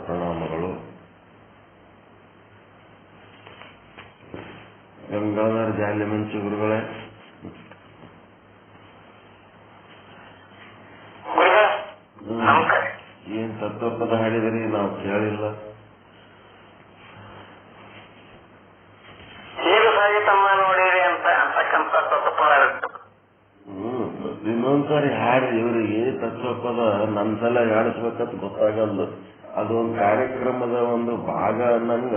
ಪ್ರಣಾಮಗಳು. ಗಂಗಾಧರ ಜಾಲಿ ಮಂಚಿ ಗುರುಗಳೇ, ಏನ್ ತತ್ವಪದ ಹಾಡಿದ್ರಿ? ನಾವು ಕೇಳಿಲ್ಲ. ಇನ್ನೊಂದ್ಸಾರಿ ಹಾಡಿ ಇವರಿಗೆ ತತ್ವಪದ ನನ್ನ ಸಲ ಹಾಡಿಸ್ಬೇಕಂತ ಗೊತ್ತಾಗಲ್ಲ. ಅದೊಂದು ಕಾರ್ಯಕ್ರಮದ ಒಂದು ಭಾಗ ಅನ್ನಂಗ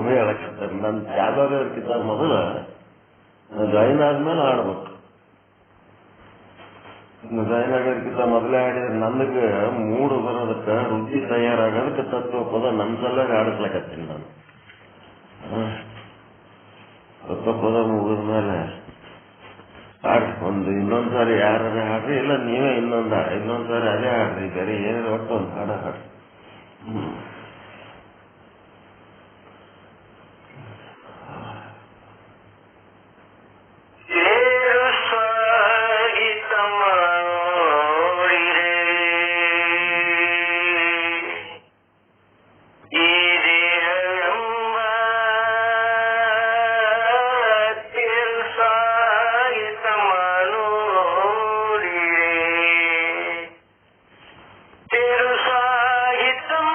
ಹೇಳಕತ್ತಾರೆ. ನನ್ ಯಾವ್ದಾದ್ಕಿಂತ ಮೊದಲ ಜಾಯಿನ್ ಆದ್ಮೇಲೆ ಹಾಡ್ಬೇಕು. ಜಾಯಿನ್ ಆಗೋದಕ್ಕಿಂತ ಮೊದಲೇ ಹಾಡಿದ್ರೆ ನನಗೆ ಮೂಡು ಬರೋದಕ್ಕೆ ರುಚಿ ತಯಾರಾಗೋದಕ್ಕೆ ತತ್ವಪದ ನನ್ನ ಸಲ ಹಾಡಿಸ್ಲಕತ್ತೀನಿ ನಾನು. ತತ್ವಪದ ಮುಗಿದ್ಮೇಲೆ ಹಾಡ್ರಿ. ಇನ್ನೊಂದ್ಸಾರಿ ಯಾರು ಹಾಡ್ರಿ, ಇಲ್ಲ ನೀವೇ ಇನ್ನೊಂದ್ಸಾರಿ ಅದೇ ಹಾಡ್ರಿ. ಬೇರೆ ಏನಿದೆ ಒಟ್ಟು ಒಂದು ಹಾಡ ಹಾಡ್ರಿ. तेरु साहित्य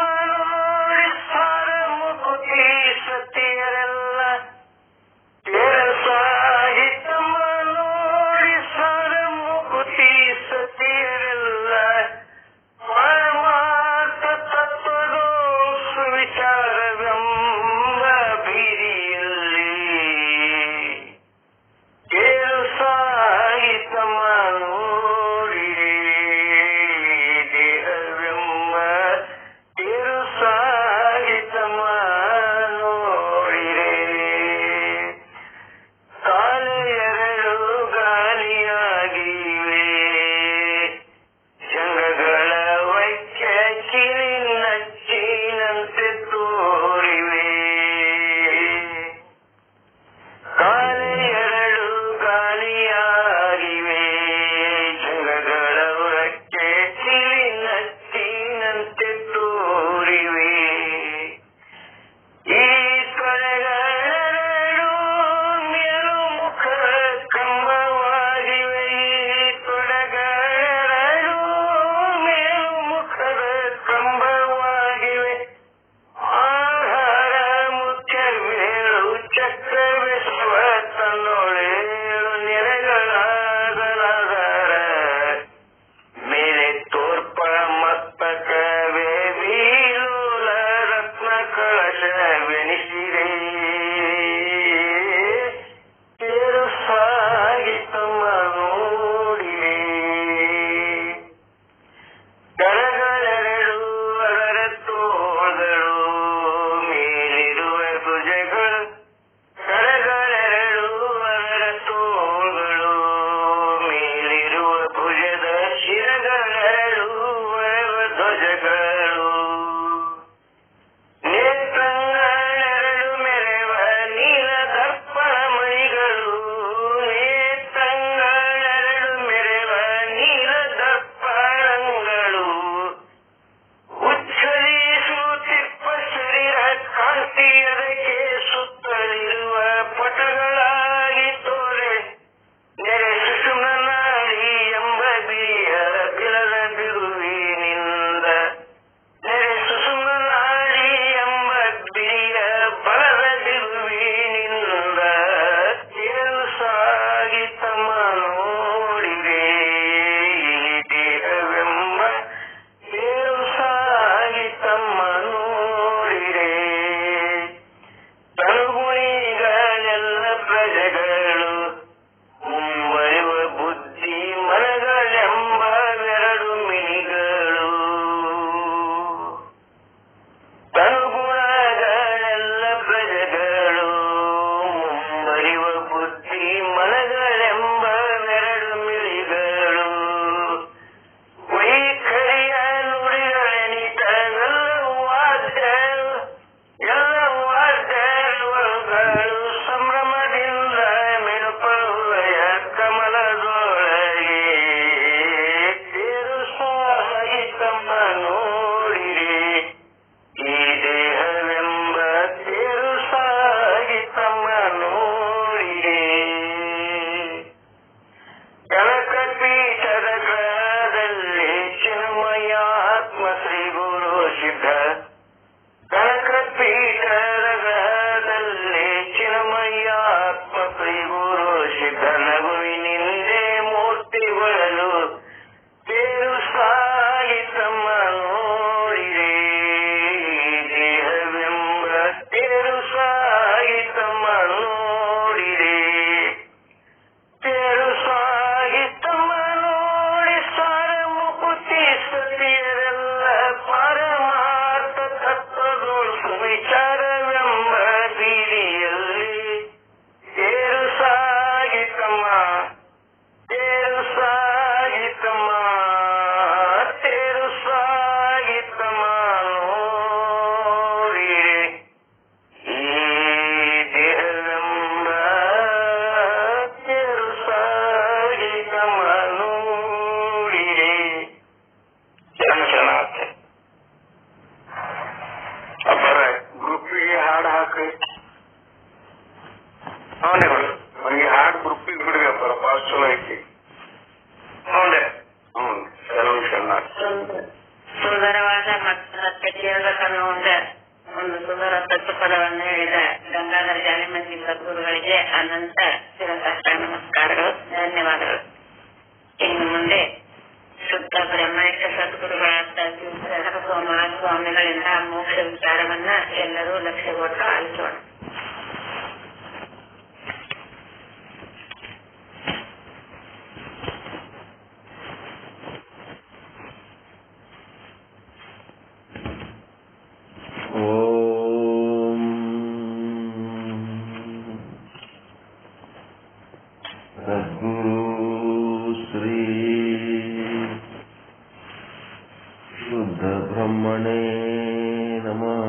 ಸಿದ್ಧ ಕನಕಪೀಠದಲ್ಲಿ ಚಿನ್ಮಯ ಆತ್ಮ ಶ್ರೀಗುರು ಸಿದ್ಧ ನಗುವಿನಿಂದೆ ಮೂರ್ತಿಗಳು ತೇರು ಸಾಗಿತಮ್ಮ ನೋಡಿರೆ ದೇಹವೆಂಬ ತೇರು ಸಾಗಿತಮ್ಮ ನೋಡಿರೆ ತೇರು ಸಾಗಿತಮ್ಮ ನೋಡಿ ಸಾರ ಮುಕುತಿ ಸತಿಯರೆಲ್ಲ ಪರಮಾರ್ಥ ತತ್ವಗಳು ಸುವಿಚಾರವೆಂಬ ಬೀದಿಯಲ್ಲಿ ತೇರು ಸಾಗಿತಮ್ಮ ತೇರು ಸಾಗಿತಮ್ಮ ತೇರು ಸಾಗಿತಮ್ಮ ನೋಡಿರೆ ಈ ದೇಹವೆಂಬ ತೇರು ಸಾಗಿತಮ್ಮ ನೋಡಿರೆ ಚೆನ್ನಾಗಿ ಅಬ್ಬರ ಗ್ರೂಪಿಗೆ ಹಾಡು ಹಾಕ್ರಿ ಅವನಿಗಳು ನನಗೆ ಹಾಡು ಗ್ರೂಪಿಗೆ ಬಿಡ್ರಿ ಅಬ್ಬರ ಭಾಳ ಚಲೋ ಐತಿ ಹೌದೇ ಕೆಲವು ಚೆನ್ನಾಗಿ ಸುಂದರವಾದ ಮತ್ತೆ ಕೇಳಬೇಕನ್ನೋ ಒಂದು ಸುಂದರ ತತ್ವಪದವನ್ನು ಹೇಳಿದ ಗಂಗಾಧರ ಜಾಲಿಮಂದಿ ಸದ್ಗುರುಗಳಿಗೆ ಅನಂತ ಶಿರಸಾಷ್ಟ ನಮಸ್ಕಾರಗಳು, ಧನ್ಯವಾದಗಳು. ಇನ್ನು ಮುಂದೆ ಶುದ್ಧ ಬ್ರಹ್ಮೈಕ ಸದ್ಗುರುಗಳಾದ ಮಹಾಸ್ವಾಮಿಗಳಿಂದ ಮೋಕ್ಷ ವಿಚಾರವನ್ನ ಎಲ್ಲರೂ ಲಕ್ಷ್ಯ ಕೊಟ್ಟು ಆಲಿಸೋಣ. ಓಂ ಸದ್ಗುರು ಶ್ರೀ ಶುದ್ಧ ಬ್ರಹ್ಮಣೇ ನಮಃ.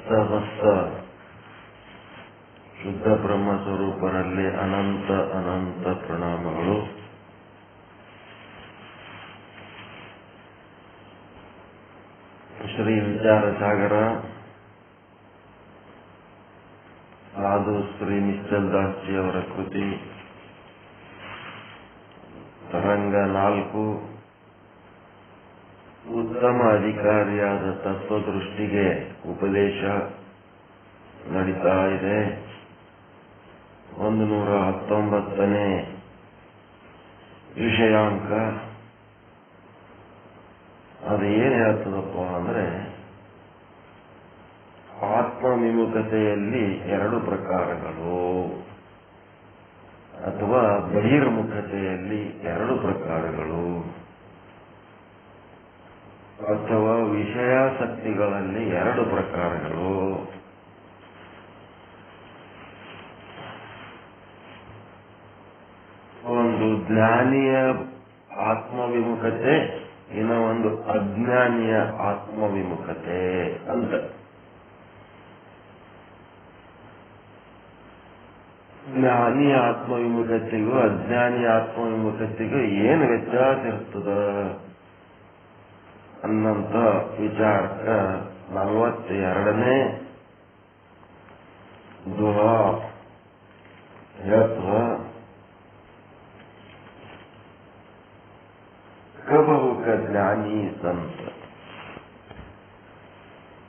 ಸಮಸ್ತ ಶುದ್ಧ ಬ್ರಹ್ಮ ಸ್ವರೂಪರಲ್ಲಿ ಅನಂತ ಅನಂತ ಪ್ರಣಾಮಗಳು. ಶ್ರೀ ವಿಚಾರ ಸಾಗರ ಸಾಧು ಶ್ರೀ ನಿಶ್ಚಲ್ ದಾಸ್ಜಿಯವರ ಕೃತಿ ತರಂಗ 4 ಉತ್ತಮ ಅಧಿಕಾರಿಯಾದ ತತ್ವದೃಷ್ಟಿಗೆ ಉಪದೇಶ ನಡೀತಾ ಇದೆ. 119ನೇ ವಿಷಯಾಂಕ. ಅದು ಏನ್ ಹೇಳ್ತದಪ್ಪ ಅಂದ್ರೆ, ಆತ್ಮವಿಮುಖತೆಯಲ್ಲಿ 2 ಪ್ರಕಾರಗಳು, ಅಥವಾ ಬಹಿರ್ಮುಖತೆಯಲ್ಲಿ 2 ಪ್ರಕಾರಗಳು, ಅಥವಾ ವಿಷಯಾಸಕ್ತಿಗಳಲ್ಲಿ 2 ಪ್ರಕಾರಗಳು. ಒಂದು ಜ್ಞಾನಿಯ ಆತ್ಮವಿಮುಖತೆ, ಇನ್ನ ಒಂದು ಅಜ್ಞಾನಿಯ ಆತ್ಮವಿಮುಖತೆ ಅಂತ. ಜ್ಞಾನಿಯ ಆತ್ಮವಿಮುಖತೆಗೂ ಅಜ್ಞಾನಿಯ ಆತ್ಮವಿಮುಖತೆಗೂ ಏನು ವ್ಯತ್ಯಾಸ ಇರ್ತದ ಅನ್ನಂತ ವಿಚಾರಕ್ಕ 42ನೇ ದುಹಾ ಹೇಳ್ತದ. ಕಬಹುಕ ಜ್ಞಾನಿ ಸಂತ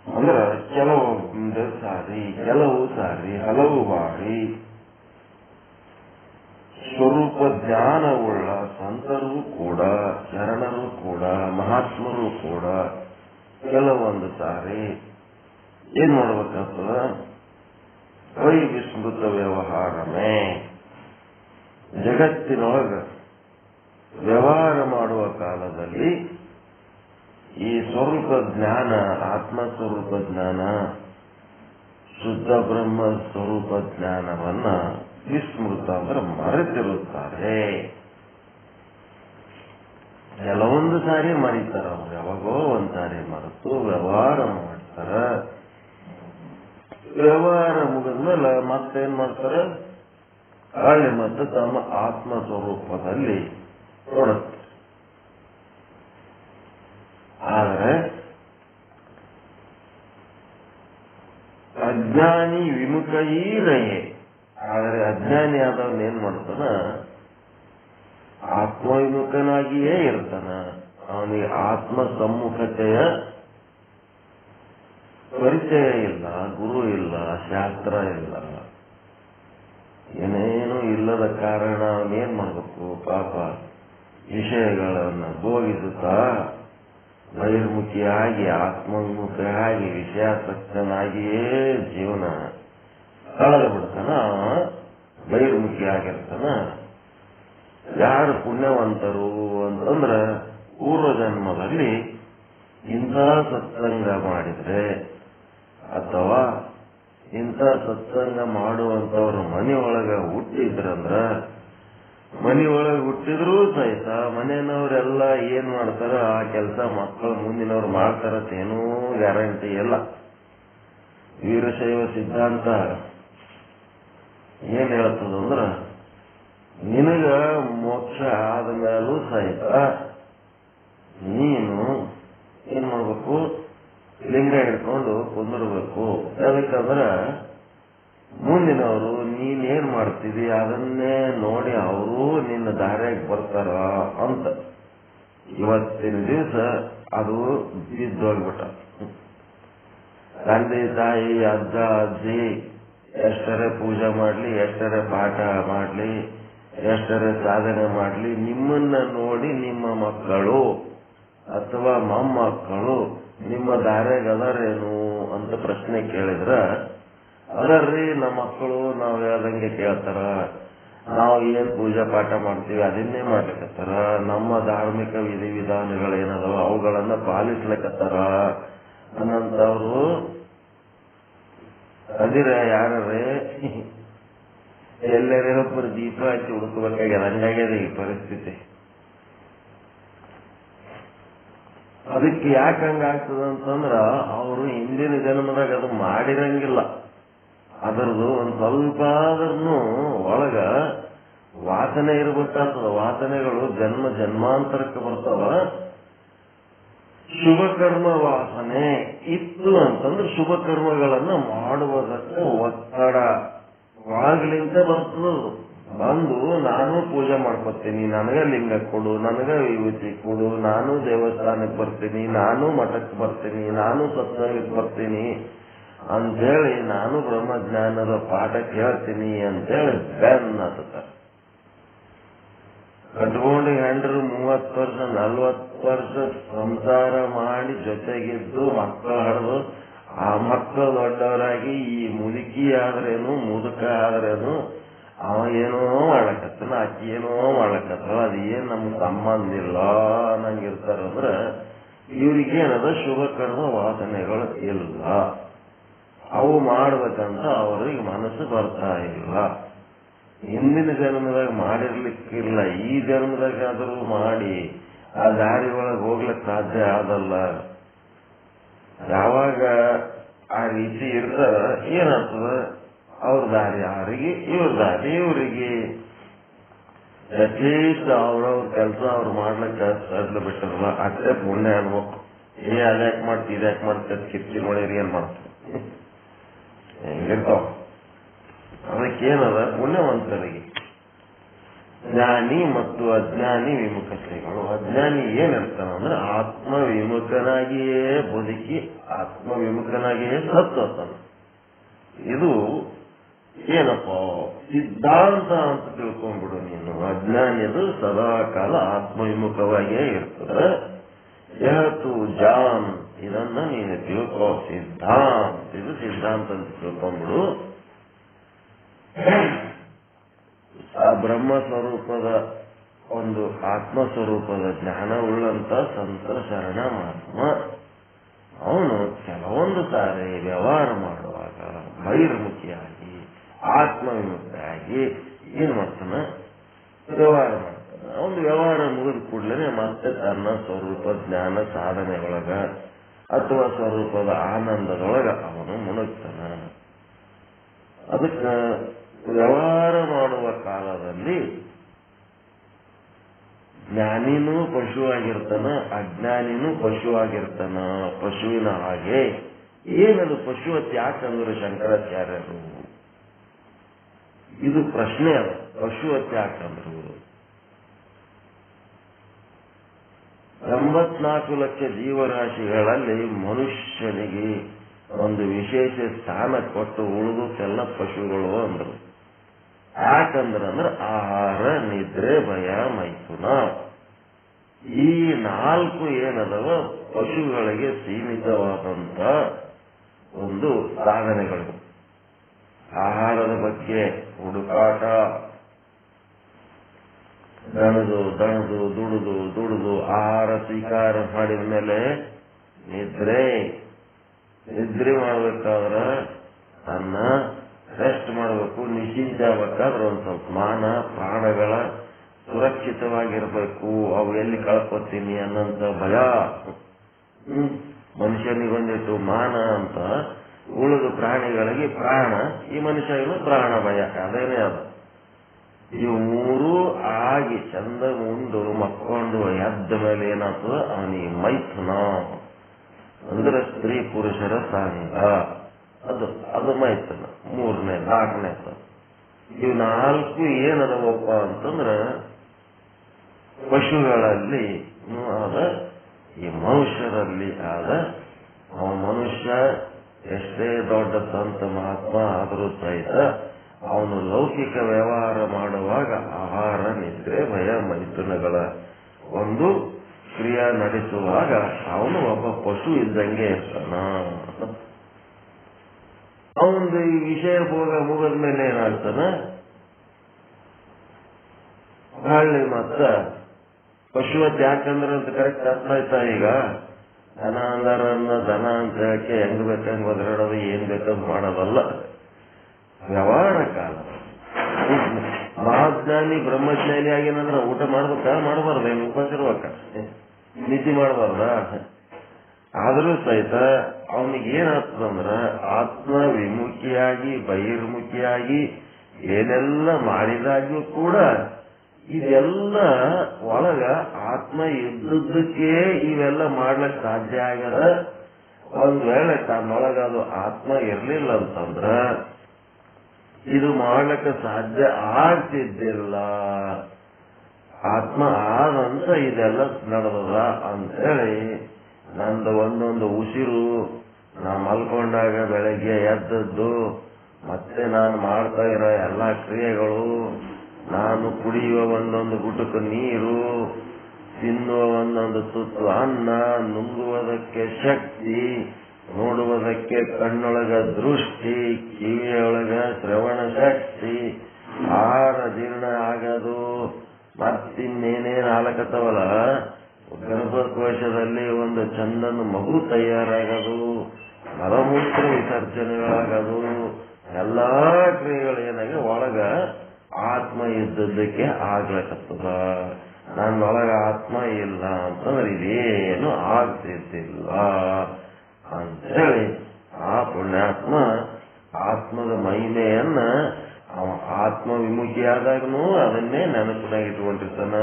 ಅಂದ್ರ ಕೆಲವು ಸಾರಿ ಹಲವು ಬಾರಿ ಸ್ವರೂಪ ಜ್ಞಾನವುಳ್ಳ ಸಂತರೂ ಕೂಡ, ಶರಣರು ಕೂಡ, ಮಹಾತ್ಮರು ಕೂಡ ಕೆಲವೊಂದು ಸಾರಿ ಏನ್ ಮಾಡ್ಬೇಕಾಗ್ತದ, ವೈ ವಿಸ್ಮೃತ ವ್ಯವಹಾರಮೇ, ಜಗತ್ತಿನೊಳಗ ವ್ಯವಹಾರ ಮಾಡುವ ಕಾಲದಲ್ಲಿ ಈ ಸ್ವರೂಪ ಜ್ಞಾನ, ಆತ್ಮಸ್ವರೂಪ ಜ್ಞಾನ, ಶುದ್ಧ ಬ್ರಹ್ಮ ಸ್ವರೂಪ ಜ್ಞಾನವನ್ನ ವಿಸ್ಮೃತ ಅಂದ್ರೆ ಮರೆತಿರುತ್ತಾರೆ. ಕೆಲವೊಂದು ಸಾರಿ ಮರೀತಾರ, ಅವ್ರು ಯಾವಾಗೋ ಒಂದ್ಸಾರಿ ಮರೆತು ವ್ಯವಹಾರ ಮಾಡ್ತಾರ. ವ್ಯವಹಾರ ಮುಗಿದ್ಮೇಲೆ ಮತ್ತೇನ್ ಮಾಡ್ತಾರ, ಅಲ್ಲಿ ಮತ್ತೆ ತಮ್ಮ ಆತ್ಮ ಸ್ವರೂಪದಲ್ಲಿ ನೋಡುತ್ತೆ. ಆದರೆ ಅಜ್ಞಾನಿ ವಿಮುಖ ಈರಯೇ, ಆದರೆ ಅಜ್ಞಾನಿ ಆದವನ್ ಏನ್ ಮಾಡ್ತಾನ, ಆತ್ಮವಿಮುಖನಾಗಿಯೇ ಇರ್ತಾನ. ಅವನಿಗೆ ಆತ್ಮ ಸಮ್ಮುಖತೆಯ ಪರಿಚಯ ಇಲ್ಲ, ಗುರು ಇಲ್ಲ, ಶಾಸ್ತ್ರ ಇಲ್ಲ, ಏನೇನು ಇಲ್ಲದ ಕಾರಣ ಅವನೇನ್ ಮಾಡಬೇಕು? ಪಾಪ ವಿಷಯಗಳನ್ನ ಭೋಗಿಸುತ್ತಾ ಬಹಿರ್ಮುಖಿಯಾಗಿ ಆತ್ಮವಿಮುಖಿಯಾಗಿ ವಿಷಯಾಸಕ್ತನಾಗಿಯೇ ಜೀವನ ಕಳೆದು ಬಿಡ್ತಾನ. ಬಹಿರ್ಮುಖಿಯಾಗಿರ್ತಾನ. ಯಾರು ಪುಣ್ಯವಂತರು ಅಂತಂದ್ರ ಪೂರ್ವ ಜನ್ಮದಲ್ಲಿ ಇಂಥ ಸತ್ಸಂಗ ಮಾಡಿದ್ರೆ ಅಥವಾ ಇಂಥ ಸತ್ಸಂಗ ಮಾಡುವಂತವ್ರ ಮನೆಯೊಳಗ ಹುಟ್ಟಿದ್ರಂದ್ರ, ಮನೆಯೊಳಗೆ ಹುಟ್ಟಿದ್ರೂ ಸಹಿತ ಮನೆಯವ್ರೆಲ್ಲ ಏನ್ ಮಾಡ್ತಾರ ಆ ಕೆಲಸ ಮಕ್ಕಳು ಮುಂದಿನವ್ರು ಮಾಡ್ತಾರತ್ತೇನೂ ಗ್ಯಾರಂಟಿ ಇಲ್ಲ. ವೀರಶೈವ ಸಿದ್ಧಾಂತ ಏನ್ ಹೇಳ್ತದಂದ್ರ, ನಿನಗ ಮೋಕ್ಷ ಆದ ಮೇಲೂ ಸಹಿತ ನೀನು ಏನ್ ಮಾಡ್ಬೇಕು? ಲಿಂಗ ಹಿಡ್ಕೊಂಡು ಕುಂದಿರ್ಬೇಕು. ಯಾಕಂದ್ರ ಮುಂದಿನವರು ನೀನೇನ್ ಮಾಡ್ತಿದಿ ಅದನ್ನೇ ನೋಡಿ ಅವರು ನಿನ್ನ ದಾರ್ಯಾಗ ಬರ್ತಾರ ಅಂತ. ಇವತ್ತಿನ ದಿವಸ ಅದು ಬಿದ್ದೋಗ್ಬಿಟ್ಟ. ತಂದೆ ತಾಯಿ ಅಜ್ಜ ಅಜ್ಜಿ ಎಷ್ಟರೇ ಪೂಜೆ ಮಾಡ್ಲಿ, ಎಷ್ಟರೇ ಪಾಠ ಮಾಡ್ಲಿ, ಎಷ್ಟರೇ ಸಾಧನೆ ಮಾಡ್ಲಿ, ನಿಮ್ಮನ್ನ ನೋಡಿ ನಿಮ್ಮ ಮಕ್ಕಳು ಅಥವಾ ಮೊಮ್ಮಕ್ಕಳು ನಿಮ್ಮ ದಾರ್ಯಾಗ ಅದಾರೇನು ಅಂತ ಪ್ರಶ್ನೆ ಕೇಳಿದ್ರ, ಅದರ್ರಿ ನಮ್ಮ ಮಕ್ಕಳು ನಾವು ಹೇಳ್ದಂಗೆ ಕೇಳ್ತಾರ, ನಾವು ಏನ್ ಪೂಜಾ ಪಾಠ ಮಾಡ್ತೀವಿ ಅದನ್ನೇ ಮಾಡ್ಲಿಕ್ಕತ್ತಾರ, ನಮ್ಮ ಧಾರ್ಮಿಕ ವಿಧಿವಿಧಾನಗಳೇನದಾವ ಅವುಗಳನ್ನ ಪಾಲಿಸ್ಲಿಕ್ಕತ್ತಾರ ಅನ್ನಂತವ್ರು ಅದಿರ ಯಾರೇ ಎಲ್ಲರೇ ಒಬ್ಬರು ದೀಪ ಹಚ್ಚಿ ಹುಡುಕಬೇಕಾಗ್ಯದ. ಹಂಗಾಗ್ಯದ ಈ ಪರಿಸ್ಥಿತಿ. ಅದಕ್ಕೆ ಯಾಕೆ ಹಂಗಾಗ್ತದಂತಂದ್ರ ಅವರು ಹಿಂದಿನ ಜನ್ಮದಾಗ ಅದು ಮಾಡಿರಂಗಿಲ್ಲ. ಅದರದು ಒಂದ್ ಸ್ವಲ್ಪ ಆದ್ರೂ ಒಳಗ ವಾಸನೆ ಇರ್ಬೇಕಾಗ್ತದ. ವಾಸನೆಗಳು ಜನ್ಮ ಜನ್ಮಾಂತರಕ್ಕೆ ಬರ್ತಾವ. ಶುಭ ಕರ್ಮ ವಾಸನೆ ಇತ್ತು ಅಂತಂದ್ರೆ ಶುಭ ಕರ್ಮಗಳನ್ನ ಮಾಡುವುದಕ್ಕೆ ಒತ್ತಡ ವಾಗ್ಲಿಂತ ಬರ್ತದ. ಬಂದು ನಾನು ಪೂಜೆ ಮಾಡ್ಕೊತೀನಿ, ನನಗ ಲಿಂಗ ಕೊಡು, ನನಗ ವಿಭೂತಿ ಕೊಡು, ನಾನು ದೇವಸ್ಥಾನಕ್ಕೆ ಬರ್ತೀನಿ, ನಾನು ಮಠಕ್ಕೆ ಬರ್ತೀನಿ, ನಾನು ಸತ್ಸಂಗಕ್ಕೆ ಬರ್ತೀನಿ ಅಂತೇಳಿ, ನಾನು ಬ್ರಹ್ಮಜ್ಞಾನದ ಪಾಠ ಕೇಳ್ತೀನಿ ಅಂತೇಳಿ ಬೆನ್ನತ್ತ ಕಟ್ಕೊಂಡು ಹೆಂಡ್ರು 30 ವರ್ಷ 40 ವರ್ಷ ಸಂಸಾರ ಮಾಡಿ ಜೊತೆಗಿದ್ದು ಮಕ್ಕಳು ಹಡ್ದು ಆ ಮಕ್ಕಳು ದೊಡ್ಡವರಾಗಿ ಈ ಮುದುಕಿ ಆದ್ರೇನು ಮುದುಕ ಆದ್ರೇನು ಅವ ಏನೋ ಮಾಡ್ಲಕತ್ತಾನ, ಆಕಿ ಏನೋ ಮಾಡ್ಲಕತ್ತಾವ, ಅದೇನ್ ನಮ್ಗೆ ಸಂಬಂಧ ಇಲ್ಲ ಅನ್ನಂಗಿರ್ತಾರಂದ್ರ ಇವ್ರಿಗೇನದ ಶುಭ ಕರ್ಮ ವಾಸನೆಗಳು ಇಲ್ಲ. ಅವು ಮಾಡ್ಬೇಕಂತ ಅವ್ರಿಗೆ ಮನಸ್ಸು ಬರ್ತಾ ಇಲ್ಲ. ಹಿಂದಿನ ಜನ್ಮದಾಗ ಮಾಡಿರ್ಲಿಕ್ಕಿಲ್ಲ, ಈ ಜನ್ಮದಾಗಾದ್ರೂ ಮಾಡಿ ಆ ದಾರಿ ಒಳಗೆ ಹೋಗ್ಲಿಕ್ಕೆ ಸಾಧ್ಯ ಆದಲ್ಲ. ಯಾವಾಗ ಆ ರೀತಿ ಇರ್ತಾರ ಏನಾಗ್ತದ, ಅವ್ರ ದಾರಿ ಅವರಿಗೆ, ಇವ್ರ ದಾರಿ ಇವರಿಗೆ. ಅಟ್ಲೀಸ್ಟ್ ಅವ್ರವ್ರ ಕೆಲಸ ಅವ್ರು ಮಾಡ್ಲಿಕ್ಕೆ ಸಾಧ್ಯ ಬಿಟ್ಟಿರಲ್ಲ, ಅಷ್ಟೇ ಪುಣ್ಯ ಅನ್ಬೇಕು. ಅದ್ಯಾಕ್ ಮಾಡ್ತಿ ಇದ್ಯಾಕ್ ಮಾಡ್ತಿ ಕಿತ್ತಿ ನೋಡಿರಿ ಏನ್ ಮಾಡ್ತೀವಿ ಹೆಂಗಿರ್ತಾವ. ಅದಕ್ಕೇನದ ಪುಣ್ಯವಂತರಿಗೆ ಜ್ಞಾನಿ ಮತ್ತು ಅಜ್ಞಾನಿ ವಿಮುಖತೆಗಳು. ಅಜ್ಞಾನಿ ಏನಿರ್ತಾನಂದ್ರೆ ಆತ್ಮವಿಮುಖನಾಗಿಯೇ ಬದುಕಿ ಆತ್ಮವಿಮುಖನಾಗಿಯೇ ಸತ್ತೋತಾನ. ಇದು ಏನಪ್ಪ ಸಿದ್ಧಾಂತ ಅಂತ ತಿಳ್ಕೊಂಡ್ಬಿಡು ನೀನು. ಅಜ್ಞಾನಿಯದು ಸದಾ ಕಾಲ ಆತ್ಮವಿಮುಖವಾಗಿಯೇ ಇರ್ತದೆ. ಯಹತು ಜಾನ್ ಇದನ್ನ ನೀನು ತಿಳ್ಕೋ. ಸಿದ್ಧಾಂತ ಇದು ಸಿದ್ಧಾಂತ ಅಂತ ತಿಳ್ಕೊಂಡ್ಬಿಡು. ಆ ಬ್ರಹ್ಮ ಸ್ವರೂಪದ ಒಂದು ಆತ್ಮಸ್ವರೂಪದ ಜ್ಞಾನವುಳ್ಳಂತ ಸಂತರ ಶರಣ ಮಹಾತ್ಮ ಅವನು ಕೆಲವೊಂದು ಸಾರಿ ವ್ಯವಹಾರ ಮಾಡುವಾಗ ಬಹಿರ್ಮುಖಿಯಾಗಿ ಆತ್ಮವಿಮುಖಿಯಾಗಿ ಏನ್ ಮಾಡ್ತಾನ, ವ್ಯವಹಾರ ಮಾಡ್ತಾನ. ಅವನು ವ್ಯವಹಾರ ಮುಗಿದ ಕೂಡಲೇ ಮತ್ತೆ ತನ್ನ ಸ್ವರೂಪ ಜ್ಞಾನ ಸಾಧನೆಯೊಳಗ ಅಥವಾ ಸ್ವರೂಪದ ಆನಂದದೊಳಗ ಅವನು ಮುಳುಗ್ತಾನ. ಅದಕ್ಕೆ ವ್ಯವಹಾರ ಮಾಡುವ ಕಾಲದಲ್ಲಿ ಜ್ಞಾನಿನೂ ಪಶುವಾಗಿರ್ತಾನ, ಅಜ್ಞಾನಿನೂ ಪಶುವಾಗಿರ್ತಾನ. ಪಶುವಿನ ಹಾಗೆ ಏನದು ಪಶುವತ್ ಯಾಕಂದ್ರೆ ಶಂಕರಾಚಾರ್ಯರು ಇದು ಪ್ರಶ್ನೆ. ಅದು ಪಶುವತ್ ಯಾಕಂದ್ರು 84 ಲಕ್ಷ ಜೀವರಾಶಿಗಳಲ್ಲಿ ಮನುಷ್ಯನಿಗೆ ಒಂದು ವಿಶೇಷ ಸ್ಥಾನ ಕೊಟ್ಟು ಉಳಿದುಕೆಲ್ಲ ಪಶುಗಳು ಅಂದ್ರು. ಯಾಕಂದ್ರೆ ಆಹಾರ, ನಿದ್ರೆ, ಭಯ, ಮೈಥುನ ಈ 4 ಏನದವ ಪಶುಗಳಿಗೆ ಸೀಮಿತವಾದಂತ ಒಂದು ಸಾಧನೆಗಳು. ಆಹಾರದ ಬಗ್ಗೆ ಹುಡುಕಾಟ, ದಣದು ದುಡಿದು ಆಹಾರ ಸ್ವೀಕಾರ ಮಾಡಿದ ಮೇಲೆ ನಿದ್ರೆ ಮಾಡ್ಬೇಕಾದ್ರ ತನ್ನ ರೆಸ್ಟ್ ಮಾಡಬೇಕು. ನಿಶ್ಚಿಂತ ಆಗ್ಬೇಕಾದ್ರೆ ಒಂದ್ ಸ್ವಲ್ಪ ಮಾನ ಪ್ರಾಣಗಳ ಸುರಕ್ಷಿತವಾಗಿರ್ಬೇಕು. ಅವು ಎಲ್ಲಿ ಕಳ್ಕೊತೀನಿ ಅನ್ನೋಂತ ಭಯ. ಮನುಷ್ಯನಿಗೊಂದಿಟ್ಟು ಮಾನ ಅಂತ, ಉಳಿದು ಪ್ರಾಣಿಗಳಿಗೆ ಪ್ರಾಣ, ಈ ಮನುಷ್ಯನಿಗೂ ಪ್ರಾಣ ಭಯ. ಅದೇನೇ ಅದು. ಇವು 3 ಆಗಿ ಚಂದ ಉಂಡು ಮಕ್ಕೊಂಡು ಎದ್ದ ಮೇಲೆ ಏನಾಗ್ತದ, ಅವನಿಗೆ ಮೈಥುನ ಅಂದ್ರೆ ಸ್ತ್ರೀ ಪುರುಷರ ಸಂಘ. ಅದು ಮೈಥುನ. 3ನೇ 4ನೇ. ಇವು 4 ಏನದವಪ್ಪ ಅಂತಂದ್ರ ಪಶುಗಳಲ್ಲಿ ಆದ, ಈ ಮನುಷ್ಯರಲ್ಲಿ ಆದ. ಅವ ಮನುಷ್ಯ ಎಷ್ಟೇ ದೊಡ್ಡ ಸಂತ ಮಹಾತ್ಮ ಆದರೂ ಸಹಿತ ಅವನು ಲೌಕಿಕ ವ್ಯವಹಾರ ಮಾಡುವಾಗ ಆಹಾರ, ನಿದ್ರೆ, ಭಯ, ಮೈಥುನಗಳ ಒಂದು ಕ್ರಿಯೆ ನಡೆಸುವಾಗ ಅವನು ಒಬ್ಬ ಪಶು ಇದ್ದಂಗೆ ಇರ್ತಾನ. ಅವನದು ಈ ವಿಷಯ ಮುಗಿದ ಮೇಲೆ ಏನಾಗ್ತಾನ, ಹಳ್ಳಿ ಮತ್ತ ಪಶುವತ್ ಯಾಕಂದ್ರೆ ಅಂತ ಕರೆಕ್ಟ್ ಅರ್ಥ ಆಯ್ತಾ? ಈಗ ದನ ಅಂದಾರನ್ನ ದನ ಅಂತ ಹೇಳಕ್ಕೆ ಹೆಂಗ್ ಬೇಕಂಗ್ ಒದರಾಡೋದು, ಏನ್ ಬೇಕಂದ್ ಮಾಡೋದಲ್ಲ. ವ್ಯವಹಾರ ಕಾಲ. ಮಹಾಜ್ಞಾನಿ ಬ್ರಹ್ಮಜ್ಞಾನಿ ಆಗೇನಂದ್ರ ಊಟ ಮಾಡಬಾರ್ದ, ಏನು ಉಪಸಿರ್ಬೇಕ, ನಿದ್ದೆ ಮಾಡಬಾರ್ದ. ಆದ್ರೂ ಸಹಿತ ಅವನಿಗೆ ಏನಾಗ್ತದಂದ್ರ ಆತ್ಮ ವಿಮುಖಿಯಾಗಿ ಬಹಿರ್ಮುಖಿಯಾಗಿ ಏನೆಲ್ಲ ಮಾಡಿದಾಗ್ಯೂ ಕೂಡ ಇದೆಲ್ಲ ಒಳಗ ಆತ್ಮ ಇದ್ದದ್ದಕ್ಕೆ ಇವೆಲ್ಲ ಮಾಡ್ಲಕ್ ಸಾಧ್ಯ ಆಗ್ಯದ. ಒಂದ್ ವೇಳೆ ತನ್ನೊಳಗ ಅದು ಆತ್ಮ ಇರ್ಲಿಲ್ಲ ಅಂತಂದ್ರ ಇದು ಮಾಡ್ಲಿಕ್ಕೆ ಸಾಧ್ಯ ಆಗ್ತಿದ್ದಿಲ್ಲ. ಆತ್ಮ ಆದಂತ ಇದೆಲ್ಲ ನಡೆದದ ಅಂತೇಳಿ ನಂದು ಒಂದೊಂದು ಉಸಿರು, ನಾ ಮಲ್ಕೊಂಡಾಗ ಬೆಳಗ್ಗೆ ಎದ್ದದ್ದು, ಮತ್ತೆ ನಾನು ಮಾಡ್ತಾ ಇರೋ ಎಲ್ಲಾ ಕ್ರಿಯೆಗಳು, ನಾನು ಕುಡಿಯುವ ಒಂದೊಂದು ಗುಟುಕು ನೀರು, ತಿನ್ನುವ ಒಂದೊಂದು ತುತ್ತು ಅನ್ನ, ನುಂಗುವುದಕ್ಕೆ ಶಕ್ತಿ, ನೋಡುವುದಕ್ಕೆ ಕಣ್ಣೊಳಗ ದೃಷ್ಟಿ, ಕಿವಿಯೊಳಗ ಶ್ರವಣ ಶಕ್ತಿ, ಆಹಾರ ಜೀರ್ಣ ಆಗೋದು, ಮತ್ತಿನ್ನೇನೇನು ಹಾಲಕತ್ತವಲ್ಲ, ಗರ್ಭಕೋಶದಲ್ಲಿ ಒಂದು ಚಂದನ ಮಗು ತಯಾರಾಗೋದು, ಮಲಮೂತ್ರ ವಿಸರ್ಜನೆಗಳಾಗೋದು, ಎಲ್ಲಾ ಕ್ರಿಯೆಗಳೇನಾಗಿ ಒಳಗ ಆತ್ಮ ಇದ್ದದ್ದಕ್ಕೆ ಆಗ್ಲಕತ್ತದ. ನನ್ನೊಳಗ ಆತ್ಮ ಇಲ್ಲ ಅಂತಂದ್ರೆ ಇದೇನು ಆಗ್ತಿದ್ದಿಲ್ಲ ಅಂತೇಳಿ ಆ ಪುಣ್ಯಾತ್ಮ ಆತ್ಮದ ಮಹಿಮೆಯನ್ನ ಅವ ಆತ್ಮ ವಿಮುಖಿಯಾದಾಗನು ಅದನ್ನೇ ನೆನಪಿನಾಗ ಇಟ್ಕೊಂಡಿರ್ತಾನ,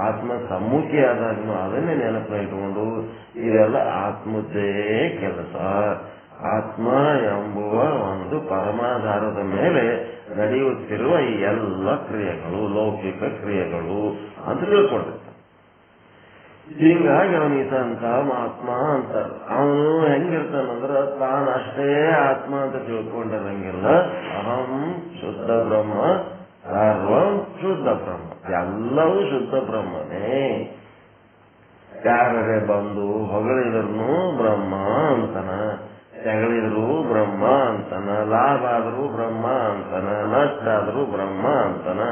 ಆತ್ಮ ಸಮ್ಮುಖಿ ಆದಾಗನು ಅದನ್ನೇ ನೆನಪಿನಾಗ ಇಟ್ಕೊಂಡು ಇದೆಲ್ಲ ಆತ್ಮದ್ದೇ ಕೆಲಸ. ಆತ್ಮ ಎಂಬುವ ಒಂದು ಪರಮಾಧಾರದ ಮೇಲೆ ನಡೆಯುತ್ತಿರುವ ಈ ಎಲ್ಲ ಕ್ರಿಯೆಗಳು ಲೌಕಿಕ ಕ್ರಿಯೆಗಳು ಅಂತ ತಿಳ್ಕೊಂಡಿರ್ತಾನೆ. ಹೀಗಾಗಿ ಅವನಿಗೆ ಸಂತ ಮಹಾತ್ಮ ಅಂತಾರೆ. ಅವನು ಹೆಂಗಿರ್ತಾನಂದ್ರ ತಾನಷ್ಟೇ ಆತ್ಮ ಅಂತ ತಿಳ್ಕೊಂಡಿರಂಗಿಲ್ಲ. ಅಹಂ ಶುದ್ಧ ಬ್ರಹ್ಮ, ಸರ್ವಂ ಶುದ್ಧ ಬ್ರಹ್ಮ, ಎಲ್ಲವೂ ಶುದ್ಧ ಬ್ರಹ್ಮನೇ. ಯಾರೇ ಬಂದು ಹೊಗಳಿದ್ರು ಬ್ರಹ್ಮ ಅಂತಾನ, ತೆಗಳಿದ್ರು ಬ್ರಹ್ಮ ಅಂತಾನ, ಲಾಭ ಆದ್ರೂ ಬ್ರಹ್ಮ ಅಂತಾನ, ನಷ್ಟ ಆದ್ರೂ ಬ್ರಹ್ಮ ಅಂತಾನ.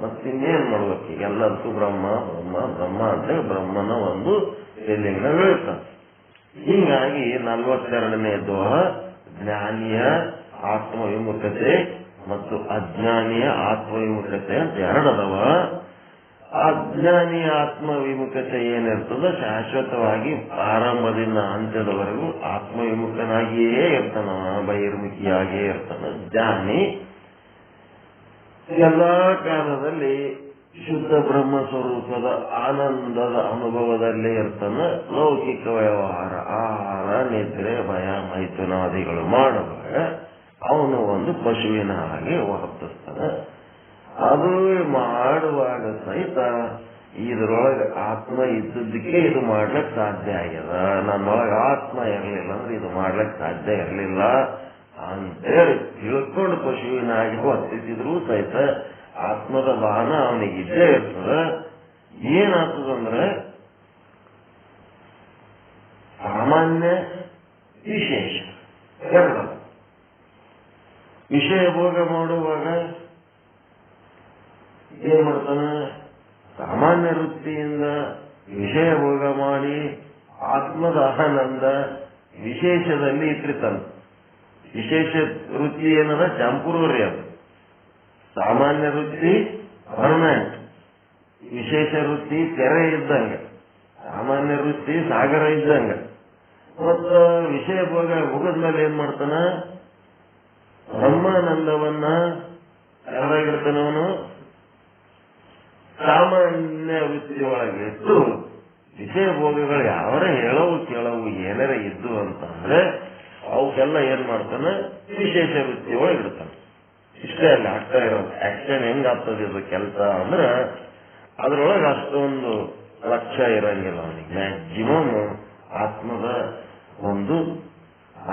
ಮತ್ತಿನ್ನೇನ್ ಮಾಡ್ಬೇಕು? ಎಲ್ಲದಕ್ಕೂ ಬ್ರಹ್ಮ ಬ್ರಹ್ಮ ಬ್ರಹ್ಮ ಅಂತ ಬ್ರಹ್ಮನ ಒಂದು ಎಲ್ಲಿಂದ ಹೇಳ್ತಾನೆ. ಹೀಗಾಗಿ 42ನೇ ದೋಹ ಜ್ಞಾನಿಯ ಆತ್ಮವಿಮುಖತೆ ಮತ್ತು ಅಜ್ಞಾನಿಯ ಆತ್ಮವಿಮುಖತೆ ಅಂತ ಎರಡದವ. ಅಜ್ಞಾನಿಯ ಆತ್ಮವಿಮುಖತೆ ಏನಿರ್ತದ, ಶಾಶ್ವತವಾಗಿ ಆರಂಭದಿಂದ ಅಂತ್ಯದವರೆಗೂ ಆತ್ಮವಿಮುಖನಾಗಿಯೇ ಇರ್ತಾನ, ಬಹಿರ್ಮುಖಿಯಾಗಿಯೇ ಇರ್ತಾನ. ಜ್ಞಾನಿ ಎಲ್ಲಾ ಕಾಲದಲ್ಲಿ ಶುದ್ಧ ಬ್ರಹ್ಮ ಸ್ವರೂಪದ ಆನಂದದ ಅನುಭವದಲ್ಲೇ ಇರ್ತಾನ. ಲೌಕಿಕ ವ್ಯವಹಾರ, ಆಹಾರ, ನಿದ್ರೆ, ಭಯ, ಮೈಥುನಾದಿಗಳು ಮಾಡುವಾಗ ಅವನು ಒಂದು ಪಶುವಿನ ಹಾಗೆ ವರ್ತಿಸ್ತಾನೆ. ಅದು ಮಾಡುವಾಗ ಸಹಿತ ಇದ್ರೊಳಗೆ ಆತ್ಮ ಇದ್ದದಕ್ಕೆ ಇದು ಮಾಡ್ಲಿಕ್ಕೆ ಸಾಧ್ಯ ಆಗ್ಯದ. ನನ್ನೊಳಗೆ ಆತ್ಮ ಇರಲಿಲ್ಲ ಅಂದ್ರೆ ಇದು ಮಾಡ್ಲಿಕ್ಕೆ ಸಾಧ್ಯ ಇರಲಿಲ್ಲ ಅಂತೇಳಿ ತಿಳ್ಕೊಂಡು ಪಶುವಿನಾಗಿ ವರ್ತಿಸಿದ್ರು ಸಹಿತ ಆತ್ಮದ ಬಾನ ಅವನಿಗೆ ಇದ್ದೇ ಇರ್ತದ. ಏನಾಗ್ತದಂದ್ರೆ ಸಾಮಾನ್ಯ ವಿಶೇಷ ಎರಡು. ವಿಷಯ ಭೋಗ ಮಾಡುವಾಗ ಏನ್ ಮಾಡ್ತಾನ? ಸಾಮಾನ್ಯ ವೃತ್ತಿಯಿಂದ ವಿಷಯ ಭೋಗ ಮಾಡಿ ಆತ್ಮದ ಆನಂದ ವಿಶೇಷದಲ್ಲಿ ಇಟ್ಟಿರ್ತಾನೆ. ವಿಶೇಷ ವೃತ್ತಿ ಏನದ? ಟೆಂಪರರಿ. ಅದು ಸಾಮಾನ್ಯ ವೃತ್ತಿ ಪರ್ಮನೆಂಟ್, ವಿಶೇಷ ವೃತ್ತಿ ಕೆರೆ ಇದ್ದಂಗ, ಸಾಮಾನ್ಯ ವೃತ್ತಿ ಸಾಗರ ಇದ್ದಂಗ. ಮತ್ತ ವಿಷಯ ಭೋಗ ಮುಗಿದ್ಮೇಲೆ ಏನ್ ಮಾಡ್ತಾನ? ಬ್ರಹ್ಮಾನಂದವನ್ನ ಯಾರಾಗಿರ್ತಾನ ಅವನು? ಸಾಮಾನ್ಯ ವೃತ್ತಿಯೊಳಗೆ ಇದ್ದು ವಿಷಯ ಭೋಗಗಳು ಯಾವರ ಹೇಳವು ಕೇಳವು ಏನಾರ ಇದ್ದು ಅಂತಂದ್ರೆ ಅವಕ್ಕೆಲ್ಲ ಏನ್ ಮಾಡ್ತಾನ? ವಿಶೇಷ ವೃತ್ತಿಯೊಳಗೆ ಇಡ್ತಾನೆ. ಇಷ್ಟೇ ಅಲ್ಲಿ ಆಗ್ತಾ ಇರೋದು. ಆಕ್ಷನ್ ಹೆಂಗ್ ಆಗ್ತದೆ ಇದು ಕೆಲಸ ಅಂದ್ರೆ ಅದ್ರೊಳಗೆ ಅಷ್ಟೊಂದು ಲಕ್ಷ್ಯ ಇರಂಗಿಲ್ಲ ಅವನಿಗೆ. ಮ್ಯಾಕ್ಸಿಮಮ್ ಆತ್ಮದ ಒಂದು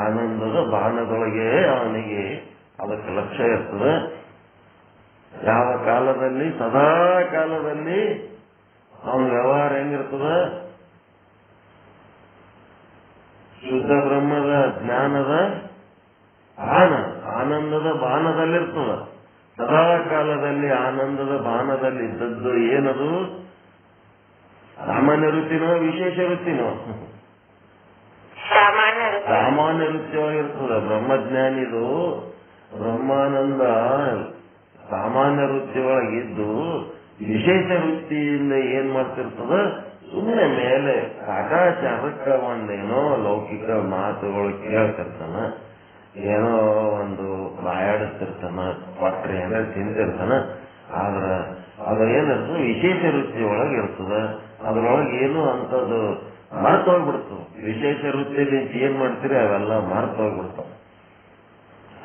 ಆನಂದದ ಬಾಣದೊಳಗೆ ಅವನಿಗೆ ಅದಕ್ಕೆ ಲಕ್ಷ್ಯ ಇರ್ತದೆ. ಯಾವ ಕಾಲದಲ್ಲಿ? ಸದಾ ಕಾಲದಲ್ಲಿ ಅವನ ವ್ಯವಹಾರ ಹೆಂಗಿರ್ತದ? ಶುದ್ಧ ಬ್ರಹ್ಮದ ಜ್ಞಾನದ ಬಾಣ, ಆನಂದದ ಬಾಣದಲ್ಲಿರ್ತದ. ಸದಾ ಕಾಲದಲ್ಲಿ ಆನಂದದ ಬಾಣದಲ್ಲಿ ಇದ್ದದ್ದು ಏನದು? ಸಾಮಾನ್ಯ ವೃತ್ತಿನೋ ವಿಶೇಷ ವೃತ್ತಿನೋ? ಸಾಮಾನ್ಯ ವೃತ್ತಿಯೊಳಗಿರ್ತದ. ಬ್ರಹ್ಮಜ್ಞಾನಿದು ಬ್ರಹ್ಮಾನಂದ ಸಾಮಾನ್ಯ ವೃತ್ತಿಯೊಳಗಿದ್ದು ವಿಶೇಷ ವೃತ್ತಿಯಿಂದ ಏನ್ ಮಾಡ್ತಿರ್ತದ? ಸುಮ್ಮನೆ ಮೇಲೆ ಕಾಟಾಚಾರಕ್ಕ ಒಂದೇನೋ ಲೌಕಿಕ ಮಾತುಗಳು ಕೇಳ್ತಿರ್ತಾನ, ಏನೋ ಒಂದು ಬಾಯಾಡಿಸ್ತಿರ್ತಾನ, ಕೊಟ್ರೆ ಏನೋ ತಿಂತಿರ್ತಾನ. ಆದ್ರ ಅದು ಏನಿರ್ತದ? ವಿಶೇಷ ವೃತ್ತಿಯೊಳಗೆ ಇರ್ತದ. ಅದ್ರೊಳಗೆ ಏನು ಅಂತದ್ದು ಮರ್ತೋಗ್ಬಿಡ್ತದೆ. ವಿಶೇಷ ವೃತ್ತಿಯಲ್ಲಿ ಏನ್ ಮಾಡ್ತೀರಿ ಅವೆಲ್ಲ ಮರ್ತೋಗ್ಬಿಡ್ತಾವ.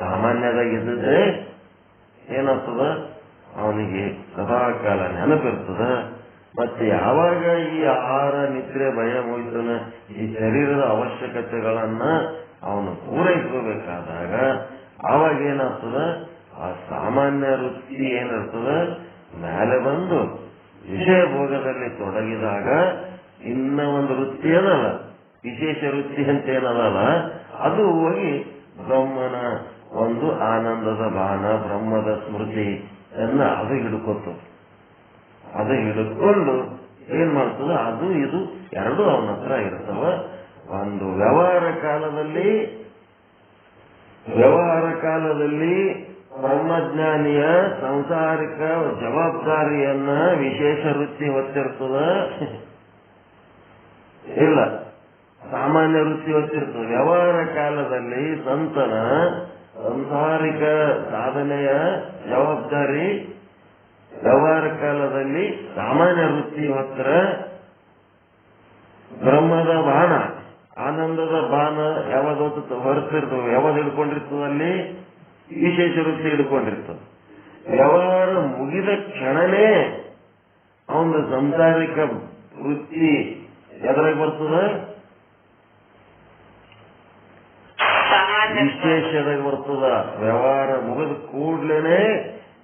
ಸಾಮಾನ್ಯದಾಗಿದ್ದರೆ ಏನಾಗ್ತದ? ಅವನಿಗೆ ಸದಾ ಕಾಲ ನೆನಪಿರ್ತದ. ಮತ್ತೆ ಯಾವಾಗ ಈ ಆಹಾರ ನಿದ್ರೆ ಭಯ ಮುಗಿತನ ಈ ಶರೀರದ ಅವಶ್ಯಕತೆಗಳನ್ನ ಅವನು ಪೂರೈಸಬೇಕಾದಾಗ ಆವಾಗ ಏನಾಗ್ತದ? ಆ ಸಾಮಾನ್ಯ ವೃತ್ತಿ ಏನಿರ್ತದ ಮೇಲೆ ಬಂದು ವಿಷಯ ಭೋಗದಲ್ಲಿ ತೊಡಗಿದಾಗ ಇನ್ನ ಒಂದು ವೃತ್ತಿ ಅದಲ್ಲ, ವಿಶೇಷ ವೃತ್ತಿ ಅಂತ ಏನದಲ್ಲ, ಅದು ಹೋಗಿ ಬ್ರಹ್ಮನ ಒಂದು ಆನಂದದ ಬಾಣ, ಬ್ರಹ್ಮದ ಸ್ಮೃತಿಯನ್ನ ಅದು ಹಿಡ್ಕೊತದ. ಅದು ಹಿಡ್ಕೊಂಡು ಏನ್ ಮಾಡ್ತದ? ಅದು ಇದು ಎರಡು ಅವನ ಹತ್ರ ಇರ್ತವ. ಒಂದು ವ್ಯವಹಾರ ಕಾಲದಲ್ಲಿ ಬ್ರಹ್ಮಜ್ಞಾನಿಯ ಸಂಸಾರಿಕ ಜವಾಬ್ದಾರಿಯನ್ನ ವಿಶೇಷ ವೃತ್ತಿ ಹೊತ್ತಿರ್ತದ ಇಲ್ಲ, ಸಾಮಾನ್ಯ ವೃತ್ತಿ ಹೊತ್ತಿರ್ತದೆ. ವ್ಯವಹಾರ ಕಾಲದಲ್ಲಿ ಸಂತನ ಸಂಸಾರಿಕ ಸಾಧನೆಯ ಜವಾಬ್ದಾರಿ ವ್ಯವಹಾರ ಕಾಲದಲ್ಲಿ ಸಾಮಾನ್ಯ ವೃತ್ತಿ ಹೊತ್ತರ ಬ್ರಹ್ಮದ ಬಾಣ, ಆನಂದದ ಬಾಣ ಯಾವ್ದು ಹೊರತಿರ್ತವೆ, ಯಾವ್ದು ಹಿಡ್ಕೊಂಡಿರ್ತದಲ್ಲಿ ವಿಶೇಷ ವೃತ್ತಿ ಹಿಡ್ಕೊಂಡಿರ್ತದೆ. ವ್ಯವಹಾರ ಮುಗಿದ ಕ್ಷಣನೇ ಅವನ ಸಂಸಾರಿಕ ವೃತ್ತಿ ಎದುರಾಗಿ ಬರ್ತದ, ವಿಶೇಷದಾಗ ಬರ್ತದ. ವ್ಯವಹಾರ ಮುಗಿದ ಕೂಡ್ಲೇನೆ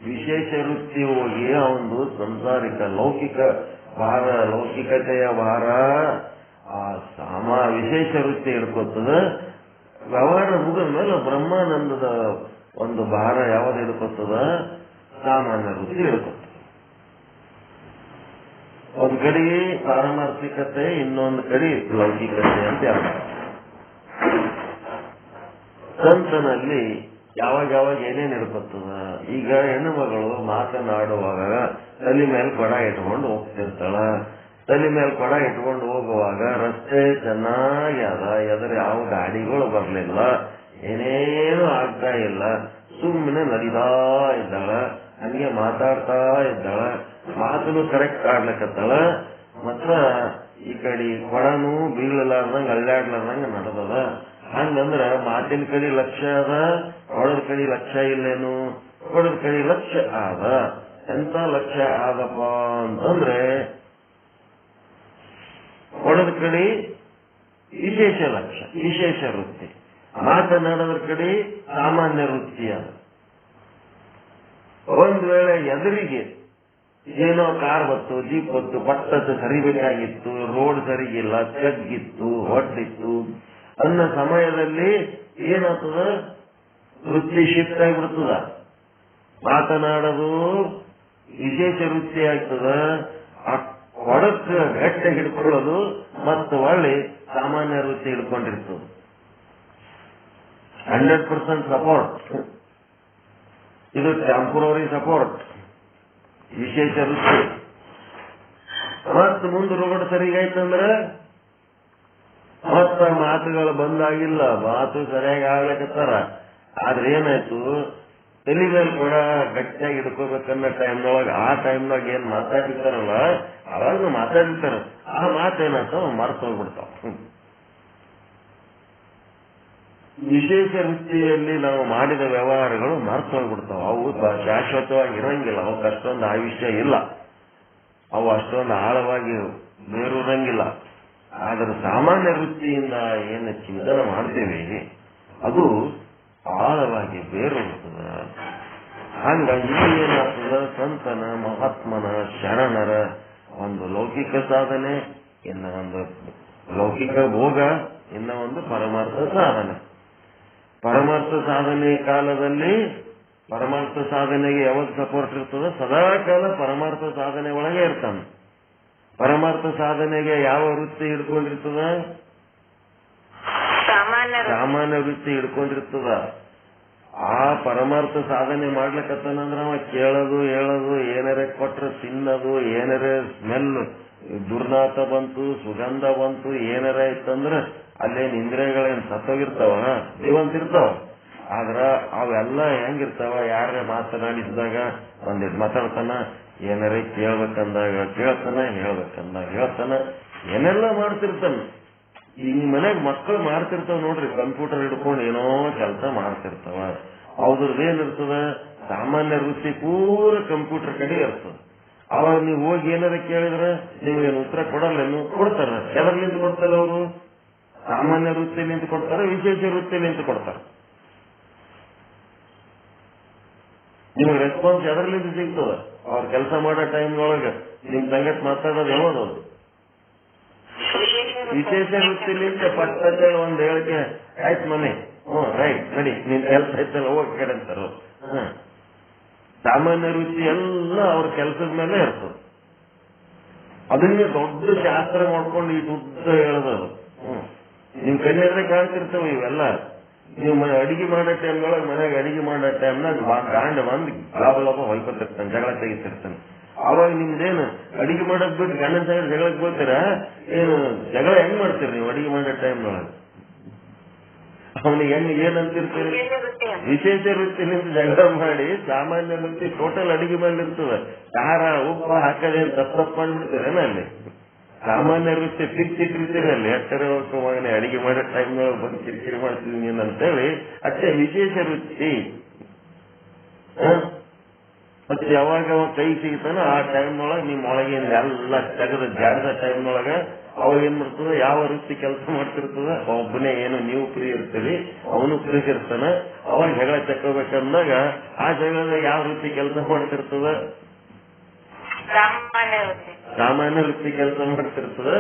ವಿಶೇಷ ವೃತ್ತಿ ಹೋಗಿ ಅವನು ಸಂಸಾರಿಕ ಲೌಕಿಕ ಭಾರ, ಲೌಕಿಕತೆಯ ಭಾರ ಆ ವಿಶೇಷ ವೃತ್ತಿ ಹಿಡ್ಕೊತದ. ವ್ಯವಹಾರ ಮುಗಿದ ಮೇಲೆ ಬ್ರಹ್ಮಾನಂದದ ಒಂದು ಭಾರ ಯಾವ್ದು ಹಿಡ್ಕೊತದ? ಸಾಮಾನ್ಯ ವೃತ್ತಿ ಹಿಡ್ಕೊತದ. ಒಂದ್ ಕಡೆ ಪಾರಮಾರ್ಥಿಕತೆ, ಇನ್ನೊಂದು ಕಡೆ ಲೌಕಿಕತೆ ಅಂತ ಹೇಳ್ತಾರೆ. ಸಂತನಲ್ಲಿ ಯಾವಾಗ ಏನೇನ್ ಹಿಡ್ಕೊತದ? ಈಗ ಹೆಣ್ಣು ಮಗಳು ಮಾತನಾಡುವಾಗ ತಲೆ ಮೇಲೆ ಕೊಡ ಇಟ್ಕೊಂಡು ಹೋಗ್ತಿರ್ತಾಳ. ತಲೆ ಮೇಲೆ ಕೊಡ ಇಟ್ಕೊಂಡು ಹೋಗುವಾಗ ರಸ್ತೆ ಚೆನ್ನಾಗಿ ಅದ, ಎದುರು ಯಾವ ಗಾಡಿಗಳು ಬರ್ಲಿಲ್ಲ, ಏನೇನು ಆಗ್ತಾ ಇಲ್ಲ, ಸುಮ್ಮನೆ ನಡೀತಾ ಇದ್ದಾಳ, ಹಂಗೆ ಮಾತಾಡ್ತಾ ಇದ್ದಾಳ, ಮಾತನ್ನು ಕರೆಕ್ಟ್ ಆಡ್ಲಕತ್ತಾಳ. ಮತ್ತ ಈ ಕಡೆ ಕೊಡನು ಬೀಳಲಾರ್ದಂಗ ಅಳ್ಳಾಡ್ಲಾರ್ದಂಗ ನಡೆದದ. ಹಂಗಂದ್ರ ಮಾತಿನ ಕಡೆ ಲಕ್ಷ್ಯ ಅದ, ಕೊಡದ ಕಡೆ ಲಕ್ಷ್ಯ ಇಲ್ಲೇನು? ಕೊಡದ ಕಡೆ ಲಕ್ಷ್ಯ ಆದ. ಎಂತ ಲಕ್ಷ್ಯ ಆದಪ್ಪ ಅಂತಂದ್ರೆ ಹೊಡೆದ ಕಡೆ ವಿಶೇಷ ಲಕ್ಷ್ಯ, ವಿಶೇಷ ವೃತ್ತಿ. ಮಾತನಾಡೋದ್ರ ಕಡೆ ಸಾಮಾನ್ಯ ವೃತ್ತಿ ಅದ. ಒಂದ್ ವೇಳೆ ಎದುರಿಗೆ ಏನೋ ಕಾರ್ ಬತ್ತು, ಜೀಪ್ ಬತ್ತು, ಪಟ್ಟದ ಸರಿಬೇಕಾಗಿತ್ತು, ರೋಡ್ ಸರಿಗಿಲ್ಲ, ತಗ್ಗಿತ್ತು, ಹೊಟ್ಟಿತ್ತು ಅನ್ನೋ ಸಮಯದಲ್ಲಿ ಏನಾಗ್ತದ, ವೃತ್ತಿ ಶಿಫ್ಟ್ ಆಗಿಬಿಡ್ತದ. ಮಾತನಾಡೋದು ವಿಶೇಷ ವೃತ್ತಿ ಆಗ್ತದ. ಆ ಕೊಡಕ್ ಗಟ್ಟೆ ಹಿಡ್ಕೊಳ್ಳೋದು ಮತ್ತು ಒಳ್ಳೆ ಸಾಮಾನ್ಯ ವೃತ್ತಿ ಹಿಡ್ಕೊಂಡಿರ್ತದೆ. 100% ಸಪೋರ್ಟ್. ಇದು ಟೆಂಪರರಿ ಸಪೋರ್ಟ್, ವಿಶೇಷ ವೃತ್ತಿ. ಮತ್ತ ಮುಂದೆ ರೋಡ್ ಸರಿಗಾಯ್ತಂದ್ರ ಮತ್ತ ಮಾತುಗಳು ಬಂದಾಗಿಲ್ಲ, ಮಾತು ಸರಿಯಾಗಿ ಆಗ್ಲಕತ್ತಾರ. ಆದ್ರೆ ಏನಾಯ್ತು, ತಲೆ ಮೇಲೆ ಕೂಡ ಗಟ್ಟಿಯಾಗಿ ಹಿಡ್ಕೋಬೇಕನ್ನೋ ಟೈಮ್ನೊಳಗೆ, ಆ ಟೈಮ್ನಾಗ ಏನ್ ಮಾತಾಡಿರ್ತಾರಲ್ಲ ಅವಾಗ ಮಾತಾಡಿರ್ತಾರ, ಆ ಮಾತೇನಾಗ್ತಾವ ಮರ್ತು ಹೋಗ್ಬಿಡ್ತಾವ. ವಿಶೇಷ ವೃತ್ತಿಯಲ್ಲಿ ನಾವು ಮಾಡಿದ ವ್ಯವಹಾರಗಳು ಮರ್ತು ಹೋಗ್ಬಿಡ್ತಾವ. ಅವು ಶಾಶ್ವತವಾಗಿ ಇರಂಗಿಲ್ಲ, ಅವಕ್ಕೆ ಅಷ್ಟೊಂದು ಆಯುಷ್ಯ ಇಲ್ಲ, ಅವು ಅಷ್ಟೊಂದು ಆಳವಾಗಿ ಬೇರೂರಂಗಿಲ್ಲ. ಆದ್ರೆ ಸಾಮಾನ್ಯ ವೃತ್ತಿಯಿಂದ ಏನು ಚಿಂತನೆ ಮಾಡ್ತೀವಿ ಅದು ಆಳವಾಗಿ ಬೇರೂರ್ತದ. ಹಂಗಾಗಿ ಏನಾಗ್ತದ, ಸಂತನ, ಮಹಾತ್ಮನ, ಶರಣರ ಒಂದು ಲೌಕಿಕ ಸಾಧನೆ, ಇನ್ನ ಒಂದು ಲೌಕಿಕ ಭೋಗ, ಇನ್ನ ಒಂದು ಪರಮಾರ್ಥ ಸಾಧನೆ. ಪರಮಾರ್ಥ ಸಾಧನೆ ಕಾಲದಲ್ಲಿ ಪರಮಾರ್ಥ ಸಾಧನೆಗೆ ಯಾವಾಗ ಸಪೋರ್ಟ್ ಇರ್ತದ, ಸದಾ ಕಾಲ ಪರಮಾರ್ಥ ಸಾಧನೆ ಒಳಗೆ ಇರ್ತಾನೆ. ಪರಮಾರ್ಥ ಸಾಧನೆಗೆ ಯಾವ ವೃತ್ತಿ ಹಿಡ್ಕೊಂಡಿರ್ತದ, ಸಾಮಾನ್ಯ ವೃತ್ತಿ ಹಿಡ್ಕೊಂಡಿರ್ತದ. ಆ ಪರಮಾರ್ಥ ಸಾಧನೆ ಮಾಡ್ಲಿಕ್ಕತ್ತಾನಂದ್ರ ಅವ ಕೇಳೋದು ಹೇಳೋದು, ಏನಾರ ಕೊಟ್ರೆ ತಿನ್ನೋದು, ಏನಾರ ಸ್ಮೆಲ್ ದುರ್ನಾತ ಬಂತು, ಸುಗಂಧ ಬಂತು, ಏನಾರ ಇತ್ತಂದ್ರ ಅಲ್ಲೇನ್ ಇಂದ್ರಿಯಗಳೇನ್ ಸತ್ತೋಗಿರ್ತಾವ, ಜೀವಂತಿರ್ತಾವ. ಆದ್ರ ಅವೆಲ್ಲ ಹೆಂಗಿರ್ತಾವ, ಯಾರ ಮಾತನಾಡಿಸಿದಾಗ ಒಂದಿಟ್ಟು ಮಾತಾಡ್ತಾನ, ಏನಾರ ಕೇಳ್ಬೇಕಂದಾಗ ಕೇಳ್ತಾನ, ಹೇಳ್ಬೇಕಂದಾಗ ಹೇಳ್ತಾನ, ಏನೆಲ್ಲ ಮಾಡ್ತಿರ್ತಾನ. ಈಗ ಮನ್ಯಾಗ ಮಕ್ಕಳು ಮಾಡ್ತಿರ್ತಾವ ನೋಡ್ರಿ, ಕಂಪ್ಯೂಟರ್ ಹಿಡ್ಕೊಂಡು ಏನೋ ಕೆಲಸ ಮಾಡ್ತಿರ್ತಾವ. ಅವ್ರದ್ದು ಏನಿರ್ತದ, ಸಾಮಾನ್ಯ ವೃತ್ತಿ ಪೂರ ಕಂಪ್ಯೂಟರ್ ಕಡೆ ಇರ್ತದ. ಅವಾಗ ನೀವು ಹೋಗಿ ಏನಾರ ಕೇಳಿದ್ರ ನೀವೇನು ಉತ್ತರ ಕೊಡಲ್ಲ, ಕೊಡ್ತಾರ. ಎದರ್ಲಿಂದ ಕೊಡ್ತಾರ ಅವರು? ಸಾಮಾನ್ಯ ವೃತ್ತಿಲಿಂದ ಕೊಡ್ತಾರ, ವಿಶೇಷ ವೃತ್ತಿಲಿಂದ ಕೊಡ್ತಾರ. ನಿಮ್ಗೆ ರೆಸ್ಪಾನ್ಸ್ ಎದರ್ಲಿಂದ ಸಿಗ್ತದ? ಅವ್ರ ಕೆಲಸ ಮಾಡೋ ಟೈಮ್ನೊಳಗ ನಿಮ್ ಸಂಗತ್ ಮಾತಾಡೋದು ಯಾವುದು? ವಿಶೇಷ ವೃತ್ತಿಲಿಂದ ಪಟ್ಟಂತೇಳಿ ಒಂದ್ ಹೇಳಿಕೆ, ಆಯ್ತು ಮನೆ, ರೈಟ್ ನಡಿ, ನಿನ್ ಕೆಲಸ ಐತಲ್ಲ ಹೋಗಿ ಕಡೆ ಅಂತಾರ. ಸಾಮಾನ್ಯ ವೃತ್ತಿ ಎಲ್ಲ ಅವ್ರ ಕೆಲಸದ ಮೇಲೆ ಇರ್ತದೆ. ಅದನ್ನೇ ದೊಡ್ಡ ಶಾಸ್ತ್ರ ಮಾಡ್ಕೊಂಡು ಈ ಉದ್ದ ಹೇಳೋದು. ನಿಮ್ ಕಣ್ಣೆದ್ರೆ ಕಾಣ್ತಿರ್ತಾವ ಇವೆಲ್ಲ. ನೀವು ಅಡಿಗೆ ಮಾಡೋ ಟೈಮ್ನೊಳಗೆ, ಮನೆಯಾಗ ಅಡಿಗೆ ಮಾಡೋ ಟೈಮ್ನಾಗ ಗಾಂಡ ಬಂದು ಲಾಭ ಲಾಭ ಹೊಯ್ಕೊತಿರ್ತಾನೆ, ಜಗಳ ತೆಗಿತಿರ್ತಾನೆ. ಅವಾಗ ನಿಮ್ದೇನು ಅಡಿಗೆ ಮಾಡೋದ್ ಬಿಟ್ಟು ಗಂಡನ ಸಂಗಡ ಜಗಳಕ್ಕೆ ಹೋಗ್ತೀರಾ? ಏನು ಜಗಳ ಹೆಂಗ್ ಮಾಡ್ತೀರಿ ನೀವು ಅಡಿಗೆ ಮಾಡೋ ಟೈಮ್ನೊಳಗೆ? ಅವನಿಗೆ ಹೆಂಗ್ ಏನಂತಿರ್ತೀರಿ? ವಿಶೇಷ ವೃತ್ತಿನಿಂದ ಜಗಳ ಮಾಡಿ, ಸಾಮಾನ್ಯ ವೃತ್ತಿ ಟೋಟಲ್ ಅಡಿಗೆ ಮೇಲೆ ಇರ್ತದೆ. ಖಾರ ಉಪ್ಪು ಹಾಕದೇನು ತಪ್ಪು ಮಾಡ್ಬಿಡ್ತೀರೇನ ಅಲ್ಲಿ? ಸಾಮಾನ್ಯ ವೃತ್ತಿ ಫಿಕ್ಸ್ ಇಟ್ಟಿರ್ತೀರಿ ಅಲ್ಲಿ. ಎಟ್ಟರೆ ಮಗನೇ ಅಡಿಗೆ ಮಾಡೋ ಟೈಮ್ನೊಳಗೆ ಬಂದು ಕಿರಿಕಿರಿ ಮಾಡ್ತಿದ್ದೀನಿ ಅಂತೇಳಿ, ಅಷ್ಟೇ ವಿಶೇಷ ವೃತ್ತಿ. ಮತ್ತೆ ಯಾವಾಗ ಕೈ ಸಿಗ್ತಾನ ಆ ಟೈಮ್ನೊಳಗೆ ನಿಮ್ ಒಳಗೆ ಎಲ್ಲ ತೆಗೆದ ಜಾಗದ ಟೈಮ್ನೊಳಗ ಅವಾಗ ಏನ್ ಮಾಡ್ತದ, ಯಾವ ವೃತ್ತಿ ಕೆಲಸ ಮಾಡ್ತಿರ್ತದ, ಒಬ್ಬನೇ ಏನು ನೀವು ಫ್ರೀ ಇರ್ತೀರಿ, ಅವನು ಫ್ರೀ ಇರ್ತಾನ. ಅವಾಗ ಜಗಳ ತಕ್ಕೋಬೇಕಂದಾಗ ಆ ಜಗಳದ ಯಾವ ವೃತ್ತಿ ಕೆಲಸ ಮಾಡ್ತಿರ್ತದ? ಸಾಮಾನ್ಯ ವೃತ್ತಿ ಕೆಲಸ ಮಾಡ್ತಿರ್ತದ.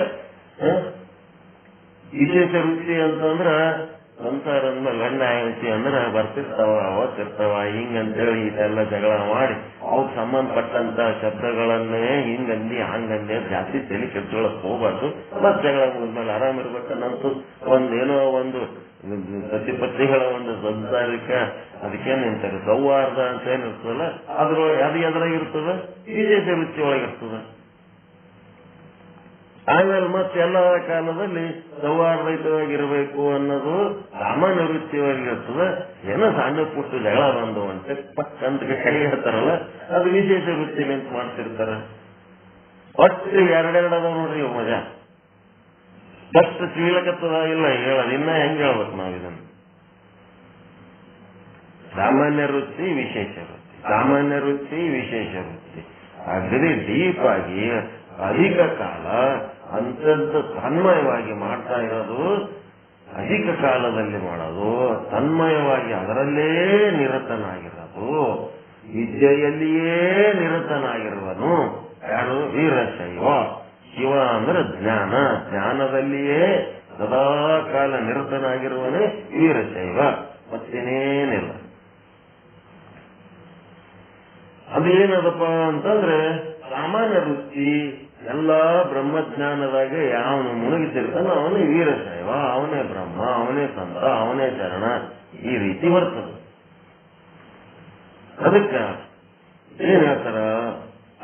ವಿಶೇಷ ವೃತ್ತಿ ಅಂತಂದ್ರ ಸಂಸಾರ ಅಂದ್ಮೇಲೆ ಗಂಡ ಹೆಂಡತಿ ಅಂದ್ರ ಬರ್ತಿರ್ತಾವ, ಅವತ್ತಿರ್ತಾವ, ಹಿಂಗಂತೇಳಿ ಇದೆಲ್ಲ ಜಗಳ ಮಾಡಿ ಅವ್ರಿಗೆ ಸಂಬಂಧಪಟ್ಟಂತ ಶಬ್ದಗಳನ್ನೇ ಹಿಂಗಂದಿ ಹಂಗಂದಿ ಜಾಸ್ತಿ ತಲೆ ಕೆಡ್ಸ್ಕೊಳಕ್ ಹೋಗ್ಬಾರ್ದು. ಮತ್ ಜಗಳ ಮುಗಿದ್ಮೇಲೆ ಆರಾಮ್ ಇರ್ಬೇಕನ್ನಂತೂ ಒಂದೇನೋ ಒಂದು ಸತಿಪತಿಗಳ ಒಂದು ಸಂಸಾರಿಕ ಅದಕ್ಕೇನ್ ನಿಂತಾರೆ ಸೌಹಾರ್ದ ಅಂತ ಏನಿರ್ತದಲ್ಲ, ಅದ್ರೊಳಗೆ ಅದು ಎದ್ರಾಗಿರ್ತದ, ವಿಶೇಷ ವೃತ್ತಿ ಒಳಗಿರ್ತದ. ಆಮೇಲೆ ಮತ್ತೆಲ್ಲ ಕಾಲದಲ್ಲಿ ಸೌಹಾರ್ದಯುತವಾಗಿರ್ಬೇಕು ಅನ್ನೋದು ಸಾಮಾನ್ಯ ವೃತ್ತಿಯಾಗಿರ್ತದೆ. ಏನೋ ಸಣ್ಣ ಪುಟ್ಟು ಜಗಳ ಬಂದು ಅಂತ ಪಕ್ಕಂತ ಕೈ ಹೇಳ್ತಾರಲ್ಲ, ಅದು ವಿಶೇಷ ವೃತ್ತಿಲಿ ಅಂತ ಮಾಡ್ತಿರ್ತಾರ. ಒಟ್ಟು ಎರಡೆರಡು ಅದಾವ ನೋಡ್ರಿ ಇವು ಮಜಾ. ಫಸ್ಟ್ ತಿಳಿಲಕತ್ತದ ಇಲ್ಲ ಹೇಳೋದು, ಇನ್ನ ಹೆಂಗ್ ಹೇಳ್ಬೇಕು ನಾವ್ ಇದನ್ನು? ಸಾಮಾನ್ಯ ವೃತ್ತಿ, ವಿಶೇಷ ವೃತ್ತಿ, ಸಾಮಾನ್ಯ ವೃತ್ತಿ, ವಿಶೇಷ ವೃತ್ತಿ. ಅಗದಿ ಡೀಪ್ ಆಗಿ ಅಧಿಕ ಕಾಲ ಅಂತದ್ದು ತನ್ಮಯವಾಗಿ ಮಾಡ್ತಾ ಇರೋದು ಅಧಿಕ ಕಾಲದಲ್ಲಿ ಮಾಡೋದು, ತನ್ಮಯವಾಗಿ ಅದರಲ್ಲೇ ನಿರತನಾಗಿರೋದು, ವಿದ್ಯೆಯಲ್ಲಿಯೇ ನಿರತನಾಗಿರುವನು ಯಾರು? ವೀರಶೈವ. ಶಿವ ಅಂದ್ರೆ ಜ್ಞಾನ, ಜ್ಞಾನದಲ್ಲಿಯೇ ಸದಾ ಕಾಲ ನಿರತನಾಗಿರುವನೇ ವೀರಶೈವ, ಮತ್ತೇನೇನಿಲ್ಲ. ಅದೇನದಪ್ಪ ಅಂತಂದ್ರೆ ಸಾಮಾನ್ಯ ವೃತ್ತಿ ಎಲ್ಲಾ ಬ್ರಹ್ಮಜ್ಞಾನದಾಗೆ ಯಾವನು ಮುಳುಗಿತಿರ್ತಾನೋ ಅವನೇ ವೀರಶೈವ, ಅವನೇ ಬ್ರಹ್ಮ, ಅವನೇ ಸಂತ, ಅವನೇ ಶರಣ, ಈ ರೀತಿ ಬರ್ತದೆ. ಅದಕ್ಕೆ ಏನ್ ಹೇಳ್ತಾರ?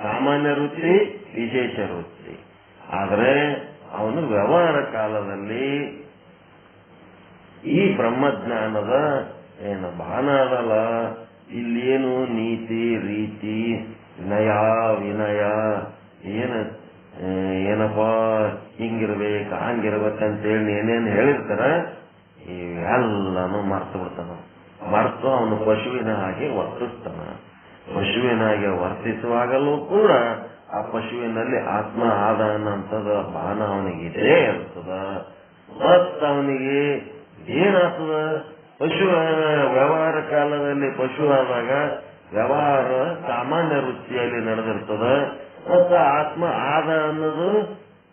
ಸಾಮಾನ್ಯ ವೃತ್ತಿ, ವಿಶೇಷ ವೃತ್ತಿ. ಆದ್ರೆ ಅವನು ವ್ಯವಹಾರ ಕಾಲದಲ್ಲಿ ಈ ಬ್ರಹ್ಮಜ್ಞಾನದ ಏನು ಭಾನ ಅದಲ್ಲ, ಇಲ್ಲೇನು ನೀತಿ ರೀತಿ ವಿನಯ ವಿನಯ ಏನಪ್ಪಾ ಹಿಂಗಿರ್ಬೇಕು ಹಂಗಿರ್ಬೇಕಂತೇಳಿ ಏನೇನು ಹೇಳಿರ್ತಾರ ಇವೆಲ್ಲಾನು ಮರ್ತು ಬಿಡ್ತಾನ. ಮರ್ತು ಅವನು ಪಶುವಿನ ಹಾಗೆ ವರ್ತಿಸ್ತಾನ. ಪಶುವಿನ ಹಾಗೆ ವರ್ತಿಸುವಾಗಲೂ ಕೂಡ ಆ ಪಶುವಿನಲ್ಲಿ ಆತ್ಮ ಆದ ಅನ್ನಂಥದ ಭಾನ ಅವನಿಗಿದೆ ಇರ್ತದ. ಮತ್ತ ಅವನಿಗೆ ಏನಾಗ್ತದ? ಪಶು ವ್ಯವಹಾರ ಕಾಲದಲ್ಲಿ ಪಶು ಆದಾಗ ವ್ಯವಹಾರ ಸಾಮಾನ್ಯ ವೃತ್ತಿಯಲ್ಲಿ ನಡೆದಿರ್ತದ. ಮತ್ತ ಆತ್ಮ ಆದ ಅನ್ನೋದು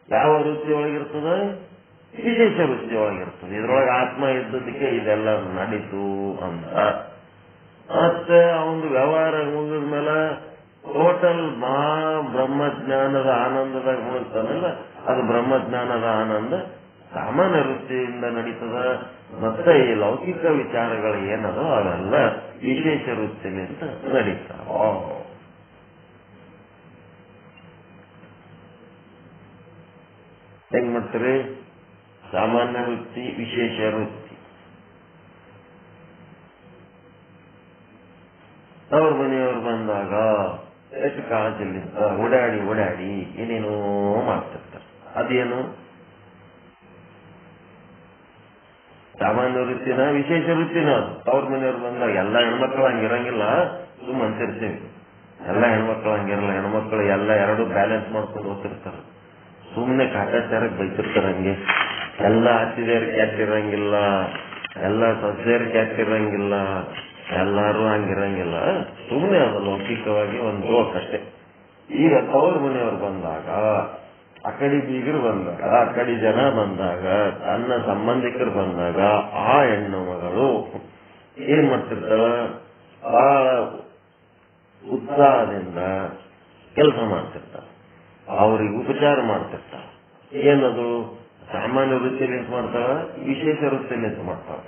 ಯಾವ ವೃತ್ತಿ ಒಳಗಿರ್ತದ? ವಿಶೇಷ ವೃತ್ತಿ ಒಳಗಿರ್ತದೆ. ಇದ್ರೊಳಗೆ ಆತ್ಮ ಇದ್ದದಕ್ಕೆ ಇದೆಲ್ಲ ನಡೀತು ಅಂತ. ಮತ್ತೆ ಅವನು ವ್ಯವಹಾರ ಮುಗಿದ ಮೇಲೆ ಟೋಟಲ್ ಬ್ರಹ್ಮಜ್ಞಾನದ ಆನಂದದಾಗ ಮುಗಿಸ್ತಾನಲ್ಲ, ಅದು ಬ್ರಹ್ಮಜ್ಞಾನದ ಆನಂದ ಸಾಮಾನ್ಯ ವೃತ್ತಿಯಿಂದ ನಡೀತದ. ಮತ್ತೆ ಈ ಲೌಕಿಕ ವಿಚಾರಗಳು ಏನದೋ ಅವೆಲ್ಲ ವಿಶೇಷ ವೃತ್ತಿನಿಂದ ನಡೀತಾವ. ಹೆಂಗ್ ಮಾಡ್ತೀರಿ? ಸಾಮಾನ್ಯ ವೃತ್ತಿ, ವಿಶೇಷ ವೃತ್ತಿ. ಅವ್ರ ಮನೆಯವರು ಬಂದಾಗ ಎಷ್ಟು ಕಾಳಜಿಲ್ಲಿಂದ ಓಡಾಡಿ ಓಡಾಡಿ ಏನೇನೋ ಮಾಡ್ತಿರ್ತಾರೆ. ಅದೇನು ಸಾಮಾನ್ಯ ವೃತ್ತಿನ ವಿಶೇಷ ವೃತ್ತಿನ? ಅವ್ರ ಮನೆಯವ್ರು ಬಂದಾಗ ಎಲ್ಲ ಹೆಣ್ಮಕ್ಳು ಹಂಗಿರಂಗಿಲ್ಲ, ಸುಮ್ ಅಂತಿರ್ತೀವಿ. ಎಲ್ಲ ಹೆಣ್ಮಕ್ಳು ಹಂಗಿರಲ್ಲ. ಹೆಣ್ಮಕ್ಳು ಎಲ್ಲ ಎರಡು ಬ್ಯಾಲೆನ್ಸ್ ಮಾಡ್ಕೊಂಡು ಹೋಗ್ತಿರ್ತಾರೆ. ಸುಮ್ನೆ ಕಾಟಾಚಾರಕ್ಕೆ ಬೈತಿರ್ತಾರೆ. ಹಂಗೆ ಎಲ್ಲ ಹತ್ತಿದೇರ್ ಕ್ಯಾಟಿರಂಗಿಲ್ಲ, ಎಲ್ಲ ಸಸ್ಯರ್ ಕ್ಯಾಟಿರಂಗಿಲ್ಲ, ಎಲ್ಲಾರು ಹಂಗಿರಂಗಿಲ್ಲ. ಸುಮ್ನೆ ಅದು ಲೌಕಿಕವಾಗಿ ಒಂದು ಜೋಕಷ್ಟೇ. ಈಗ ತವ್ರ ಮನೆಯವ್ರು ಬಂದಾಗ, ಆ ಕಡೆ ಬೀಗರು ಬಂದಾಗ, ಆ ಕಡೆ ಜನ ಬಂದಾಗ, ತನ್ನ ಸಂಬಂಧಿಕರು ಬಂದಾಗ ಆ ಹೆಣ್ಣು ಮಗಳು ಏನ್ ಮಾಡ್ತಿರ್ತಾಳ? ಬಹಳ ಉತ್ಸಾಹದಿಂದ ಕೆಲಸ ಮಾಡ್ತಿರ್ತಾಳ. ಅವ್ರಿಗೆ ಉಪಚಾರ ಮಾಡ್ತಿರ್ತಾಳ. ಏನದು? ಸಾಮಾನ್ಯ ವೃತ್ತಿಲಿಂತ ಮಾಡ್ತಾಳ, ವಿಶೇಷ ವೃತ್ತಿಲಿಂತ ಮಾಡ್ತಾಳ.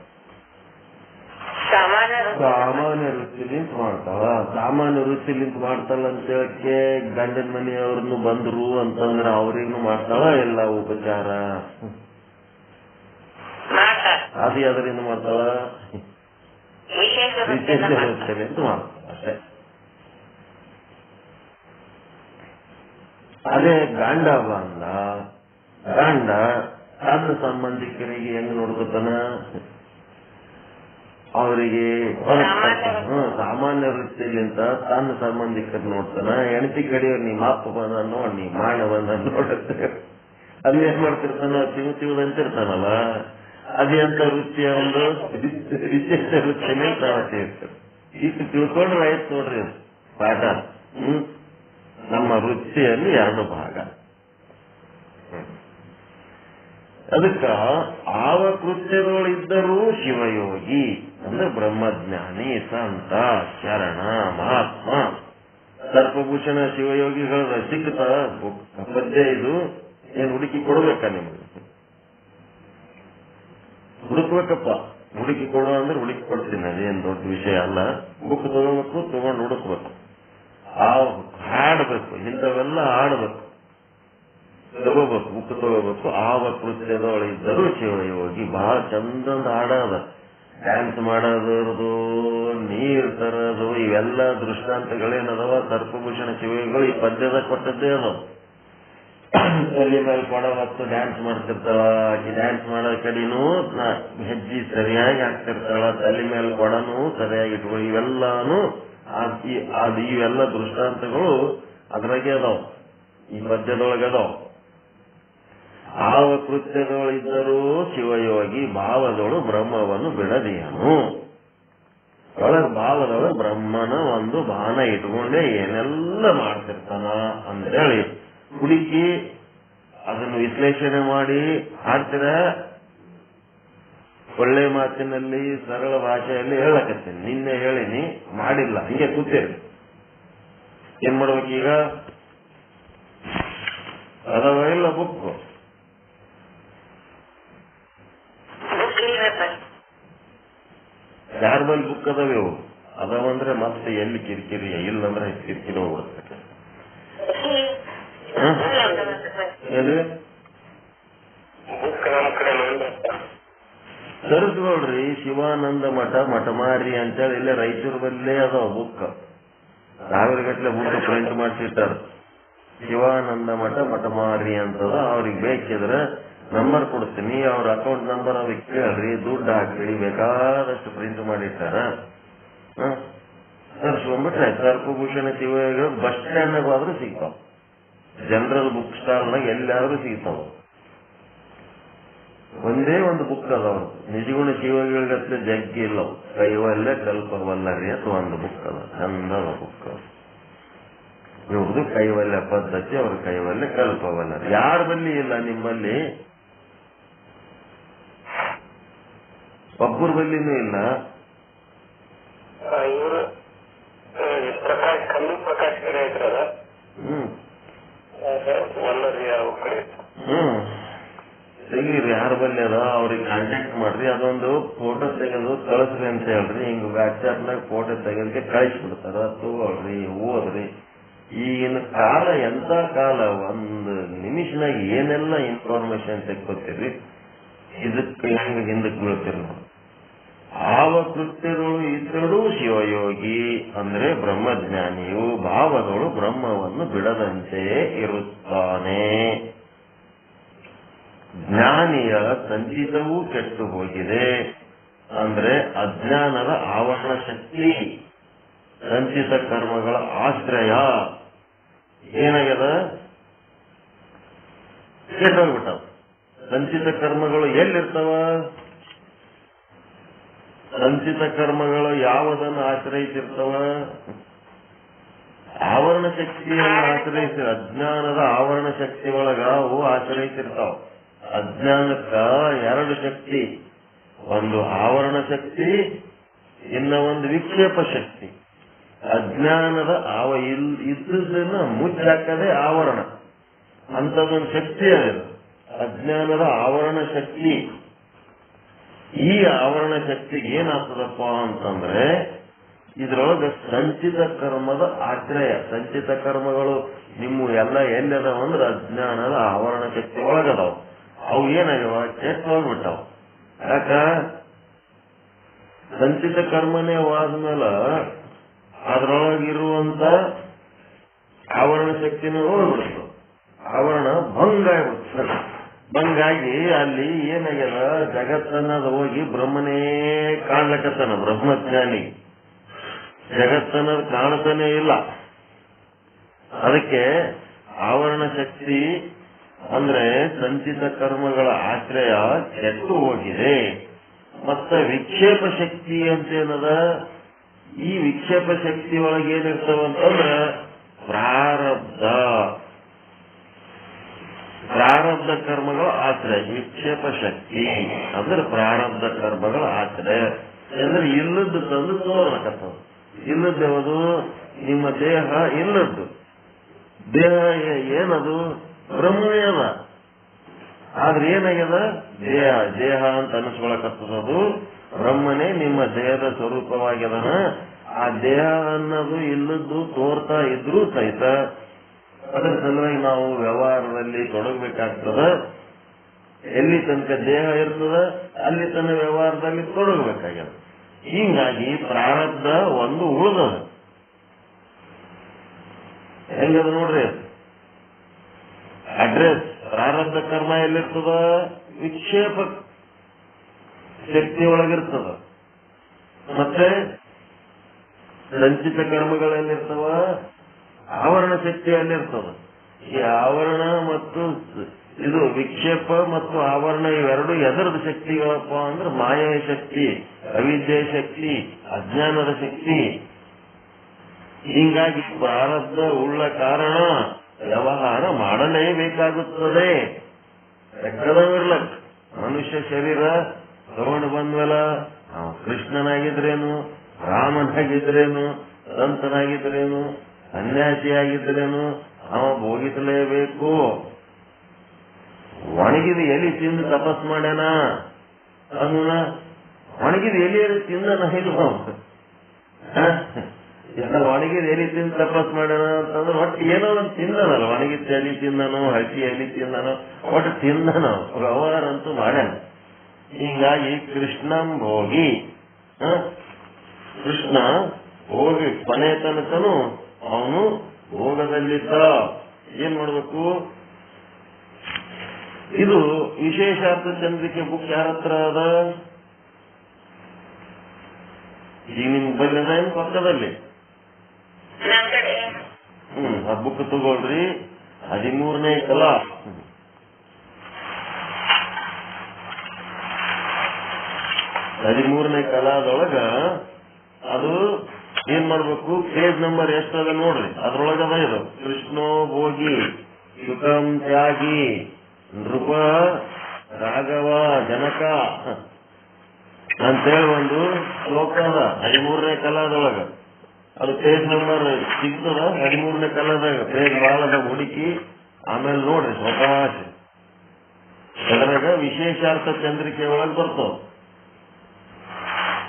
ಸಾಮಾನ್ಯ ವೃತ್ತಿಲಿಂತ ಮಾಡ್ತಾಳ. ಸಾಮಾನ್ಯ ವೃತ್ತಿಲಿಂತ ಮಾಡ್ತಾಳ ಅಂತ ಹೇಳಕ್ಕೆ ಗಂಡನ ಮನೆಯವ್ರನ್ನು ಬಂದ್ರು ಅಂತಂದ್ರೆ ಅವ್ರಿಗೂ ಮಾಡ್ತಾಳ ಎಲ್ಲ ಉಪಚಾರ? ಅದು ಅದರಿಂದ ಮಾಡ್ತಾಳ? ವಿಶೇಷ ವೃತ್ತಿಲಿಂತ ಮಾಡ್ತಾಳ ಅಷ್ಟೇ. ಅದೇ ಗಂಡ ಬಂದ, ಗಂಡ ತನ್ನ ಸಂಬಂಧಿಕರಿಗೆ ಹೆಂಗ್ ನೋಡ್ಕೊತಾನ? ಅವರಿಗೆ ಸಾಮಾನ್ಯ ವೃತ್ತಿಲಿಂತ ತನ್ನ ಸಂಬಂಧಿಕರು ನೋಡ್ತಾನ. ಹೆಂಡತಿ ಕಡೆಯವ್ರು ನಿಮ್ಮ ಅಪ್ಪ ಬಂದ ನೋಡ್, ನೀ ಮಾಡ ಬಂದ ನೋಡುತ್ತೆ. ಅಲ್ಲಿ ಏನ್ ಮಾಡ್ತಿರ್ತಾನ? ತಿಳ್ದಂತಿರ್ತಾನಲ್ಲ. ಅದೇಂತ ವೃತ್ತಿಯ ಒಂದು ವಿಶೇಷ ವೃತ್ತಿನೇ ಇರ್ತಾರೆ. ಇಷ್ಟು ತಿಳ್ಕೊಂಡ್ರೆ ಆಯ್ತು ನೋಡ್ರಿ ಪಾಠ. ನಮ್ಮ ವೃತ್ತಿಯಲ್ಲಿ ಎರಡು ಭಾಗ. ಅದಕ್ಕ ಆವ ಕೃತ್ಯದೊಳಿದ್ದರೂ ಶಿವಯೋಗಿ ಅಂದ್ರೆ ಬ್ರಹ್ಮಜ್ಞಾನಿ, ಸಂತ, ಶರಣ, ಮಹಾತ್ಮ, ಸರ್ಪಭೂಷಣ ಶಿವಯೋಗಿಗಳ ಸಿಕ್ತ ಪದ್ಯ. ಇದು ಏನ್ ಹುಡುಕಿ ಕೊಡ್ಬೇಕಾ? ನಿಮ್ಗೆ ಹುಡುಕ್ಬೇಕಪ್ಪ. ಹುಡುಕಿ ಕೊಡುವ ಅಂದ್ರೆ ಹುಡುಕಿ ಕೊಡ್ತೀನಿ, ಅದೇನ್ ದೊಡ್ಡ ವಿಷಯ ಅಲ್ಲ. ಬುಕ್ ತಗೋಬೇಕು, ತಗೊಂಡು ಹುಡುಕ್ಬೇಕು, ಹಾಡ್ಬೇಕು, ಇಂಥವೆಲ್ಲ ಹಾಡ್ಬೇಕು, ತಗೋಬೇಕು, ಬುಕ್ ತಗೋಬೇಕು. ಆವ ಕೃತ್ಯದೊಳಿದ್ದರೂ ಶಿವಯೋಗಿ. ಬಹಳ ಚಂದಂದ ಹಾಡದ, ಡ್ಯಾನ್ಸ್ ಮಾಡೋದು, ನೀರ್ ತರೋದು, ಇವೆಲ್ಲ ದೃಷ್ಟಾಂತಗಳೇನದವ ಸರ್ಪಭೂಷಣ ಶಿವಯೋಗಿಗಳು ಈ ಪದ್ಯದ ಕೊಟ್ಟದ್ದೇ ಅದ. ತಲೆ ಮೇಲೆ ಕೊಡ ಹೊತ್ತು ಡ್ಯಾನ್ಸ್ ಮಾಡ್ತಿರ್ತಾಳ. ಈ ಡ್ಯಾನ್ಸ್ ಮಾಡೋ ಕಡೆನೂ ಹೆಜ್ಜೆ ಸರಿಯಾಗಿ ಹಾಕ್ತಿರ್ತಾಳ, ತಲೆ ಮೇಲೆ ಕೊಡನೂ ಸರಿಯಾಗಿ ಇಟ್ಕೊ. ಇವೆಲ್ಲಾನು ಇವೆಲ್ಲ ದೃಷ್ಟಾಂತಗಳು ಅದ್ರಾಗೆ ಅದಾವ, ಈ ಪದ್ಯದೊಳಗೆ ಅದಾವ. ಆವ ಕೃತ್ಯದೊಳಿದ್ದರೂ ಶಿವಯೋಗಿ ಭಾವದೊಳು ಬ್ರಹ್ಮವನ್ನು ಬಿಡದಿಯನು. ಒಳಗ್ ಭಾವದೊಳು ಬ್ರಹ್ಮನ ಒಂದು ಬಾನ ಇಟ್ಕೊಂಡೆ ಏನೆಲ್ಲ ಮಾಡ್ತಿರ್ತಾನ ಅಂತೇಳಿ ಹುಡುಕಿ ಅದನ್ನು ವಿಶ್ಲೇಷಣೆ ಮಾಡಿ ಹಾಡ್ತೀರ. ಒಳ್ಳೆ ಮಾತಿನಲ್ಲಿ ಸರಳ ಭಾಷೆಯಲ್ಲಿ ಹೇಳಕತ್ತೀನಿ. ನಿನ್ನೆ ಹೇಳಿನಿ, ಮಾಡಿಲ್ಲ, ಹಿಂಗೆ ಕೂತೀರಿ. ಏನ್ ಮಾಡ್ಬೇಕೀಗ? ಅದಾವ ಇಲ್ಲ ಬುಕ್? ಯಾರ ಬಲ್ಲಿ ಬುಕ್ ಅದಾವೆ? ಅವು ಅದಾವಂದ್ರೆ ಮತ್ತೆ ಎಲ್ಲಿ ಕಿರಿಕಿರಿ, ಇಲ್ಲಂದ್ರೆ ಕಿರಿಕಿರಿ ಹೋಗ್ಬಿಡ್ತೈತೆ. ಏನ್ರಿ ತರಿಸ್ಕೊಳ್ರಿ. ಶಿವಾನಂದ ಮಠ ಮಠಮಾರಿ ಅಂತೇಳಿ ಇಲ್ಲೇ ರಾಯಚೂರು ಬಲ್ಲೇ ಅದಾವ ಬುಕ್. ಸಾವಿರಗಟ್ಲೆ ಬುಕ್ ಪ್ರಿಂಟ್ ಮಾಡಿಸಿಟ್ಟಾರ. ಶಿವಾನಂದ ಮಠ ಮಠಮಾರಿ ಅಂತದ. ಅವ್ರಿಗೆ ಬೇಕಿದ್ರೆ ನಂಬರ್ ಕೊಡ್ತೀನಿ, ಅವ್ರ ಅಕೌಂಟ್ ನಂಬರ್ ಅವ್ರಿಗೆ ಕೇಳ್ರಿ, ದುಡ್ಡು ಹಾಕ್ರಿ, ಬೇಕಾದಷ್ಟು ಪ್ರಿಂಟ್ ಮಾಡಿಟ್ಟಾರ. ತರ್ಸ್ಕೊಂಡ್ಬಿಟ್ರೆ ಸರ್ಪಭೂಷಣ ಶಿವಯೋಗಿ ಬಸ್ ಸ್ಟ್ಯಾಂಡ್ನಾಗ ಆದ್ರೂ ಸಿಗ್ತಾವ, ಜನರಲ್ ಬುಕ್ ಸ್ಟಾಲ್ನಾಗ ಎಲ್ಲಾದ್ರೂ ಸಿಗ್ತಾವ. ಒಂದೇ ಒಂದು ಬುಕ್ ಅದಾವ, ನಿಜಗುಣ ಶಿವಯೋಗಿಗತ್ಲೆ ಜಗ್ಗಿ ಇಲ್ಲವು. ಕೈವಲ್ಲೇ ಕಲ್ಪವಲ್ಲರಿ ಅಂತ ಒಂದು ಬುಕ್ ಅದ, ಚಂದದ ಬುಕ್. ಇವ್ರದ್ದು ಕೈವಲ್ಯ ಪದ್ಧತಿ, ಅವ್ರ ಕೈವಲ್ಯ ಕಲ್ಪವಲ್ಲರಿ. ಯಾರ ಬಲ್ಲಿ ಇಲ್ಲ ನಿಮ್ಮಲ್ಲಿ? ಒಬ್ಬರ ಬಲ್ಲಿನೂ ಇಲ್ಲ. ಇವರು ಪ್ರಕಾಶ್ ಕಲ್ಲು ಪ್ರಕಾಶ್ ಕಡೆ ಇದ್ರಲ್ಲ, ತೆಗೀರಿ. ಯಾರ ಬಲ್ಲಿ ಅದ ಅವ್ರಿಗೆ ಕಾಂಟ್ಯಾಕ್ಟ್ ಮಾಡ್ರಿ, ಅದೊಂದು ಫೋಟೋ ತೆಗೆದು ಕಳಿಸ್ರಿ ಅಂತ ಹೇಳ್ರಿ. ಹಿಂಗ ವಾಟ್ಸ್ಆಪ್ನಾಗ ಫೋಟೋ ತೆಗೆದಕ್ಕೆ ಕಳಿಸ್ಬಿಡ್ತಾರ. ತಗೊಳ್ರಿ, ಓದ್ರಿ. ಈಗಿನ ಕಾಲ ಎಂತ ಕಾಲ, ಒಂದು ನಿಮಿಷನಾಗ ಏನೆಲ್ಲ ಇನ್ಫಾರ್ಮೇಶನ್ ತೆಕ್ಕೋತೀರಿ, ಇದಕ್ಕೆ ಹೆಂಗ ಹಿಂದಕ್ಕೆ ಬೀಳ್ತೀರಿ ನಾವು. ಆವ ಕೃತ್ಯದಳು ಇದ್ದಳು ಶಿವಯೋಗಿ ಅಂದ್ರೆ ಬ್ರಹ್ಮಜ್ಞಾನಿಯು ಭಾವದಳು ಬ್ರಹ್ಮವನ್ನು ಬಿಡದಂತೆಯೇ ಇರುತ್ತಾನೆ. ಜ್ಞಾನಿಯ ಸಂಚಿತವೂ ಕೆಟ್ಟು ಹೋಗಿದೆ. ಅಂದ್ರೆ ಅಜ್ಞಾನದ ಆವರಣ ಶಕ್ತಿ, ಸಂಚಿತ ಕರ್ಮಗಳ ಆಶ್ರಯ ಏನಾಗ್ಯದ? ಕೆಟ್ಟೋಗ್ಬಿಟ್ಟಾವ. ಸಂಚಿತ ಕರ್ಮಗಳು ಎಲ್ಲಿರ್ತಾವ? ಸಂಚಿತ ಕರ್ಮಗಳು ಯಾವುದನ್ನು ಆಶ್ರಯಿಸಿರ್ತಾವ? ಆವರಣ ಶಕ್ತಿಯನ್ನು ಆಶ್ರಯಿಸಿ, ಅಜ್ಞಾನದ ಆವರಣ ಶಕ್ತಿ ಒಳಗ ಅವು ಆಶ್ರಯಿಸಿರ್ತಾವ. ಅಜ್ಞಾನಕ್ಕ ಎರಡು ಶಕ್ತಿ, ಒಂದು ಆವರಣ ಶಕ್ತಿ, ಇನ್ನ ಒಂದು ವಿಕ್ಷೇಪ ಶಕ್ತಿ. ಅಜ್ಞಾನದ ಇದ್ದದನ್ನ ಮುಚ್ಚಾಕದೆ ಆವರಣ, ಅಂತದೊಂದು ಶಕ್ತಿ ಅದು ಅಜ್ಞಾನದ ಆವರಣ ಶಕ್ತಿ. ಈ ಆವರಣ ಶಕ್ತಿಗೆ ಏನಾಗ್ತದಪ್ಪ ಅಂತಂದ್ರೆ ಇದ್ರೊಳಗೆ ಸಂಚಿತ ಕರ್ಮದ ಆಶ್ರಯ. ಸಂಚಿತ ಕರ್ಮಗಳು ನಿಮ್ಮ ಎಲ್ಲ ಎಲ್ಲದಾವ ಅಂದ್ರೆ ಅಜ್ಞಾನದ ಆವರಣ ಶಕ್ತಿ ಒಳಗದಾವ. ಅವು ಏನಾಗ್ಯಾವ? ಕೆಟ್ಟ ಹೋಗ್ಬಿಟ್ಟಾವ. ಯಾಕ? ಸಂಚಿತ ಕರ್ಮನೇ ಆದ್ಮೇಲೆ ಅದ್ರೊಳಗಿರುವಂತ ಆವರಣ ಶಕ್ತಿನೂ ಹೋಗ್ಬಿಡ್ತು. ಆವರಣ ಭಂಗ ಆಗ್ಬಿಡ್ತು. ಭಂಗಾಗಿ ಅಲ್ಲಿ ಏನಾಗ್ಯದ? ಜಗತ್ತನ್ನದ ಹೋಗಿ ಬ್ರಹ್ಮನೇ ಕಾಣ್ಲಕತ್ತಾನ. ಬ್ರಹ್ಮಜ್ಞಾನಿ ಜಗತ್ತನ್ನದು ಕಾಣ್ತಾನೆ ಇಲ್ಲ. ಅದಕ್ಕೆ ಆವರಣ ಶಕ್ತಿ ಅಂದ್ರೆ ಸಂಚಿತ ಕರ್ಮಗಳ ಆಶ್ರಯ ಕೆಟ್ಟು ಹೋಗಿದೆ. ಮತ್ತೆ ವಿಕ್ಷೇಪ ಶಕ್ತಿ ಅಂತೇನದ? ಈ ವಿಕ್ಷೇಪ ಶಕ್ತಿ ಒಳಗೆ ಏನಿರ್ತಾವಂತಂದ್ರ ಪ್ರಾರಬ್ಧ ಕರ್ಮಗಳ ಆಶ್ರಯ. ವಿಕ್ಷೇಪ ಶಕ್ತಿ ಅಂದ್ರೆ ಪ್ರಾರಬ್ಧ ಕರ್ಮಗಳ ಆಶ್ರಯ ಅಂದ್ರೆ ಇಲ್ಲದ್ದು ತಂದು ತೋರ್ಲಕತ್ತದ. ಇಲ್ಲದ್ದು ಯಾವುದು? ನಿಮ್ಮ ದೇಹ ಇಲ್ಲದ್ದು. ದೇಹ ಏನದು? ಬ್ರಹ್ಮನೇ ಅದ. ಆದ್ರೆ ಏನಾಗ್ಯದ? ದೇಹ ಅಂತ ಅನಿಸ್ಕೊಳಕತ್ತದದು ಬ್ರಹ್ಮನೇ ನಿಮ್ಮ ದೇಹದ ಸ್ವರೂಪವಾಗ್ಯದನ. ಆ ದೇಹ ಅನ್ನೋದು ಇಲ್ಲದ್ದು ತೋರ್ತಾ ಇದ್ರೂ ಸಹಿತ ಅದರ ಸಲುವಾಗಿ ನಾವು ವ್ಯವಹಾರದಲ್ಲಿ ತೊಡಗಬೇಕಾಗ್ತದ. ಎಲ್ಲಿ ತನಕ ದೇಹ ಇರ್ತದ ಅಲ್ಲಿ ತನ್ನ ವ್ಯವಹಾರದಲ್ಲಿ ತೊಡಗಬೇಕಾಗ್ಯದ. ಹೀಗಾಗಿ ಪ್ರಾರಬ್ಧ ಒಂದು ಉಳಿದದ. ಹೆಂಗದ ನೋಡ್ರಿ ಅಡ್ರೆಸ್. ಪ್ರಾರಬ್ಧ ಕರ್ಮ ಎಲ್ಲಿರ್ತದ? ವಿಕ್ಷೇಪ ಶಕ್ತಿ ಒಳಗಿರ್ತದ. ಮತ್ತೆ ಸಂಚಿತ ಕರ್ಮಗಳಲ್ಲಿರ್ತವ? ಆವರಣ ಶಕ್ತಿಯಲ್ಲಿರ್ತದ. ಈ ಆವರಣ ಮತ್ತು ಇದು ವಿಕ್ಷೇಪ ಮತ್ತು ಆವರಣ ಇವೆರಡು ಎದರದ ಶಕ್ತಿಗಳಪ್ಪ ಅಂದ್ರೆ ಮಾಯಾ ಶಕ್ತಿ, ಅವಿದ್ಯೆ ಶಕ್ತಿ, ಅಜ್ಞಾನದ ಶಕ್ತಿ. ಹೀಗಾಗಿ ಪ್ರಾರಬ್ಧ ಉಳ್ಳ ಕಾರಣ ವ್ಯವಹಾರ ಮಾಡಲೇಬೇಕಾಗುತ್ತದೆ. ಎಕ್ಕದವಿರ್ಲಕ್ ಮನುಷ್ಯ ಶರೀರ ತಗೊಂಡು ಬಂದ್ವಲ್ಲ, ಕೃಷ್ಣನಾಗಿದ್ರೇನು, ರಾಮನಾಗಿದ್ರೇನು, ಸಂತನಾಗಿದ್ರೇನು, ಸನ್ಯಾಸಿಯಾಗಿದ್ರೇನು ಅವ ಭೋಗಿಸಲೇಬೇಕು. ಒಣಗಿದ ಎಲಿ ತಿಂದು ತಪಸ್ ಮಾಡ್ಯಾನ ಅದನ್ನ ಒಣಗಿದ ಎಲಿಯಲ್ಲಿ ತಿಂದನ ಇಲ್ಲ, ಒಣಗಿದ ಎಲಿ ತಿಂದು ತಪಸ್ ಮಾಡ್ಯಾನ ಅಂತಂದ್ರೆ ಒಟ್ಟು ಏನೋ ಒಂದು ತಿಂದನಲ್ಲ. ಒಣಗಿದ ಎಲಿ ತಿಂದನೋ, ಹಸಿ ಎಲಿ ತಿಂದನೋ, ಒಟ್ಟು ತಿಂದನೋ, ವ್ಯವಹಾರ ಅಂತೂ ಮಾಡ್ಯಾನ. ಹೀಗಾಗಿ ಕೃಷ್ಣಂ ಭೋಗಿ, ಕೃಷ್ಣ ಹೋಗಿ ಕೊನೆ ತನಕನು ಅವನು ಭೋಗದಲ್ಲಿದ್ದ. ಏನ್ ಮಾಡ್ಬೇಕು? ಇದು ವಿಶೇಷಾರ್ಥ ಚಂದ್ರಿಕೆ ಬುಕ್ ಯಾರ ಹತ್ರ ಅದ? ಈಗ ನಿಮ್ ಬಲ್ಲದ ಏನ್ ಪಕ್ಕದಲ್ಲಿ? ಆ ಬುಕ್ ತಗೊಳ್ರಿ. 13ನೇ ಕಲಾ, 13ನೇ ಕಲಾದೊಳಗ ಅದು ಏನ್ ಮಾಡ್ಬೇಕು? ಪೇಜ್ ನಂಬರ್ ಎಷ್ಟದ ನೋಡ್ರಿ, ಅದ್ರೊಳಗದ ಇದು ಕೃಷ್ಣೋ ಭೋಗಿ ಸುಖಂ ತ್ಯಾಗಿ ನೃಪ ರಾಘವ ಜನಕ ಅಂತೇಳಿ ಒಂದು ಶ್ಲೋಕ ಅದ 13ನೇ ಕಲಾದೊಳಗ. ಅದು ಪೇಜ್ ನಂಬರ್ ಸಿಗ್ತದ 13ನೇ ಕಲಾದಾಗ. ಪೇಜ್ ಬಾಳದ ಹುಡುಕಿ ಆಮೇಲೆ ನೋಡ್ರಿ ಸ್ವತಃ. ಅದ್ರಾಗ ವಿಶೇಷಾರ್ಥ ಚಂದ್ರಿಕೆ ಒಳಗೆ ಬರ್ತವ.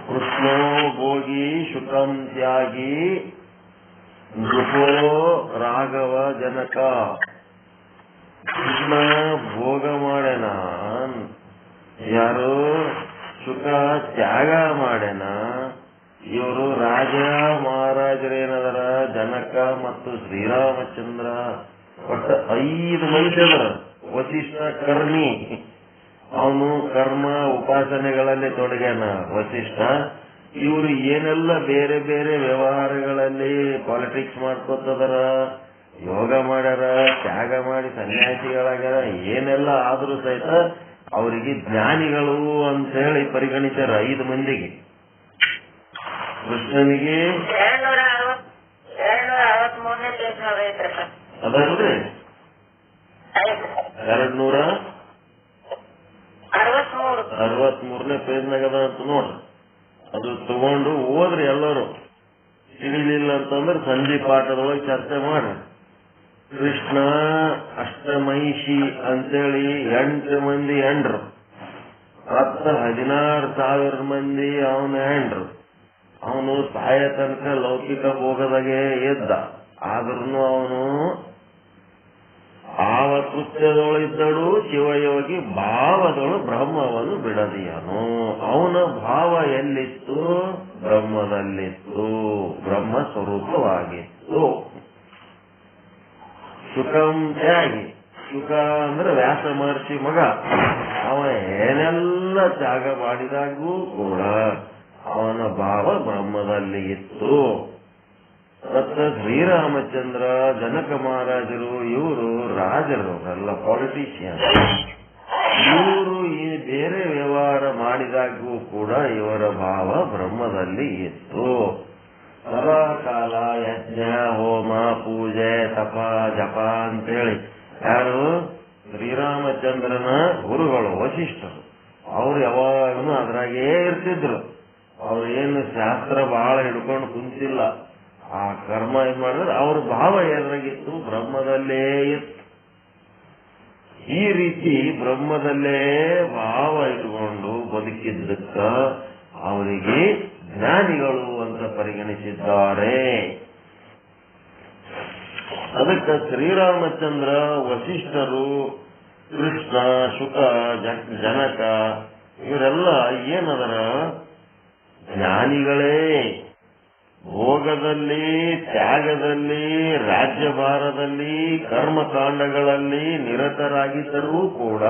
ಕೃಷ್ಣೋ ಭೋಗಿ ಶುಕಂ ತ್ಯಾಗಿ ನೃಪೋ ರಾಘವ ಜನಕ. ಕೃಷ್ಣ ಭೋಗ ಮಾಡ್ಯಾನ, ಯಾರು ಶುಕ ತ್ಯಾಗ ಮಾಡ್ಯಾನ. ಇವರು ರಾಜ ಮಹಾರಾಜರೇನದರ ಜನಕ ಮತ್ತು ಶ್ರೀರಾಮಚಂದ್ರ, ಒಟ್ಟು 5 ಮಂದಿ ಅದರ. ವಸಿಷ್ಠ ಕರ್ಣಿ, ಅವನು ಕರ್ಮ ಉಪಾಸನೆಗಳಲ್ಲಿ ತೊಡಗ್ಯಾನ ವಸಿಷ್ಠ. ಇವರು ಏನೆಲ್ಲ ಬೇರೆ ಬೇರೆ ವ್ಯವಹಾರಗಳಲ್ಲಿ ಪಾಲಿಟಿಕ್ಸ್ ಮಾಡ್ಕೊತದಾರ, ಯೋಗ ಮಾಡ್ಯಾರ, ತ್ಯಾಗ ಮಾಡಿ ಸನ್ಯಾಸಿಗಳಾಗ್ಯಾರ. ಏನೆಲ್ಲ ಆದ್ರೂ ಸಹಿತ ಅವರಿಗೆ ಜ್ಞಾನಿಗಳು ಅಂತ ಹೇಳಿ ಪರಿಗಣಿಸ್ಯಾರ 5 ಮಂದಿಗೆ. ಕೃಷ್ಣನಿಗೆ ಅದಲ್ರಿ 263ನೇ ಪೇಜ್ನಾಗದ ಅಂತ ನೋಡ್ರಿ. ಅದು ತಗೊಂಡು ಓದ್ರಿ ಎಲ್ಲರೂ. ತಿಳಿಲಿಲ್ಲ ಅಂತಂದ್ರೆ ಸಂಧಿ ಪಾಠದೊಳಗೆ ಚರ್ಚೆ ಮಾಡ್ರಿ. ಕೃಷ್ಣ ಅಷ್ಟಮೈಷಿ ಅಂತೇಳಿ 8 ಮಂದಿ ಹೆಂಡ್ರು, 16,000 ಮಂದಿ ಅವನ ಹೆಂಡ್ರು. ಅವನು ಸಾಯ ತನಕ ಲೌಕಿಕ ಭೋಗದಾಗೆ ಇದ್ದ. ಆದ್ರೂ ಅವನು ಭಾವ ಕೃತ್ಯದೊಳಿದ್ದಳು ಶಿವಯೋಗಿ, ಭಾವದೊಳು ಬ್ರಹ್ಮವನ್ನು ಬಿಡದಿಯನು. ಅವನ ಭಾವ ಎಲ್ಲಿತ್ತು? ಬ್ರಹ್ಮದಲ್ಲಿತ್ತು, ಬ್ರಹ್ಮ ಸ್ವರೂಪವಾಗಿತ್ತು. ಶುಕಂ ತ್ಯಾಗಿ, ಶುಕ ಅಂದ್ರೆ ವ್ಯಾಸ ಮಹರ್ಷಿ ಮಗ. ಅವ ಏನೆಲ್ಲ ತ್ಯಾಗ ಮಾಡಿದಾಗೂ ಕೂಡ ಅವನ ಭಾವ ಬ್ರಹ್ಮದಲ್ಲಿ ಇತ್ತು. ಮತ್ತು ಶ್ರೀರಾಮಚಂದ್ರ, ಜನಕ ಮಹಾರಾಜರು, ಇವರು ರಾಜರು ಅಲ್ಲ, ಪಾಲಿಟಿಷಿಯನ್. ಇವರು ಈ ಬೇರೆ ವ್ಯವಹಾರ ಮಾಡಿದಾಗೂ ಕೂಡ ಇವರ ಭಾವ ಬ್ರಹ್ಮದಲ್ಲಿ ಇತ್ತು. ಸದಾ ಕಾಲ ಯಜ್ಞ ಹೋಮ ಪೂಜೆ ತಪ ಜಪ ಅಂತೇಳಿ ಯಾರು? ಶ್ರೀರಾಮಚಂದ್ರನ ಗುರುಗಳು ವಸಿಷ್ಠರು. ಅವ್ರು ಯಾವಾಗಲೂ ಅದ್ರಾಗೇ ಇರ್ತಿದ್ರು. ಅವ್ರು ಏನು ಶಾಸ್ತ್ರ ಬಹಳ ಹಿಡ್ಕೊಂಡು ಕುಂತಿಲ್ಲ. ಆ ಕರ್ಮ ಏನ್ ಮಾಡಿದ್ರೆ ಅವ್ರ ಭಾವ ಏನಾಗಿತ್ತು? ಬ್ರಹ್ಮದಲ್ಲೇ ಇತ್ತು. ಈ ರೀತಿ ಬ್ರಹ್ಮದಲ್ಲೇ ಭಾವ ಇಟ್ಕೊಂಡು ಬದುಕಿದ್ದಕ್ಕ ಅವರಿಗೆ ಜ್ಞಾನಿಗಳು ಅಂತ ಪರಿಗಣಿಸಿದ್ದಾರೆ. ಅದಕ್ಕೆ ಶ್ರೀರಾಮಚಂದ್ರ, ವಸಿಷ್ಠರು, ಕೃಷ್ಣ, ಶುಕ, ಜನಕ ಇವರೆಲ್ಲ ಏನದರ? ಜ್ಞಾನಿಗಳೇ. ಭೋಗದಲ್ಲಿ, ತ್ಯಾಗದಲ್ಲಿ, ರಾಜ್ಯಭಾರದಲ್ಲಿ, ಕರ್ಮಕಾಂಡಗಳಲ್ಲಿ ನಿರತರಾಗಿದ್ದರೂ ಕೂಡ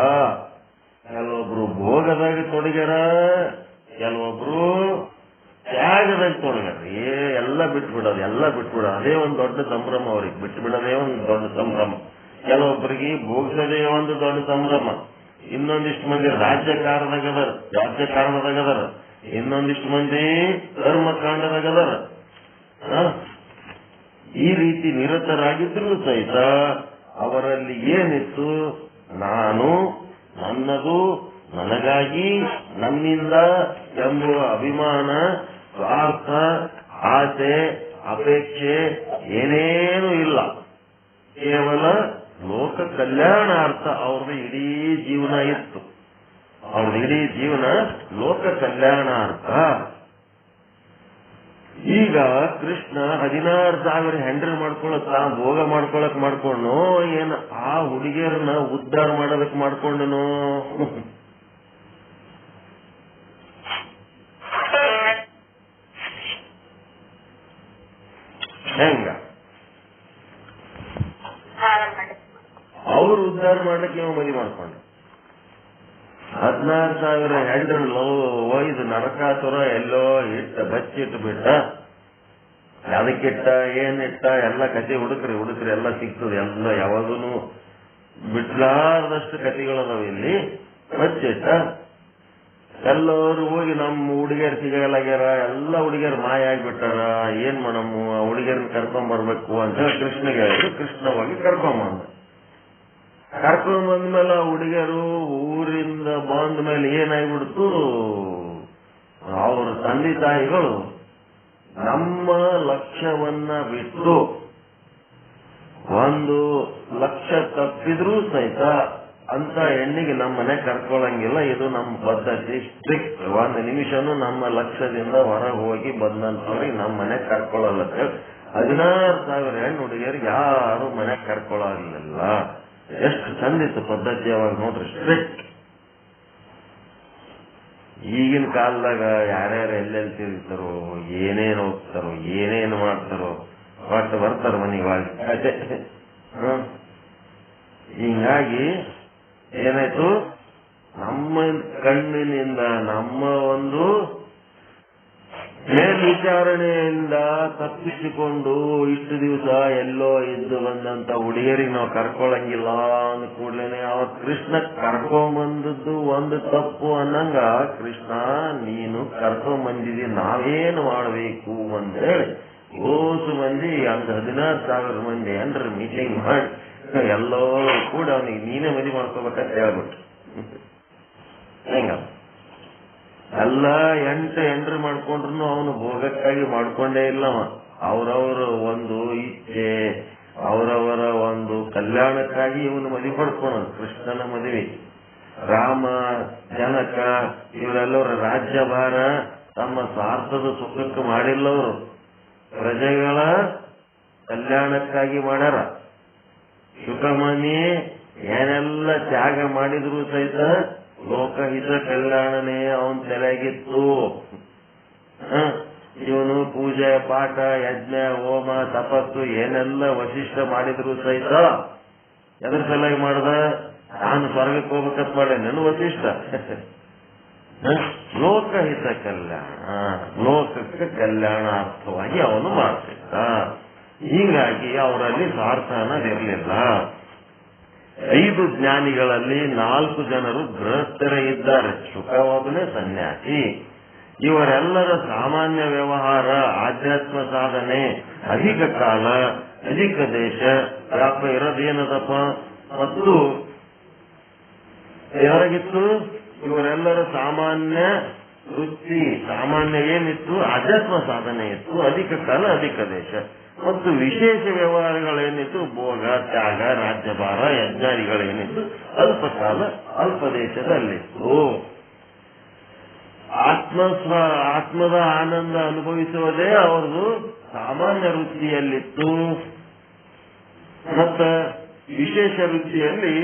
ಕೆಲವೊಬ್ರು ಭೋಗದಾಗ ತೊಡಗ್ಯಾರ, ಕೆಲವೊಬ್ರು ತ್ಯಾಗದಾಗ ತೊಡಗ್ಯಾರ. ಎಲ್ಲ ಬಿಟ್ಬಿಡೋದು, ಎಲ್ಲ ಬಿಟ್ಬಿಡೋದು. ಅದೇ ಒಂದು ದೊಡ್ಡ ಸಂಭ್ರಮ ಅವ್ರಿಗೆ. ಬಿಟ್ಟು ಬಿಡೋದೇ ಒಂದು ದೊಡ್ಡ ಸಂಭ್ರಮ. ಕೆಲವೊಬ್ಬರಿಗೆ ಭೋಗಿಸೋದೇ ಒಂದು ದೊಡ್ಡ ಸಂಭ್ರಮ. ಇನ್ನೊಂದಿಷ್ಟು ಮಂದಿ ರಾಜ್ಯಕಾರಣದಾಗದರ, ಇನ್ನೊಂದಿಷ್ಟು ಮಂದಿ ಧರ್ಮಕಾಂಡದಾಗದರ. ಈ ರೀತಿ ನಿರತರಾಗಿದ್ರು ಸಹಿತ ಅವರಲ್ಲಿ ಏನಿತ್ತು? ನಾನು, ನನ್ನದು, ನನಗಾಗಿ, ನನ್ನಿಂದ ಎಂಬುವ ಅಭಿಮಾನ, ಸ್ವಾರ್ಥ, ಆಸೆ, ಅಪೇಕ್ಷೆ ಏನೇನೂ ಇಲ್ಲ. ಕೇವಲ ಲೋಕ ಕಲ್ಯಾಣಾರ್ಥ ಅವ್ರದ್ದು ಇಡೀ ಜೀವನ ಇತ್ತು. ಅವ್ರದ್ದು ಇಡೀ ಜೀವನ ಲೋಕ ಕಲ್ಯಾಣಾರ್ಥ. ಈಗ ಕೃಷ್ಣ 16,000 ಹೆಂಡ್ರಿ ಮಾಡ್ಕೊಳತ್ತ ಭೋಗ ಮಾಡ್ಕೊಂಡು ಏನ್ ಆ ಹುಡುಗಿಯರನ್ನ ಉದ್ಧಾರ ಮಾಡೋದಕ್ಕೆ ಮಾಡ್ಕೊಂಡನು? ಹೆಂಗ? ಅವ್ರು ಉದ್ಧಾರ ಮಾಡ್ಲಿಕ್ಕೆ ನೀವು ಮದುವೆ ಮಾಡ್ಕೊಂಡು 16,000 ಹೆಂಡ್ರು ಒಯ್ದು ನರಕಾಸುರ ಎಲ್ಲೋ ಬಚ್ಚಿಟ್ಟು ಬಿಟ್ಟ. ಅದಕ್ಕಿಟ್ಟ ಏನಿಟ್ಟ ಎಲ್ಲ ಕತೆ ಹುಡುಕ್ರಿ ಎಲ್ಲ ಸಿಗ್ತದೆ. ಎಲ್ಲ ಯಾವಾಗೂನು ಬಿಡ್ಲಾರ್ದಷ್ಟು ಕತೆಗಳದಾವ ಇಲ್ಲಿ. ಬಚ್ಚಿಟ್ಟ ಎಲ್ಲರೂ ಹೋಗಿ ನಮ್ಮ ಹುಡುಗಿಯರು ಸಿಗಲಾಗ್ಯಾರ, ಎಲ್ಲ ಹುಡುಗಿಯರು ಮಾಯ ಆಗ್ಬಿಟ್ಟಾರ, ಏನ್ ಮಾಡಮ್ಮ, ಹುಡುಗಿಯರನ್ನ ಕರ್ಕೊಂಡ್ ಬರ್ಬೇಕು ಅಂತ ಹೇಳಿ ಕೃಷ್ಣಗೆ ಹೇಳಿದ್ರು. ಕೃಷ್ಣ ಹೋಗಿ ಕರ್ಕೊಂಬಂದ ಬಂದ್ಮೇಲೆ ಹುಡುಗಿಯರು ಊರಿಂದ ಬಂದ ಮೇಲೆ ಏನಾಗ್ಬಿಡ್ತು, ಅವ್ರ ತಂದೆ ತಾಯಿಗಳು ನಮ್ಮ ಲಕ್ಷ್ಯವನ್ನ ಬಿಟ್ಟು 1 ಲಕ್ಷ ತಪ್ಪಿದ್ರೂ ಸಹಿತ ಅಂತ ಹೆಣ್ಣಿಗೆ ನಮ್ಮ ಮನೆ ಕರ್ಕೊಳಂಗಿಲ್ಲ. ಇದು ನಮ್ಮ ಪದ್ಧತಿ, ಸ್ಟ್ರಿಕ್ಟ್. 1 ನಿಮಿಷನು ನಮ್ಮ ಲಕ್ಷ್ಯದಿಂದ ಹೊರಗೆ ಹೋಗಿ ಬಂದಂತವ್ರಿಗೆ ನಮ್ಮ ಮನೆ ಕರ್ಕೊಳ್ಳಲ್ಲ. 16,000 ಹೆಣ್ಣು ಹುಡುಗಿಯರಿಗೆ ಯಾರು ಮನೆ ಕರ್ಕೊಳ್ಳಲಿಲ್ಲ. ಎಷ್ಟು ಚಂದಿತ್ತು ಪದ್ಧತಿ ಅವಾಗ ನೋಡ್ರಿ, ಸ್ಟ್ರಿಕ್ಟ್. ಈಗಿನ ಕಾಲದಾಗ ಯಾರ್ಯಾರು ಎಲ್ಲೆಲ್ಲಿ ತಿರುಗ್ತಾರೋ, ಏನೇನು ಹೋಗ್ತಾರೋ, ಏನೇನು ಮಾಡ್ತಾರೋ, ಒಟ್ಟು ಬರ್ತಾರ ಮನೆಗೆ ಅದೇ. ಹಿಂಗಾಗಿ ಏನಾಯ್ತು, ನಮ್ಮ ಕಣ್ಣಿನಿಂದ, ನಮ್ಮ ಒಂದು ಮೇಲ್ವಿಚಾರಣೆಯಿಂದ ತಪ್ಪಿಸಿಕೊಂಡು ಇಷ್ಟು ದಿವಸ ಎಲ್ಲೋ ಇದ್ದು ಬಂದಂತ ಹುಡುಗಿಯರಿಗೆ ನಾವು ಕರ್ಕೊಳಂಗಿಲ್ಲ ಅಂದ ಕೂಡ್ಲೇನೆ ಅವತ್ ಕೃಷ್ಣ ಕರ್ಕೊಂಬಂದದ್ದು ಒಂದು ತಪ್ಪು ಅನ್ನಂಗ, ಕೃಷ್ಣ ನೀನು ಕರ್ಕೊಂಬಂದಿದಿ, ನಾವೇನು ಮಾಡಬೇಕು ಅಂತ ಹೇಳಿ ಓಸು ಮಂದಿ 16,000 ಮಂದಿ ಏನ್ರ ಮೀಟಿಂಗ್ ಮಾಡಿ ಎಲ್ಲೋ ಕೂಡ ಅವನಿಗೆ ನೀನೇ ಮದುವೆ ಮಾಡ್ಕೋಬೇಕಂತ ಹೇಳ್ಬಿಟ್ಟು ಹೆಂಗ ಎಲ್ಲ 8 ಹೆಂಡ್ರಿ ಮಾಡ್ಕೊಂಡ್ರು ಅವನು ಭೋಗಕ್ಕಾಗಿ ಮಾಡ್ಕೊಂಡೇ ಇಲ್ಲವ. ಅವರವರ ಒಂದು ಇಚ್ಛೆ, ಅವರವರ ಒಂದು ಕಲ್ಯಾಣಕ್ಕಾಗಿ ಇವನು ಮದುವೆ ಪಡ್ಕೊಳೋದು. ಕೃಷ್ಣನ ಮದುವೆ, ರಾಮ, ಜನಕ ಇವರೆಲ್ಲವರ ರಾಜ್ಯಭಾರ ತಮ್ಮ ಸ್ವಾರ್ಥದ ಸುಖಕ್ಕೆ ಮಾಡಿಲ್ಲವರು, ಪ್ರಜೆಗಳ ಕಲ್ಯಾಣಕ್ಕಾಗಿ ಮಾಡ್ಯಾರ. ಶುಕಮನಿ ಏನೆಲ್ಲ ತ್ಯಾಗ ಮಾಡಿದ್ರು ಸಹಿತ ಲೋಕಹಿತ ಕಲ್ಯಾಣನೇ ಅವನ್ ತಲೆಗಿತ್ತು. ಇವನು ಪೂಜೆ, ಪಾಠ, ಯಜ್ಞ, ಹೋಮ, ತಪಸ್ಸು ಏನೆಲ್ಲ ವಶಿಷ್ಠ ಮಾಡಿದ್ರು ಸಹಿತ ಎದ್ರ ಸಲುವಾಗಿ ಮಾಡ್ದ? ನಾನು ಸ್ವರ್ಗಕ್ಕೆ ಹೋಗ್ಬೇಕಂತ ಮಾಡೆ ನನ್ ವಶಿಷ್ಠ. ಲೋಕಹಿತ ಕಲ್ಯಾಣ, ಲೋಕಕ್ಕೆ ಕಲ್ಯಾಣಾರ್ಥವಾಗಿ ಅವನು ಮಾಡ್ತಿದ್ದ. ಹೀಗಾಗಿ ಅವರಲ್ಲಿ ಸ್ವಾರ್ಥ ಅನ್ನೋದಿರಲಿಲ್ಲ. 5 ಜ್ಞಾನಿಗಳಲ್ಲಿ 4 ಜನರು ಗೃಹಸ್ಥರೇ ಇದ್ದಾರೆ, ಶುಕ ಒಬ್ಬನೇ ಸನ್ಯಾಸಿ. ಇವರೆಲ್ಲರ ಸಾಮಾನ್ಯ ವ್ಯವಹಾರ, ಆಧ್ಯಾತ್ಮ ಸಾಧನೆ, ಅಧಿಕ ಕಾಲ, ಅಧಿಕ ದೇಶ ವ್ಯಾಪ ಇರೋದೇನದಪ್ಪ. ಮತ್ತು ಯಾರಾಗಿತ್ತು? ಇವರೆಲ್ಲರ ಸಾಮಾನ್ಯ ವೃತ್ತಿ, ಸಾಮಾನ್ಯ ಏನಿತ್ತು? ಆಧ್ಯಾತ್ಮ ಸಾಧನೆ ಇತ್ತು. ಅಧಿಕ ಕಾಲ, ಅಧಿಕ ದೇಶ. ಮತ್ತು ವಿಶೇಷ ವ್ಯವಹಾರಗಳೇನಿತ್ತು? ಭೋಗ, ತ್ಯಾಗ, ರಾಜ್ಯಭಾರ, ಯಜ್ಞಾದಿಗಳೇನಿತ್ತು? ಅಲ್ಪ ಕಾಲ, ಅಲ್ಪ ದೇಶದಲ್ಲಿತ್ತು. ಆತ್ಮದ ಆನಂದ ಅನುಭವಿಸುವುದೇ ಅವ್ರದ್ದು ಸಾಮಾನ್ಯ ವೃತ್ತಿಯಲ್ಲಿತ್ತು. ಮತ್ತ ವಿಶೇಷ ವೃತ್ತಿಯಲ್ಲಿ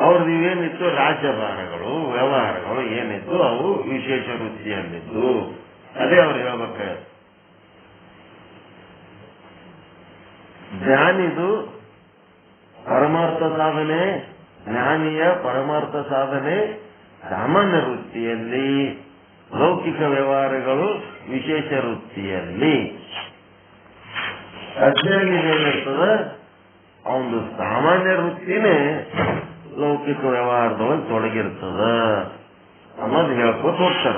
ಅವ್ರದ್ದು ಏನಿತ್ತು? ರಾಜ್ಯಭಾರಗಳು, ವ್ಯವಹಾರಗಳು ಏನಿತ್ತು ಅವು ವಿಶೇಷ ವೃತ್ತಿಯಲ್ಲಿದ್ದು. ಅದೇ ಅವ್ರು ಹೇಳ್ಬೇಕ. ಜ್ಞಾನಿದು ಪರಮಾರ್ಥ ಸಾಧನೆ, ಜ್ಞಾನಿಯ ಪರಮಾರ್ಥ ಸಾಧನೆ ಸಾಮಾನ್ಯ ವೃತ್ತಿಯಲ್ಲಿ, ಲೌಕಿಕ ವ್ಯವಹಾರಗಳು ವಿಶೇಷ ವೃತ್ತಿಯಲ್ಲಿ. ಅಜ್ಞಾನಿ ಏನಿರ್ತದ ಅವನು ಸಾಮಾನ್ಯ ವೃತ್ತಿನೇ ಲೌಕಿಕ ವ್ಯವಹಾರದೊಳಗೆ ತೊಡಗಿರ್ತದ ಅನ್ನೋದು ಹೇಳ್ಕೊತ ಹೋಗ್ತಾರ.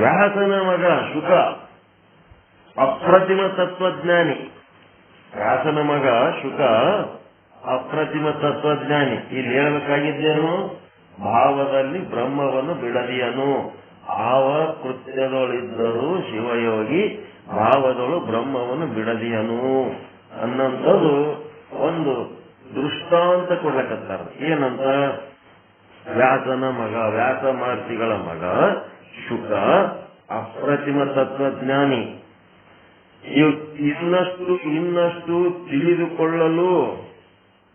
ವ್ಯಾಸನ ಮಗ ಶುಕ ಅಪ್ರತಿಮ ತತ್ವಜ್ಞಾನಿ. ವ್ಯಾಸನ ಮಗ ಶುಕ ಅಪ್ರತಿಮ ತತ್ವಜ್ಞಾನಿ. ಇಲ್ಲಿ ಹೇಳಬೇಕಾಗಿದ್ದೇನು? ಭಾವದಲ್ಲಿ ಬ್ರಹ್ಮವನ್ನು ಬಿಡದಿಯನು. ಭಾವ ಕೃತ್ಯದೊಳಿದ್ದರೂ ಶಿವಯೋಗಿ ಭಾವದೊಳು ಬ್ರಹ್ಮವನ್ನು ಬಿಡದಿಯನು ಅನ್ನಂಥದ್ದು ಒಂದು ದೃಷ್ಟಾಂತ ಕೊಡ್ಲಕತ್ತಾರ. ಏನಂತ? ವ್ಯಾಸನ ಮಗ, ವ್ಯಾಸ ಮಹರ್ಷಿಗಳ ಮಗ ಶುಕ ಅಪ್ರತಿಮ ತತ್ವಜ್ಞಾನಿ. ಇನ್ನಷ್ಟು ತಿಳಿದುಕೊಳ್ಳಲು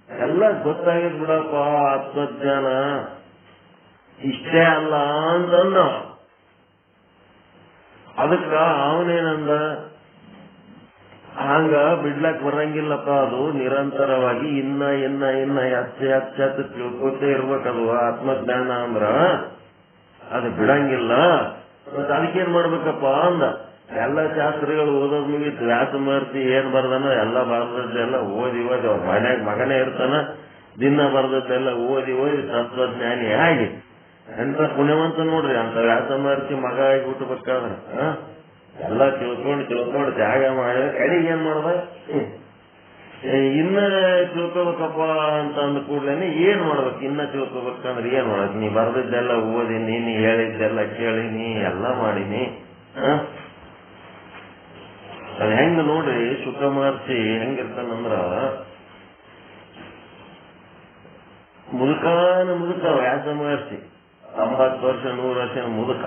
ಎಲ್ಲ ಗೊತ್ತಾಗಿದ್ ಬಿಡಪ್ಪ, ಆತ್ಮಜ್ಞಾನ ಇಷ್ಟೇ ಅಲ್ಲ ಅಂತಂದ. ಅದಕ್ಕ ಅವನೇನಂದ, ಹಂಗ ಬಿಡ್ಲಕ್ ಬರಂಗಿಲ್ಲಪ್ಪ, ಅದು ನಿರಂತರವಾಗಿ ಇನ್ನ ಹಚ್ಚ ತಿಳ್ಕೊತೇ ಇರ್ಬೇಕದು. ಆತ್ಮಜ್ಞಾನ ಅಂದ್ರ ಅದು ಬಿಡಂಗಿಲ್ಲ. ಮತ್ತ ಅದಕ್ಕೇನ್ ಮಾಡ್ಬೇಕಪ್ಪ ಅಂದ. ಎಲ್ಲ ಶಾಸ್ತ್ರಗಳು ಓದೋದ್ ಮುಗಿತು. ವ್ಯಾಸ ಮಹರ್ಷಿ ಏನ್ ಬರ್ದಾನ ಎಲ್ಲ ಬರ್ದದ್ದೆಲ್ಲ ಓದಿ ಅವ್ರ ಮನ್ಯಾಗ ಮಗನೇ ಇರ್ತಾನ, ದಿನ ಬರ್ದದ್ದೆಲ್ಲ ಓದಿ ತತ್ವಜ್ಞಾನಿ ಆಗಿ ಎಂತ ಪುಣ್ಯವಂತ ನೋಡ್ರಿ. ಅಂತ ವ್ಯಾಸ ಮಹರ್ಷಿ ಮಗ ಆಗಿ ಹುಟ್ಟಬೇಕಾದ್ರ ಎಲ್ಲ ತಿಳ್ಕೊಂಡು ಜಾಗ ಮಾಡಿ ಕಡೆಗೆ ಏನ್ ಮಾಡ್ದ, ಇನ್ನ ತಿಳ್ಕೊಬೇಕಪ್ಪ ಅಂತ ಅಂದ ಕೂಡ್ಲೇನೆ ಏನ್ ಮಾಡ್ಬೇಕು? ಇನ್ನ ತಿಳ್ಕೊಬೇಕಂದ್ರೆ ಏನ್ ಮಾಡ್ಬೇಕು? ನೀ ಬರ್ದಿದ್ದೆಲ್ಲ ಓದಿ, ನೀನ್ ಹೇಳಿದ್ದೆಲ್ಲ ಕೇಳಿನಿ, ಎಲ್ಲ ಮಾಡಿನಿ. ಅದ್ ಹೆಂಗ ನೋಡ್ರಿ, ಶುಕ ಮಹರ್ಷಿ ಹೆಂಗಿರ್ತಾನಂದ್ರ ಮುದುಕ ವ್ಯಾಸ ಮಹರ್ಷಿ 90 ವರ್ಷ 100 ವರ್ಷ ಮುದುಕ.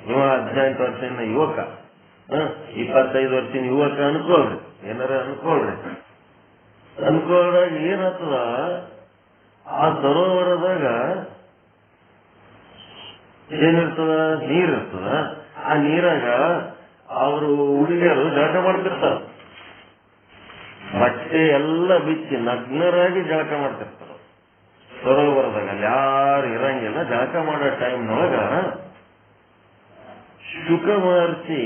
ಇವ 18 ವರ್ಷನ ಯುವಕ, 25 ವರ್ಷನ ಯುವಕ ಅನ್ಕೊಳ್ರಿ, ಏನಾರ ಅನ್ಕೊಳ್ದಾಗ ಏನಾಗ್ತದ, ಆ ಸರೋವರದಾಗ ಏನಿರ್ತದ? ನೀರಿರ್ತದ. ಆ ನೀರಾಗ ಅವರು ಹುಡುಗಿಯರು ಜಳಕ ಮಾಡ್ತಿರ್ತಾರ. ಬಟ್ಟೆ ಎಲ್ಲ ಬಿಚ್ಚಿ ನಗ್ನರಾಗಿ ಜಳಕ ಮಾಡ್ತಿರ್ತಾರ ಸರೋವರದಾಗ. ಅಲ್ಲಿ ಯಾರು ಇರಂಗಿಲ್ಲ. ಜಳಕ ಮಾಡೋ ಟೈಮ್ನೊಳಗ ಶುಕ ಮಹರ್ಷಿ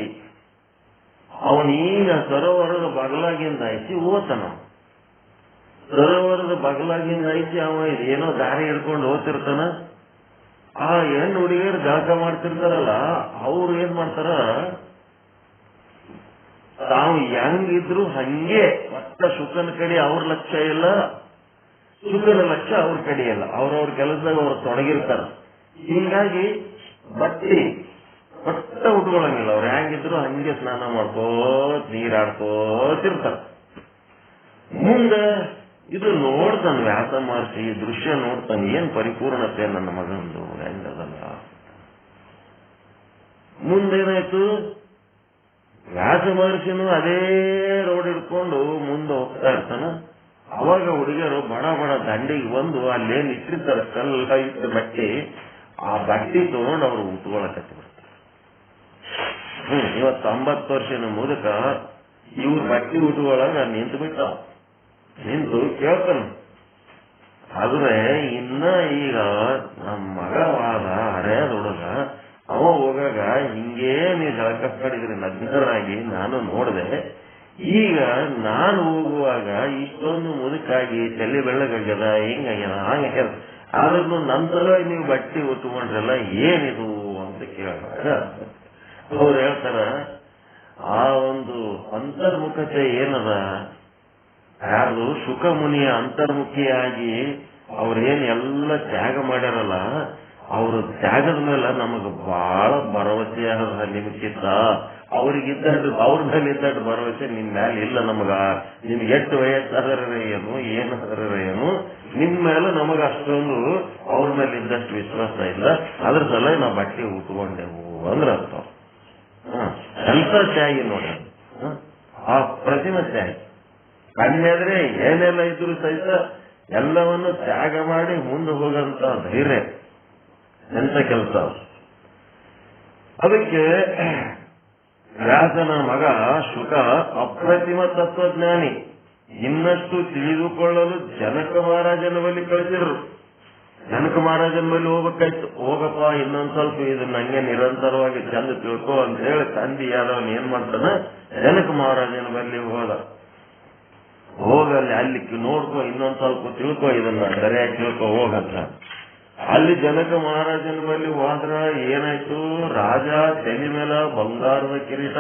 ಅವನೀಗ ಸರೋವರದ ಬಗಲಾಗಿಂದ ಐತಿ ಓದ್ತಾನ. ಸರೋವರದ ಬಗಲಾಗಿಂದ ಐತಿ ಅವ ಏನೋ ದಾರಿ ಹಿಡ್ಕೊಂಡು ಓದ್ತಿರ್ತಾನ. ಆ ಹೆಣ್ಣು ಹುಡುಗಿಯರು ಜಳಕ ಮಾಡ್ತಿರ್ತಾರಲ್ಲ, ಅವ್ರು ಏನ್ ಮಾಡ್ತಾರ, ತಾವು ಹೆಂಗಿದ್ರು ಹಂಗೆ ಒಟ್ಟ ಶುಕನ ಕಡೆ ಅವ್ರ ಲಕ್ಷ್ಯ ಇಲ್ಲ, ಶುಕನ ಲಕ್ಷ್ಯ ಅವ್ರ ಕಡೆ ಇಲ್ಲ. ಅವ್ರವ್ರ ಕೆಲಸದಾಗ ಅವ್ರು ತೊಡಗಿರ್ತಾರ. ಹಿಂಗಾಗಿ ಬಟ್ಟೆ ಒಟ್ಟ ಉಟ್ಕೊಳಂಗಿಲ್ಲ. ಅವ್ರು ಹೆಂಗಿದ್ರು ಹಂಗೆ ಸ್ನಾನ ಮಾಡ್ಕೋತ್ ನೀರಾಡ್ಕೋತಿರ್ತಾರ. ಮುಂದೆ ಇದು ನೋಡ್ತಾನ ವ್ಯಾಸ ಮಹರ್ಷಿ, ದೃಶ್ಯ ನೋಡ್ತಾನೆ. ಏನ್ ಪರಿಪೂರ್ಣತೆ ನನ್ನ ಮಗಂದು, ಹೆಂಗದಲ್ಲ. ಮುಂದೇನಾಯ್ತು, ವ್ಯಾಸ ಮಹರ್ಷಿನೂ ಅದೇ ರೋಡ್ ಹಿಡ್ಕೊಂಡು ಮುಂದೆ ಹೋಗ್ತಾ ಇರ್ತಾನ. ಅವಾಗ ಹುಡುಗಿಯರು ಬಡ ದಂಡಿಗೆ ಬಂದು ಅಲ್ಲೇನ್ ಇಟ್ಟಿರ್ತಾರೆ ಕಲ್ಲ ಇಟ್ಟು ಬಟ್ಟೆ, ಆ ಬಟ್ಟೆ ತಗೊಂಡು ಅವ್ರು ಉಟ್ಕೊಳಕತ್ತಿ ಬಿಡ್ತಾರೆ. ಇವತ್ತು 90 ವರ್ಷದ ಮುದುಕ ಇವ್ರ ಬಟ್ಟೆ ಉಟ್ಕೊಳಗ ನಿಂತು ಬಿಟ್ಟ. ನಿಂತು ಕೇಳ್ತಾನ. ಆದ್ರೆ ಇನ್ನ ಈಗ ನಮ್ಮ ಮಗವಾದ ಹರೆಯದ ಹುಡುಗ, ಅವ ಹೋಗಾಗ ಹಿಂಗೇ ನೀವು ಜಳಕ ಮಾಡಿದ್ರಿ ನಗ್ನರಾಗಿ ನಾನು ನೋಡಿದೆ. ಈಗ ನಾನು ಹೋಗುವಾಗ ಇಷ್ಟೊಂದು ಮುದುಕಾಗಿ ತಲೆ ಬೆಳ್ಳಗಾಗ್ಯದ, ಹಿಂಗಾಗ್ಯದ, ಹಂಗಾಗ್ಯದ. ಆದ್ರೂ ನಂತರ ನೀವು ಬಟ್ಟೆ ಉಟ್ಕೊಂಡ್ರಲ್ಲ, ಏನಿದು ಅಂತ ಕೇಳಿದಾಗ ಅವ್ರು ಹೇಳ್ತಾರ, ಆ ಒಂದು ಅಂತರ್ಮುಖತೆ ಏನದ, ಯಾರು ಶುಕ ಮುನಿಯ ಅಂತರ್ಮುಖಿಯಾಗಿ ಅವ್ರೇನ್ ಎಲ್ಲ ತ್ಯಾಗ ಮಾಡ್ಯಾರಲ್ಲ, ಅವ್ರ ತ್ಯಾಗದ ಮೇಲೆ ನಮಗ ಬಹಳ ಭರವಸೆ ಆದ. ನಿಮ್ಗಿಂತ ಅವ್ರಿಗಿದ್ದಷ್ಟು ಅವ್ರ ಮೇಲೆ ಇದ್ದಷ್ಟು ಭರವಸೆ ನಿಮ್ ಮೇಲೆ ಇಲ್ಲ ನಮಗ. ನಿಮ್ಗೆ ಎಷ್ಟು ವಯಸ್ಸಾದರೆ ಏನಾದರೆ ನಿಮ್ ಮೇಲೆ ನಮಗ ಅಷ್ಟೊಂದು ಅವ್ರ ಮೇಲೆ ಇದ್ದಷ್ಟು ವಿಶ್ವಾಸ ಇಲ್ಲ. ಅದ್ರ ಸಲ ನಾವು ಬಟ್ಟೆ ಉಟ್ಕೊಂಡೆವು ಅಂದ್ರ ಅರ್ಥ. ಎಂತ ತ್ಯಾಗಿ ನೋಡಿ, ಆ ಪ್ರತಿಮ ತ್ಯಾಗಿ. ಕಣ್ಣೆದ್ರೆ ಏನೆಲ್ಲ ಇದ್ರು ಸಹಿತ ಎಲ್ಲವನ್ನು ತ್ಯಾಗ ಮಾಡಿ ಮುಂದೆ ಹೋಗಂತ ಧೈರ್ಯ ಎಂತ ಕೆಲಸ. ಅದಕ್ಕೆ ವ್ಯಾಸನ ಮಗ ಶುಕ ಅಪ್ರತಿಮ ತತ್ವಜ್ಞಾನಿ. ಇನ್ನಷ್ಟು ತಿಳಿದುಕೊಳ್ಳಲು ಜನಕ ಮಹಾರಾಜನ ಬಳಿ ಕಳಿಸಿದ್ರು. ಜನಕ ಮಹಾರಾಜನ ಬಳಿ ಹೋಗ್ಬೇಕಾಯ್ತು. ಹೋಗಪ್ಪ ಇನ್ನೊಂದ್ ಸ್ವಲ್ಪ ಇದನ್ನ ಹಂಗೆ ನಿರಂತರವಾಗಿ ಚಂದ ತಿಳ್ಕೊ ಅಂತ ಹೇಳಿ ತಂದಿ ಯಾದವನ್ ಏನ್ ಮಾಡ್ತಾನ, ಜನಕ ಮಹಾರಾಜನ ಬಳಿ ಹೋದ. ಹೋಗಲ್ಲಿ ಅಲ್ಲಿ ನೋಡ್ಕೊ, ಇನ್ನೊಂದ್ ಸ್ವಲ್ಪ ತಿಳ್ಕೊ, ಇದನ್ನ ಸರಿಯಾಗಿ ತಿಳ್ಕೊ ಹೋಗಂತ. ಅಲ್ಲಿ ಜನಕ ಮಹಾರಾಜನ ಬಳಿ ಹೋದ್ರ ಏನಾಯ್ತು, ರಾಜ ತಲೆ ಮೇಲೆ ಬಂಗಾರದ ಕಿರೀಟ,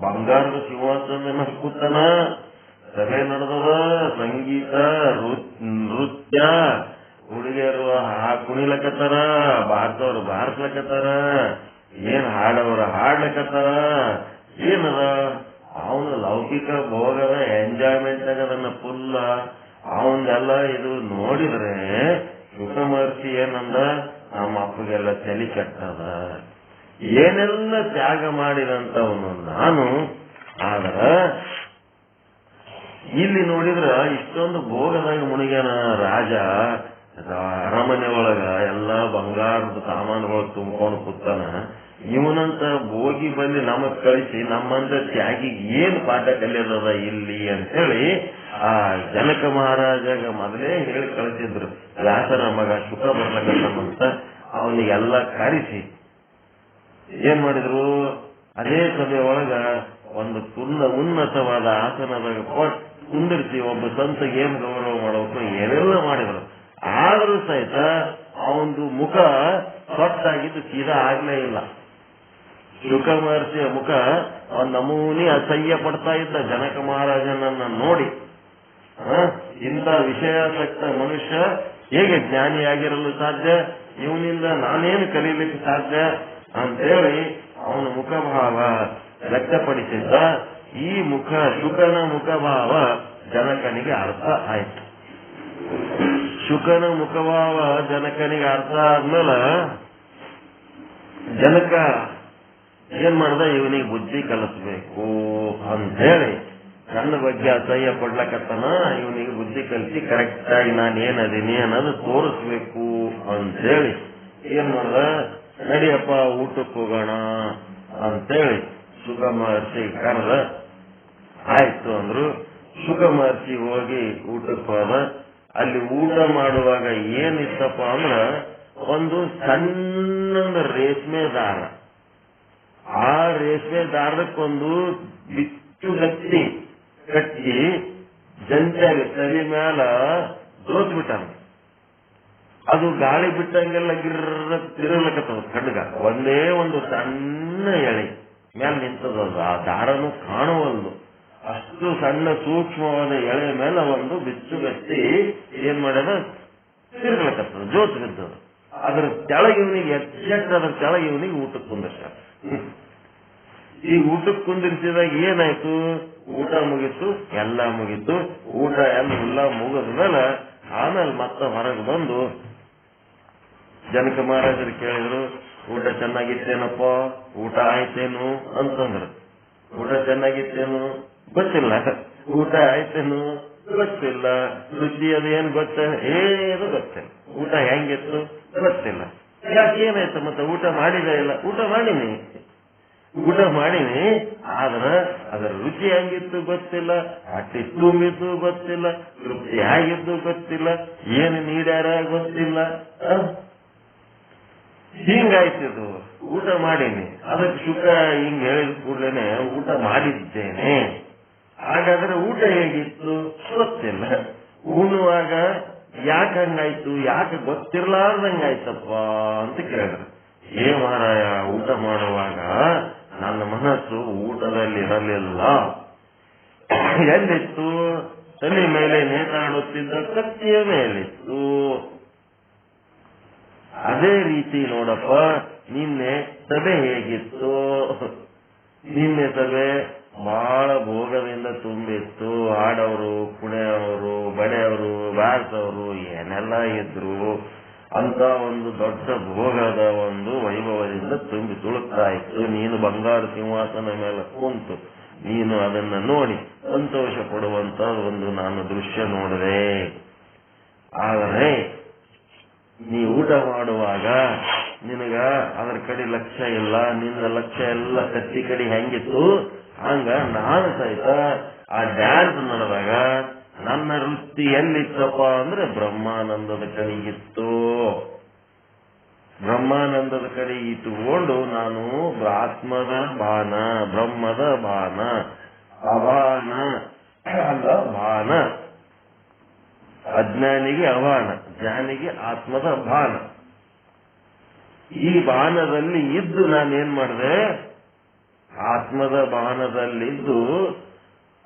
ಬಂಗಾರದ ಸಿಂಹಾಸನದ ಮೇಲೆ ಕೂತನ. ಸಭೆ ನಡೆದದ, ಸಂಗೀತ, ನೃತ್ಯ, ಹುಡುಗಿಯರು ಕುಣಿಲಕತ್ತಾರ, ಬಾರ್ದವ್ರು ಬಾರ್ಸ್ಲಕತ್ತಾರ, ಏನ್ ಹಾಡವ್ರ ಹಾಡ್ಲಕತ್ತಾರ. ಏನದ ಅವನು ಲೌಕಿಕ ಭೋಗದ ಎಂಜಾಯ್ಮೆಂಟ್ ಆಗದನ್ನ ಫುಲ್ಲ. ಅವನ್ನೆಲ್ಲ ಇದು ನೋಡಿದ್ರೆ ಶುಕ ಮಹರ್ಷಿ ಏನಂದ, ನಮ್ಮ ಅಪ್ಪಗೆಲ್ಲ ತಲೆ ಕೆಟ್ಟದ, ಏನೆಲ್ಲ ತ್ಯಾಗ ಮಾಡಿದಂತವನು ನಾನು. ಆದ್ರ ಇಲ್ಲಿ ನೋಡಿದ್ರ ಇಷ್ಟೊಂದು ಭೋಗದಾಗ ಮುಳುಗ್ಯಾನ ರಾಜ. ಅರಮನೆ ಒಳಗ ಎಲ್ಲಾ ಬಂಗಾರದ ಸಾಮಾನುಗಳು ತುಂಬ್ಕೊಂಡು ಕೂತಾನ. ಇವನಂತ ಭೋಗಿ ಬಂದು ನಮಗ್ ಕಳಿಸಿ ನಮ್ಮಂತ ತ್ಯಾಗಿಗೆ ಏನ್ ಪಾಠ ಕಲಿಯೋದದ ಇಲ್ಲಿ ಅಂತೇಳಿ ಆ ಜನಕ ಮಹಾರಾಜಾಗ ಮೊದಲೇ ಹೇಳಿ ಕಳಿಸಿದ್ರು. ವ್ಯಾಸರ ಮಗ ಶುಕ ಬರ್ಲಕಂತ ಅವನಿಗೆಲ್ಲ ಕರೆಸಿ ಏನ್ ಮಾಡಿದ್ರು, ಅದೇ ಸಭೆ ಒಳಗ ಒಂದು ಉನ್ನತವಾದ ಆಸನದಾಗ ಕೊಟ್ಟು ಕುಂದಿರಿಸಿ ಒಬ್ಬ ಸಂತಗೆ ಏನ್ ಗೌರವ ಮಾಡಬೇಕು ಏನೆಲ್ಲ ಮಾಡಿದ್ರು. ಆದ್ರೂ ಸಹಿತ ಅವನದು ಮುಖ ಸೊಟ್ಟಾಗಿದ್ದು ಸೀದಾ ಆಗ್ಲೇ ಇಲ್ಲ. ಶುಕ ಮಹರ್ಷಿಯ ಮುಖ ಒಂದ್ ನಮೂನಿ ಅಸಹ್ಯ ಪಡ್ತಾ ಇದ್ದ ಜನಕ ಮಹಾರಾಜನನ್ನ ನೋಡಿ. ಇಂಥ ವಿಷಯಾಸಕ್ತ ಮನುಷ್ಯ ಹೇಗೆ ಜ್ಞಾನಿಯಾಗಿರಲು ಸಾಧ್ಯ, ಇವನಿಂದ ನಾನೇನು ಕಲೀಲಿಕ್ಕೆ ಸಾಧ್ಯ ಅಂತೇಳಿ ಅವನ ಮುಖಭಾವ ವ್ಯಕ್ತಪಡಿಸಿದ್ದ. ಈ ಶುಕನ ಮುಖಭಾವ ಜನಕನಿಗೆ ಅರ್ಥ ಆಯ್ತು. ಶುಕನ ಮುಖಭಾವ ಜನಕನಿಗೆ ಅರ್ಥ ಆದ್ಮೇಲೆ ಜನಕ ಏನ್ ಮಾಡ್ದ, ಇವನಿಗೆ ಬುದ್ಧಿ ಕಲಿಸ್ಬೇಕು ಅಂತ ಹೇಳಿ ನನ್ನ ಬಗ್ಗೆ ಅಸಹ್ಯ ಪಡ್ಲಕತ್ತನ, ಇವನಿಗೆ ಬುದ್ಧಿ ಕಲಿಸಿ ಕರೆಕ್ಟ್ ಆಗಿ ನಾನು ಏನದೀನಿ ಅನ್ನೋದು ತೋರಿಸ್ಬೇಕು ಅಂತ ಹೇಳಿ ಏನ್ ಮಾಡ್ದ, ನಡಿಯಪ್ಪ ಊಟಕ್ಕೆ ಹೋಗೋಣ ಅಂತೇಳಿ ಶುಕ ಮಹರ್ಷಿ ಕರೆದ. ಆಯ್ತು ಅಂದ್ರು. ಶುಕ ಮಹರ್ಷಿ ಹೋಗಿ ಊಟಕ್ಕೆ ಹೋದ. ಅಲ್ಲಿ ಊಟ ಮಾಡುವಾಗ ಏನಿತ್ತಪ್ಪ ಅಂದ್ರ ಒಂದು ಸಣ್ಣ ರೇಷ್ಮೆ ದಾರ. ಆ ರೇಷ್ಮೆ ದಾರಕ್ಕೊಂದು ಬಿಚ್ಚು ಕಟ್ಟಿ ಜಂಜಾಗಿ ತಲೆ ಮ್ಯಾಲ ದೋಚ್ಬಿಟ್ಟಾನ. ಅದು ಗಾಳಿ ಬಿಟ್ಟಂಗೆಲ್ಲ ಗಿರ್ರ ತಿರುಗಲಕತ್ತದ ಕಣ್ಗ. ಒಂದೇ ಒಂದು ಸಣ್ಣ ಎಳೆ ಮೇಲೆ ನಿಂತದಲ್ಲ, ಆ ದಾರನು ಕಾಣುವಲ್ದು. ಅಷ್ಟು ಸಣ್ಣ ಸೂಕ್ಷ್ಮವಾದ ಎಳೆ ಮೇಲೆ ಒಂದು ಬಿಚ್ಚುಗತ್ತಿ ಏನ್ ಮಾಡ್ಯದ, ತಿರುಗಲಕತ್ತದ, ಜೋತ್ ಬಿದ್ದದ. ಅದ್ರ ಕೆಳಗೆ ಇವನಿಗೆ ಎಕ್ಸಾಕ್ಟ್ ಅದ್ರ ಕೆಳಗೆ ಇವನಿಗೆ ಊಟಕ್ಕೆ ಕುಂದಿರ್ಸ. ಈ ಊಟಕ್ಕೆ ಕುಂದಿರಿಸಿದಾಗ ಏನಾಯ್ತು, ಊಟ ಮುಗೀತು, ಎಲ್ಲ ಮುಗೀತು. ಊಟ ಎಲ್ಲ ಮುಗಿದ ಮೇಲೆ ಆಮೇಲೆ ಮತ್ತೆ ಹೊರಗೆ ಬಂದು ಜನಕ ಮಹಾರಾಜರು ಕೇಳಿದ್ರು, ಊಟ ಚೆನ್ನಾಗಿತ್ತೇನಪ್ಪ, ಊಟ ಆಯ್ತೇನು ಅಂತಂದ್ರು. ಊಟ ಚೆನ್ನಾಗಿತ್ತೇನು ಗೊತ್ತಿಲ್ಲ, ಊಟ ಆಯ್ತೇನು ಗೊತ್ತಿಲ್ಲ, ರುಚಿ ಅದು ಏನ್ ಗೊತ್ತ ಏನು ಗೊತ್ತಿಲ್ಲ, ಊಟ ಹೆಂಗಿತ್ತು ಗೊತ್ತಿಲ್ಲ. ಯಾಕೆ ಏನಾಯ್ತು ಮತ್ತೆ ಊಟ ಮಾಡಿದ ಇಲ್ಲ, ಊಟ ಮಾಡಿನಿ ಆದ್ರ ಅದರ ರುಚಿ ಹೆಂಗಿತ್ತು ಗೊತ್ತಿಲ್ಲ, ಅಟ್ಟಿ ತುಂಬಿದ್ದು ಗೊತ್ತಿಲ್ಲ, ತೃಪ್ತಿ ಹೇಗಿದ್ದು ಗೊತ್ತಿಲ್ಲ, ಏನು ನೀಡ್ಯಾರ ಗೊತ್ತಿಲ್ಲ. ಹಿಂಗಾಯ್ತಿದ್ದು. ಊಟ ಮಾಡೀನಿ, ಅದಕ್ಕೆ ಶುಕ ಹಿಂಗ್ ಹೇಳಿದ ಕೂಡಲೇನೆ ಊಟ ಮಾಡಿದ್ದೇನೆ. ಹಾಗಾದ್ರೆ ಊಟ ಹೇಗಿತ್ತು ಗೊತ್ತಿಲ್ಲ. ಉಣ್ಣುವಾಗ ಯಾಕೆ ಹಂಗಾಯ್ತು, ಯಾಕೆ ಗೊತ್ತಿರ್ಲಾರ್ದಂಗಾಯ್ತಪ್ಪ ಅಂತ ಕೇಳಿದ್ರು. ಮಹಾರಾಯ, ಊಟ ಮಾಡುವಾಗ ನನ್ನ ಮನಸ್ಸು ಊಟದಲ್ಲಿ ಇರಲಿಲ್ಲ. ಎಲ್ಲಿತ್ತು, ತಲೆ ಮೇಲೆ ನೇತಾಡುತ್ತಿದ್ದ ಕತ್ತಿಯ ಮೇಲಿತ್ತು. ಅದೇ ರೀತಿ ನೋಡಪ್ಪ, ನಿನ್ನೆ ಸಭೆ ಹೇಗಿತ್ತು, ನಿನ್ನೆ ಸಭೆ ಬಹಳ ಭೋಗದಿಂದ ತುಂಬಿತ್ತು. ಹಾಡವರು, ಕುಣಿಯವರು, ಬಡೆಯವರು, ಬಾರಿಸವರು ಏನೆಲ್ಲ ಇದ್ರು. ಅಂತ ಒಂದು ದೊಡ್ಡ ಭೋಗದ ಒಂದು ವೈಭವದಿಂದ ತುಂಬಿ ತುಳುಕ್ತಾ ಇತ್ತು. ನೀನು ಬಂಗಾರ ಸಿಂಹಾಸನ ಮೇಲೆ ಕುಂತು ನೀನು ಅದನ್ನ ನೋಡಿ ಸಂತೋಷ ಪಡುವಂತ ಒಂದು ನಾನು ದೃಶ್ಯ ನೋಡಿದೆ. ಆದರೆ ನೀ ಊಟ ಮಾಡುವಾಗ ನಿನಗ ಅದರ ಕಡೆ ಲಕ್ಷ್ಯ ಇಲ್ಲ, ನಿನ್ನ ಲಕ್ಷ್ಯ ಎಲ್ಲ ಕತ್ತಿ ಕಡೆ ಹೆಂಗಿತ್ತು ಹಂಗ ನಾನು ಸಹಿತ ಆ ಡ್ಯಾನ್ಸ್ ನಡೆದಾಗ ನನ್ನ ವೃತ್ತಿ ಎಲ್ಲಿತ್ತಪ್ಪ ಅಂದ್ರೆ ಬ್ರಹ್ಮಾನಂದದ ಕಡೆಗಿತ್ತು. ಬ್ರಹ್ಮಾನಂದದ ಕಡೆ ಇಟ್ಟುಕೊಂಡು ನಾನು ಆತ್ಮದ ಬಾನ, ಬ್ರಹ್ಮದ ಬಾನ, ಅಭಾನ ಅಲ್ಲ ಬಾನ. ಅಜ್ಞಾನಿಗೆ ಅಭಾನ, ಜ್ಞಾನಿಗೆ ಆತ್ಮದ ಬಾನ. ಈ ಬಾನದಲ್ಲಿ ಇದ್ದು ನಾನೇನ್ ಮಾಡಿದೆ, ಆತ್ಮದ ಬಾನದಲ್ಲಿದ್ದು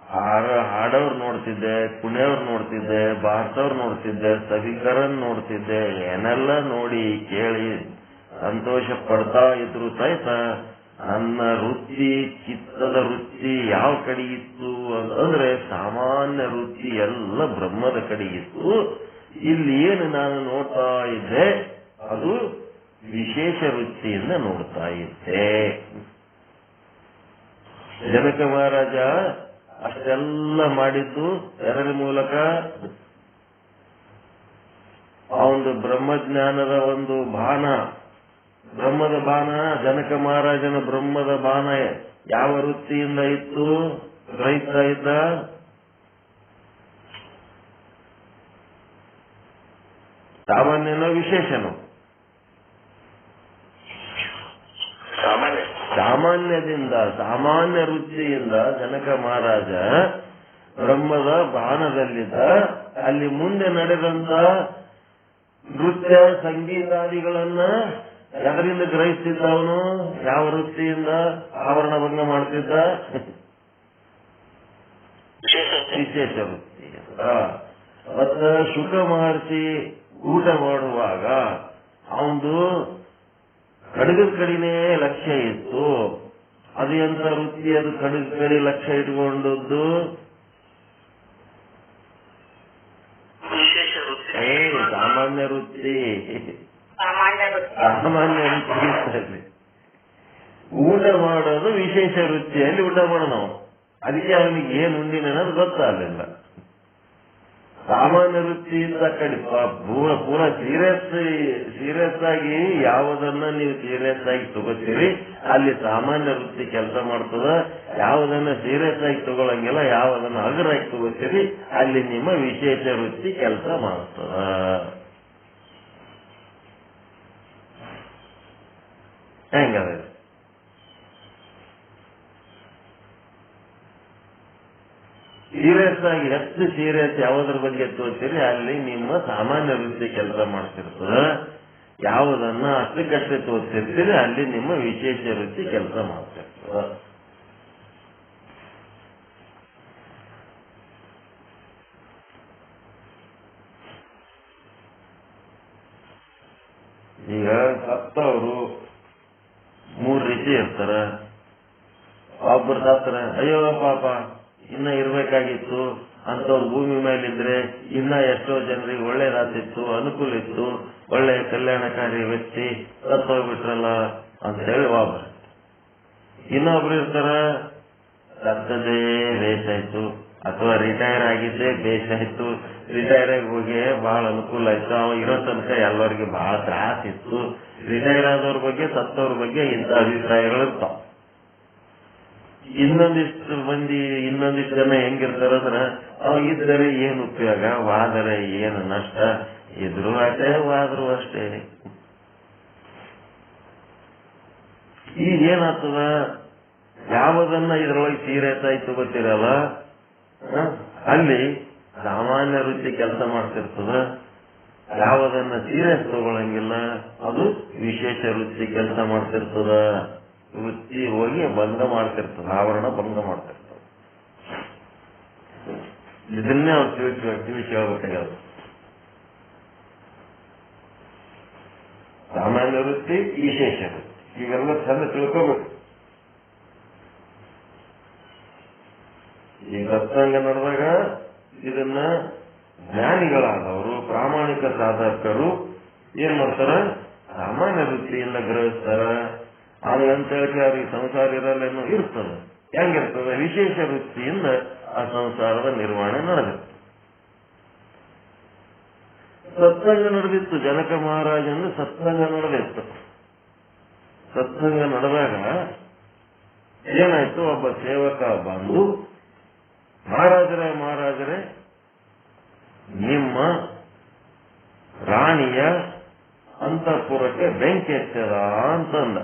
ಹಾಡೋರು ನೋಡ್ತಿದ್ದೆ, ಕುಣಿಯವ್ರು ನೋಡ್ತಿದ್ದೆ, ಬಾರ್ಸವ್ರು ನೋಡ್ತಿದ್ದೆ, ಸಭಿಕರನ್ ನೋಡ್ತಿದ್ದೆ. ಏನೆಲ್ಲ ನೋಡಿ ಕೇಳಿ ಸಂತೋಷ ಪಡ್ತಾ ಇದ್ರು ಸಹಿತ ನನ್ನ ವೃತ್ತಿ, ಚಿತ್ತದ ವೃತ್ತಿ ಯಾವ ಕಡೆ ಇತ್ತು ಅಂದ್ರೆ ಸಾಮಾನ್ಯ ವೃತ್ತಿ ಎಲ್ಲ ಬ್ರಹ್ಮದ ಕಡೆ ಇತ್ತು. ಇಲ್ಲಿ ಏನು ನಾನು ನೋಡ್ತಾ ಇದ್ದೆ ಅದು ವಿಶೇಷ ವೃತ್ತಿಯಿಂದ ನೋಡ್ತಾ ಇದ್ದೆ. ಜನಕ ಮಹಾರಾಜ ಅಷ್ಟೆಲ್ಲ ಮಾಡಿದ್ದು ಎರಡ ಮೂಲಕ ಆ ಒಂದು ಬ್ರಹ್ಮಜ್ಞಾನದ ಒಂದು ಬಾಣ, ಬ್ರಹ್ಮದ ಬಾಣ. ಜನಕ ಮಹಾರಾಜನ ಬ್ರಹ್ಮದ ಬಾಣ ಯಾವ ವೃತ್ತಿಯಿಂದ ಇತ್ತು ಗ್ರಹಿಸ್ತಾ ಇದ್ದ? ಸಾಮಾನ್ಯನೋ ವಿಶೇಷನೋ? ಸಾಮಾನ್ಯದಿಂದ, ಸಾಮಾನ್ಯ ವೃತ್ತಿಯಿಂದ ಜನಕ ಮಹಾರಾಜ ಬ್ರಹ್ಮದ ಬಾಣದಲ್ಲಿದ್ದ. ಅಲ್ಲಿ ಮುಂದೆ ನಡೆದಂತ ನೃತ್ಯ ಸಂಗೀತಾದಿಗಳನ್ನ ಎದರಿಂದ ಗ್ರಹಿಸ್ತಿದ್ದ ಅವನು? ಯಾವ ವೃತ್ತಿಯಿಂದ ಆವರಣ ಭಂಗ ಮಾಡ್ತಿದ್ದ? ವಿಶೇಷ ವೃತ್ತಿಯಿಂದ. ಮತ್ತ ಶುಕ ಮಹರ್ಷಿ ಊಟ ಮಾಡುವಾಗ ಅವನು ಖಡ್ಗದ ಕಡೆನೇ ಲಕ್ಷ್ಯ ಇತ್ತು. ಅದು ಎಂತ ವೃತ್ತಿ? ಅದು ಖಡ್ಗದ ಕಡೆ ಲಕ್ಷ್ಯ ಇಟ್ಕೊಂಡದ್ದು ಸಾಮಾನ್ಯ ವೃತ್ತಿ. ಸಾಮಾನ್ಯ ವೃತ್ತಿ. ಊಟ ಮಾಡೋದು ವಿಶೇಷ ವೃತ್ತಿಯಲ್ಲಿ ಊಟ ಮಾಡೋಣ. ಅದಕ್ಕೆ ಅವನಿಗೆ ಏನು ಉಂಡಿನ ಅನ್ನೋದು ಗೊತ್ತಾಗಲಿಲ್ಲ. ಸಾಮಾನ್ಯ ವೃತ್ತಿಯಿಂದ ಕಡೆ ಪೂರ ಸೀರಿಯಸ್ ಆಗಿ ಯಾವುದನ್ನ ನೀವು ಸೀರಿಯಸ್ ಆಗಿ ತಗೋತೀರಿ ಅಲ್ಲಿ ಸಾಮಾನ್ಯ ವೃತ್ತಿ ಕೆಲಸ ಮಾಡ್ತದ. ಯಾವುದನ್ನ ಸೀರಿಯಸ್ ಆಗಿ ತಗೊಳಂಗಿಲ್ಲ, ಯಾವುದನ್ನ ಹಗುರಾಗಿ ತಗೋತೀರಿ ಅಲ್ಲಿ ನಿಮ್ಮ ವಿಶೇಷ ವೃತ್ತಿ ಕೆಲಸ ಮಾಡ್ತದ. ಹೆಂಗದ? ಸೀರಿಯಸ್ ಆಗಿ ಎಷ್ಟು ಸೀರಿಯಸ್ ಯಾವುದ್ರ ಬಗ್ಗೆ ತೋರ್ತೀರಿ ಅಲ್ಲಿ ನಿಮ್ಮ ಸಾಮಾನ್ಯ ವೃತ್ತಿ ಕೆಲಸ ಮಾಡ್ತಿರ್ತದ. ಯಾವುದನ್ನ ಅಷ್ಟಕ್ಕಷ್ಟೇ ತೋರಿಸಿರ್ತೀರಿ ಅಲ್ಲಿ ನಿಮ್ಮ ವಿಶೇಷ ವೃತ್ತಿ ಕೆಲಸ ಮಾಡ್ತಿರ್ತದ. ಈಗ ಸತ್ತವರು 3 ರೀತಿ ಇರ್ತಾರ. ಒಬ್ಬರು ಸತ್ರ ಅಯ್ಯೋ ಪಾಪ ಇನ್ನ ಇರ್ಬೇಕಾಗಿತ್ತು ಅಂತವ್ರು ಭೂಮಿ ಮೇಲಿದ್ರೆ ಇನ್ನ ಎಷ್ಟೋ ಜನರಿಗೆ ಒಳ್ಳೇದಾಗ್ತಿತ್ತು, ಅನುಕೂಲ ಇತ್ತು, ಒಳ್ಳೆ ಕಲ್ಯಾಣಕಾರಿ ವ್ಯಕ್ತಿ ಸತ್ತೋಗ್ಬಿಟ್ರಲ್ಲ ಅಂತ ಹೇಳಿ ಒಬ್ರು. ಇನ್ನೊಬ್ರು ಇರ್ತಾರ ಸತ್ತದೇ ಬೇಸಾಯ್ತು ಅಥವಾ ರಿಟೈರ್ ಆಗಿದ್ದೇ ಬೇಸಾಯ್ತು, ರಿಟೈರ್ ಆಗಿ ಹೋಗಿ ಬಹಳ ಅನುಕೂಲ ಆಯ್ತು, ಅವ ಇರೋ ತನಕ ಎಲ್ಲರಿಗೆ ಬಹಳ ತ್ರಾಸ ಇತ್ತು. ರಿಟೈರ್ ಆದವ್ರ ಬಗ್ಗೆ ಸತ್ತವ್ರ ಬಗ್ಗೆ ಇಂಥ ಅಭಿಪ್ರಾಯಗಳಿರ್ತಾವ. ಇನ್ನೊಂದಿಷ್ಟು ಜನ ಹೆಂಗಿರ್ತಾರಂದ್ರ ಅವಾಗಿದ್ದರೆ ಏನು ಉಪಯೋಗ, ವಾದರೆ ಏನು ನಷ್ಟ, ಇದ್ರು ಅಷ್ಟೇ ವಾದ್ರು ಅಷ್ಟೇ. ಈಗ ಏನಾಗ್ತದ, ಯಾವುದನ್ನ ಇದ್ರೊಳಗೆ ಸೀರಿಯಸ್ ಆಗಿ ತಗೋತಿರಲ್ಲ ಅಲ್ಲಿ ಸಾಮಾನ್ಯ ವೃತ್ತಿ ಕೆಲಸ ಮಾಡ್ತಿರ್ತದ. ಯಾವುದನ್ನ ಸೀರಿಯಸ್ ತಗೊಳಂಗಿಲ್ಲ ಅದು ವಿಶೇಷ ವೃತ್ತಿ ಕೆಲಸ ಮಾಡ್ತಿರ್ತದ. ವೃತ್ತಿ ಹೋಗಿ ಭಂಗ ಮಾಡ್ತಿರ್ತದ, ಆವರಣ ಭಂಗ ಮಾಡ್ತಿರ್ತದ. ಇದನ್ನೇ ಅವ್ರು ತಿಳಿಸ್ಬೇಕಾಗ ಸಾಮಾನ್ಯ ವೃತ್ತಿ, ವಿಶೇಷ ವೃತ್ತಿ ಇವೆಲ್ಲ ಚಂದ ತಿಳ್ಕೋಬೇಕು. ಈ ಸತ್ಸಂಗ ನಡೆದಾಗ ಇದನ್ನ ಜ್ಞಾನಿಗಳಾದವರು, ಪ್ರಾಮಾಣಿಕ ಸಾಧಕರು ಏನ್ ಮಾಡ್ತಾರ, ಸಾಮಾನ್ಯ ವೃತ್ತಿಯಿಂದ ಗ್ರಹಿಸ್ತಾರ. ಅಂತ ಹೇಳಿ ಅವ್ರಿಗೆ ಸಂಸಾರ ಇರಲ್ಲೇನೋ ಇರ್ತದೆ. ಹೆಂಗಿರ್ತದೆ? ವಿಶೇಷ ವೃತ್ತಿಯಿಂದ ಆ ಸಂಸಾರದ ನಿರ್ವಹಣೆ ನಡೆದಿತ್ತು. ಸತ್ಸಂಗ ನಡೆದಿತ್ತು. ಜನಕ ಮಹಾರಾಜನ ಸತ್ಸಂಗ ನಡೆದಿತ್ತು. ಸತ್ಸಂಗ ನಡೆದಾಗ ಏನಾಯ್ತು, ಒಬ್ಬ ಸೇವಕ ಬಂದು ಮಹಾರಾಜರೇ ಹತ್ತದ ಅಂತಂದ.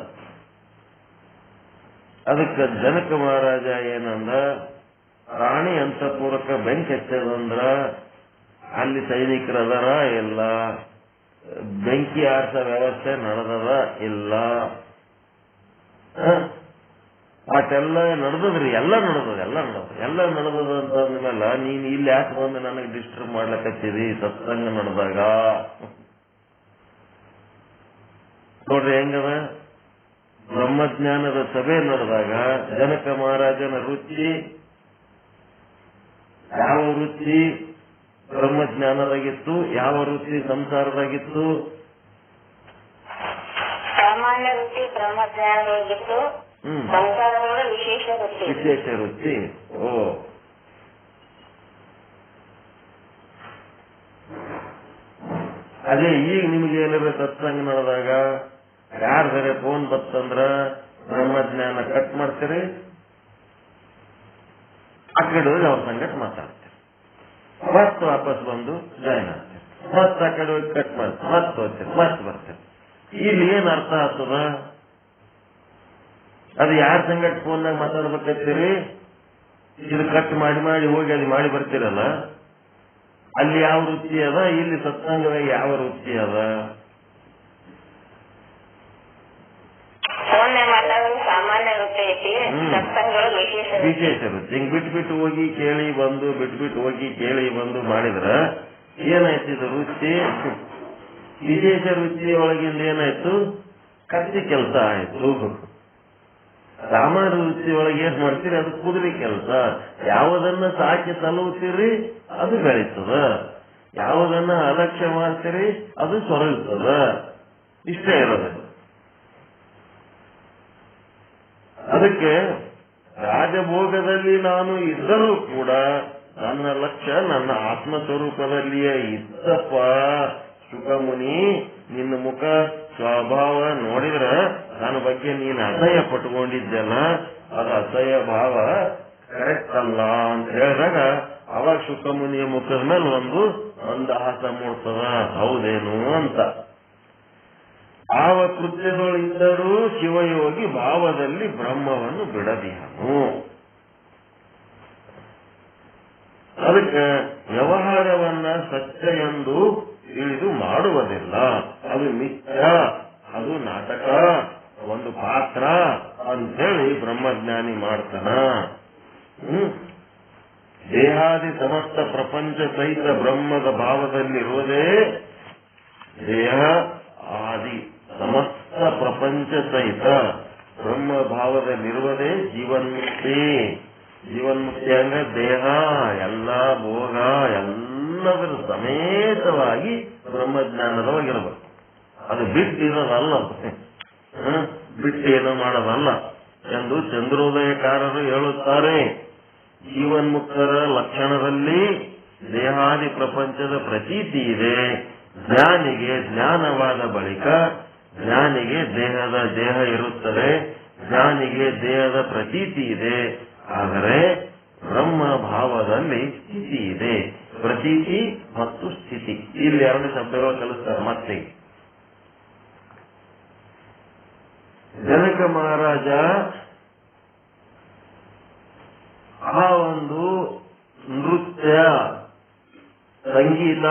ಅದಕ್ಕೆ ಜನಕ ಮಹಾರಾಜ ಏನಂದ, ರಾಣಿ ಅಂತಪೂರಕ ಬೆಂಕಿ ಹಚ್ಚದಂದ್ರ ಅಲ್ಲಿ ಸೈನಿಕರದಾರ ಇಲ್ಲ, ಬೆಂಕಿ ಆರಿಸೋ ವ್ಯವಸ್ಥೆ ನಡೆದದ ಇಲ್ಲ, ಅಟೆಲ್ಲ ನಡೆದದ್ರಿ, ಎಲ್ಲ ನಡೆದದ ಅಂತಂದ್ಮೇಲೆ ನೀನ್ ಇಲ್ಲಿ ಯಾಕೆ ಬಂದು ನನಗೆ ಡಿಸ್ಟರ್ಬ್ ಮಾಡ್ಲಕತ್ತಿದಿ ಸತ್ಸಂಗ ನಡೆದಾಗ? ನೋಡ್ರಿ ಹೆಂಗದ, ಬ್ರಹ್ಮಜ್ಞಾನದ ಸಭೆ ನಡೆದಾಗ ಜನಕ ಮಹಾರಾಜನ ವೃತ್ತಿ ಯಾವ ವೃತ್ತಿ ಬ್ರಹ್ಮಜ್ಞಾನದಾಗಿತ್ತು, ಯಾವ ವೃತ್ತಿ ಸಂಸಾರದಾಗಿತ್ತು? ಸಾಮಾನ್ಯ ವೃತ್ತಿ ಬ್ರಹ್ಮಜ್ಞಾನದಾಗಿತ್ತು, ಸಂಸಾರದೊಳ ವಿಶೇಷ ವೃತ್ತಿ. ಓ, ಅದೇ ಈಗ ನಿಮ್ಗೆ ಏನಾರ ಸತ್ಸಂಗ ನಡೆದಾಗ ಯಾರ್ದಾರೆ ಫೋನ್ ಬತ್ತಂದ್ರ ಬ್ರಹ್ಮಜ್ಞಾನ ಕಟ್ ಮಾಡ್ತೀರಿ, ಆ ಕಡೆ ಹೋಗಿ ಅವ್ರ ಸಂಗಟ ಮಾತಾಡ್ತೀರಿ, ಮತ್ ವಾಪಸ್ ಬಂದು ಜಾಯ್ನ್ ಆಗ್ತೀರಿ, ಮತ್ ಆ ಕಡೆ ಹೋಗಿ ಕಟ್ ಮಾಡ್ತೀರಿ, ಮತ್ ಹೋಗ್ತೀರಿ, ಮತ್ ಬರ್ತೀರಿ. ಇಲ್ಲಿ ಏನ್ ಅರ್ಥ ಆಗ್ತದ? ಅದು ಯಾರ ಸಂಗಟ ಫೋನ್ನಾಗ ಮಾತಾಡ್ಬೇಕತ್ತೀರಿ? ಇದು ಕಟ್ ಮಾಡಿ ಹೋಗಿ ಅದು ಮಾಡಿ ಬರ್ತೀರಲ್ಲ, ಅಲ್ಲಿ ಯಾವ ವೃತ್ತಿ ಅದ, ಇಲ್ಲಿ ಸತ್ಸಂಗದಾಗ ಯಾವ ವೃತ್ತಿ ಅದ? ಸಾಮಾನ್ಯ ವೃತ್ತಿ ಐತಿ, ವಿಶೇಷ ವೃತ್ತಿ. ಹಿಂಗ್ ಬಿಟ್ಬಿಟ್ಟು ಹೋಗಿ ಕೇಳಿ ಬಂದು, ಬಿಟ್ಬಿಟ್ಟು ಹೋಗಿ ಕೇಳಿ ಬಂದು ಮಾಡಿದ್ರ ಏನಾಯ್ತಿದ ವೃತ್ತಿ? ವಿಶೇಷ ವೃತ್ತಿ ಒಳಗಿಂದ ಏನಾಯ್ತು? ಕತ್ತಿ ಕೆಲಸ ಆಯ್ತು. ಸಾಮಾನ್ಯ ವೃತ್ತಿ ಒಳಗೆ ಏನ್ ಮಾಡ್ತೀರಿ? ಅದು ಕುದುರೆ ಕೆಲಸ. ಯಾವುದನ್ನ ಸಾಕಿ ಸಲುತ್ತೀರಿ ಅದು ಬೆಳೀತದ, ಯಾವುದನ್ನ ಅಲಕ್ಷ್ಯ ಮಾಡ್ತೀರಿ ಅದು ಸೊರಗ್ತದ. ಇಷ್ಟೇ ಇರೋದು. ಅದಕ್ಕೆ ರಾಜಭೋಗದಲ್ಲಿ ನಾನು ಇದ್ದರೂ ಕೂಡ ನನ್ನ ಲಕ್ಷ್ಯ ನನ್ನ ಆತ್ಮಸ್ವರೂಪದಲ್ಲಿಯೇ ಇತ್ತಪ್ಪ. ಸುಖಮುನಿ, ನಿನ್ನ ಮುಖ ಸ್ವಭಾವ ನೋಡಿದ್ರ ನನ್ನ ಬಗ್ಗೆ ನೀನು ಅಸಹ್ಯ ಪಟ್ಕೊಂಡಿದ್ದೆಲ್ಲ, ಅದು ಅಸಹ್ಯ ಭಾವ ಕರೆಕ್ಟ್ ಅಲ್ಲ ಅಂತ ಹೇಳಿದಾಗ ಅವಾಗ ಸುಖಮುನಿಯ ಮುಖದ ಮೇಲೆ ಒಂದು ಮಂದಹಾಸ ಮೂಡ್ತದ, ಹೌದೇನು ಅಂತ. ಭಾವ ಕೃತ್ಯದೊಳಿದ್ದರೂ ಶಿವಯೋಗಿ ಭಾವದಲ್ಲಿ ಬ್ರಹ್ಮವನ್ನು ಬಿಡದಿಹನು. ಅದಕ್ಕೆ ವ್ಯವಹಾರವನ್ನ ಸತ್ಯ ಎಂದು ತಿಳಿದು ಮಾಡುವುದಿಲ್ಲ. ಅದು ಮಿಥ್ಯ, ಅದು ನಾಟಕ, ಒಂದು ಪಾತ್ರ ಅಂತೇಳಿ ಬ್ರಹ್ಮಜ್ಞಾನಿ ಮಾಡ್ತಾನ. ದೇಹಾದಿ ಸಮಸ್ತ ಪ್ರಪಂಚ ಸಹಿತ ಬ್ರಹ್ಮದ ಭಾವದಲ್ಲಿರುವುದೇ, ದೇಹ ಆದಿ ಸಮಸ್ತ ಪ್ರಪಂಚ ಸಹಿತ ಬ್ರಹ್ಮ ಭಾವದಲ್ಲಿರುವುದೇ ಜೀವನ್ಮುಕ್ತಿ. ಜೀವನ್ಮುಕ್ತಿ ಅಂದ್ರೆ ದೇಹ ಎಲ್ಲ ಭೋಗ ಎಲ್ಲದರ ಸಮೇತವಾಗಿ ಬ್ರಹ್ಮಜ್ಞಾನದೊಳಗಿರಬೇಕು. ಅದು ಬಿಟ್ಟಿರೋದಲ್ಲ, ಬಿಟ್ಟೇನು ಮಾಡೋದಲ್ಲ ಎಂದು ಚಂದ್ರೋದಯಕಾರರು ಹೇಳುತ್ತಾರೆ. ಜೀವನ್ಮುಕ್ತರ ಲಕ್ಷಣದಲ್ಲಿ ದೇಹಾದಿ ಪ್ರಪಂಚದ ಪ್ರತೀತಿ ಇದೆ. ಜ್ಞಾನಿಗೆ ಜ್ಞಾನವಾದ ಬಳಿಕ ಜ್ಞಾನಿಗೆ ದೇಹ ಇರುತ್ತದೆ, ಜ್ಞಾನಿಗೆ ದೇಹದ ಪ್ರತೀತಿ ಇದೆ. ಆದರೆ ಬ್ರಹ್ಮ ಭಾವದಲ್ಲಿ ಸ್ಥಿತಿ ಇದೆ. ಪ್ರತೀತಿ ಮತ್ತು ಸ್ಥಿತಿ, ಇಲ್ಲಿ ಎರಡು ಶಬ್ದಗಳು ಕಲಿಸ್ತಾರೆ. ಮತ್ತೆ ಜನಕ ಮಹಾರಾಜ ಆ ಒಂದು ನೃತ್ಯ ಸಂಗೀತ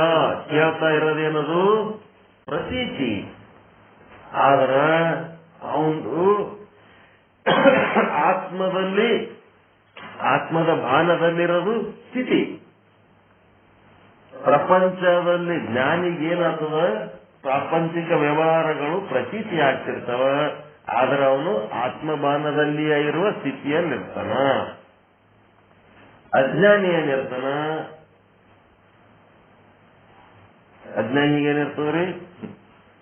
ಕೇಳ್ತಾ ಇರೋದೇನದು ಪ್ರತೀತಿ. ಆದ್ರ ಅವನು ಆತ್ಮದ ಭಾನದಲ್ಲಿರೋದು ಸ್ಥಿತಿ. ಪ್ರಪಂಚದಲ್ಲಿ ಜ್ಞಾನಿಗೇನಾಗ್ತದ? ಪ್ರಾಪಂಚಿಕ ವ್ಯವಹಾರಗಳು ಪ್ರತೀತಿ ಆಗ್ತಿರ್ತವ, ಆದ್ರೆ ಅವನು ಆತ್ಮಭಾನದಲ್ಲಿಯೇ ಇರುವ ಸ್ಥಿತಿಯಲ್ಲಿರ್ತಾನ. ಅಜ್ಞಾನಿ ಏನಿರ್ತಾನ? ಅಜ್ಞಾನಿಗೇನಿರ್ತದ್ರಿ?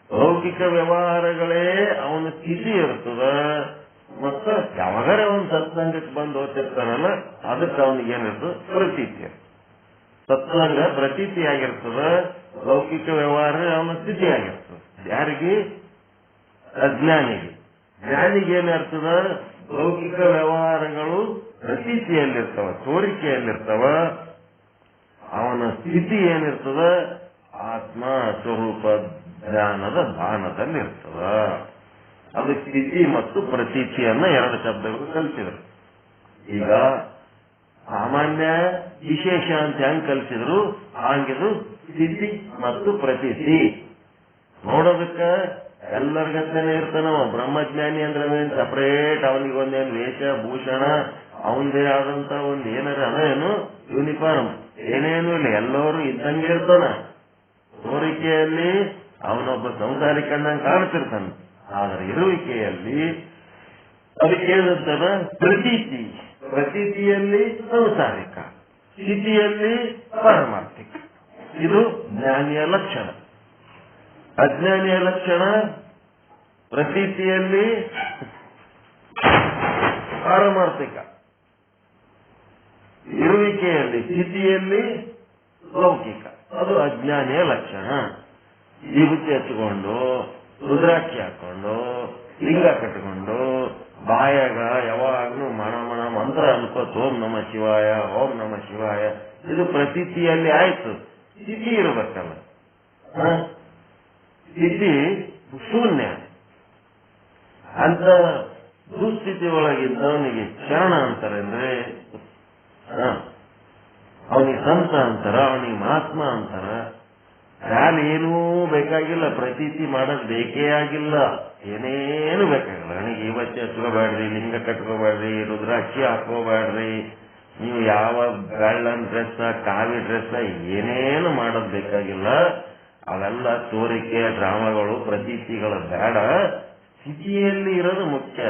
ಲೌಕಿಕ ವ್ಯವಹಾರಗಳೇ ಅವನ ಸ್ಥಿತಿ ಇರ್ತದ. ಮತ್ತ ಯಾವಾಗಾರ ಅವನು ಸತ್ಸಂಗಕ್ಕೆ ಬಂದು ಓದ್ತಿರ್ತಾನಲ್ಲ, ಅದಕ್ಕೆ ಅವನಿಗೇನಿರ್ತದ? ಪ್ರತೀತಿ. ಸತ್ಸಂಗ ಪ್ರತೀತಿ ಆಗಿರ್ತದ, ಲೌಕಿಕ ವ್ಯವಹಾರ ಅವನ ಸ್ಥಿತಿ ಆಗಿರ್ತದ. ಯಾರಿಗೆ? ಅಜ್ಞಾನಿಗೆ. ಜ್ಞಾನಿಗೇನಿರ್ತದ? ಲೌಕಿಕ ವ್ಯವಹಾರಗಳು ಪ್ರತೀತಿಯಲ್ಲಿರ್ತವ, ತೋರಿಕೆಯಲ್ಲಿರ್ತವ. ಅವನ ಸ್ಥಿತಿ ಏನಿರ್ತದ? ಆತ್ಮ ಸ್ವರೂಪ ಜ್ಞಾನದ ಭಾನದಲ್ಲಿರ್ತದ. ಅದು ಸ್ಥಿತಿ ಮತ್ತು ಪ್ರತೀತಿಯನ್ನ ಎರಡು ಶಬ್ದಗಳು ಕಲಿಸಿದ್ರು. ಈಗ ಸಾಮಾನ್ಯ ವಿಶೇಷ ಅಂತ ಹೆಂಗ್ ಕಲಿಸಿದ್ರು ಹಂಗಿದು ಸ್ಥಿತಿ ಮತ್ತು ಪ್ರತೀತಿ. ನೋಡೋದಕ್ಕ ಎಲ್ಲರಿಗಂತಾನೆ ಇರ್ತಾನವ. ಬ್ರಹ್ಮಜ್ಞಾನಿ ಅಂದ್ರೆ ಸಪರೇಟ್ ಅವನಿಗೊಂದೇನು ವೇಷ ಭೂಷಣ ಅವನದೇ ಆದಂತ ಒಂದು ಏನಾರ ಅದೇನು ಯೂನಿಫಾರ್ಮ್ ಏನೇನು ಇಲ್ಲ, ಎಲ್ಲರೂ ಇದ್ದಂಗೆ ಇರ್ತಾನ. ತೋರಿಕೆಯಲ್ಲಿ ಅವನೊಬ್ಬ ಸಂಸಾರಿ ಕಣ್ಣಂಗೆ ಕಾಣ್ತಿರ್ತಾನೆ, ಆದ್ರೆ ಇರುವಿಕೆಯಲ್ಲಿ ಅದಕ್ಕೆ ಏನಂತಾರ ಪ್ರತೀತಿ. ಪ್ರತೀತಿಯಲ್ಲಿ ಸಂಸಾರಿಕ, ಸ್ಥಿತಿಯಲ್ಲಿ ಪಾರಮಾರ್ಥಿಕ. ಇದು ಜ್ಞಾನಿಯ ಲಕ್ಷಣ. ಅಜ್ಞಾನಿಯ ಲಕ್ಷಣ ಪ್ರತೀತಿಯಲ್ಲಿ ಪಾರಮಾರ್ಥಿಕ, ಇರುವಿಕೆಯಲ್ಲಿ ಸ್ಥಿತಿಯಲ್ಲಿ ಲೌಕಿಕ. ಅದು ಅಜ್ಞಾನಿಯ ಲಕ್ಷಣ. ಈ ಬುದ್ಧಿ ಹಚ್ಚಿಕೊಂಡು ರುದ್ರಾಕ್ಷಿ ಹಾಕೊಂಡು ಲಿಂಗ ಕಟ್ಟಿಕೊಂಡು ಬಾಯಾಗ ಯಾವಾಗ್ಲೂ ಮಣ ಮಣ ಮಂತ್ರ ಅನ್ಕೋತ ಓಂ ನಮ ಶಿವಾಯ ಓಂ ನಮ ಶಿವಾಯ, ಇದು ಪ್ರತೀತಿಯಲ್ಲಿ ಆಯ್ತು. ಸ್ಥಿತಿ ಇರಬೇಕಲ್ಲ, ಸ್ಥಿತಿ ಶೂನ್ಯ. ಅಂತ ದುಸ್ಥಿತಿ ಒಳಗಿದ್ದವನಿಗೆ ಶರಣ ಅಂತಾರೆ ಅಂದ್ರೆ ಅವನಿಗೆ ಸಂತ ಅಂತಾರ, ಅವನಿಗೆ ಮಹಾತ್ಮ ಅಂತಾರ. ಯಾರು ಏನೂ ಬೇಕಾಗಿಲ್ಲ, ಪ್ರತೀತಿ ಮಾಡೋದು ಬೇಕೇ ಆಗಿಲ್ಲ, ಏನೇನು ಬೇಕಾಗಿಲ್ಲ. ನನಗೆ ಇವತ್ತೇ ಹಚ್ಕೋಬೇಡ್ರಿ, ಲಿಂಗ ಕಟ್ಕೋಬೇಡ್ರಿ, ರುದ್ರಾಕ್ಷಿ ಹಾಕೋಬೇಡ್ರಿ, ನೀವು ಯಾವ ಬೆಳ್ಳನ್ ಡ್ರೆಸ್ ಕಾವಿ ಡ್ರೆಸ್ ಏನೇನು ಮಾಡೋದು ಬೇಕಾಗಿಲ್ಲ. ಅವೆಲ್ಲ ತೋರಿಕೆ ಡ್ರಾಮಾಗಳು ಪ್ರತೀತಿಗಳ ಬೇಡ. ಸ್ಥಿತಿಯಲ್ಲಿ ಇರೋದು ಮುಖ್ಯ.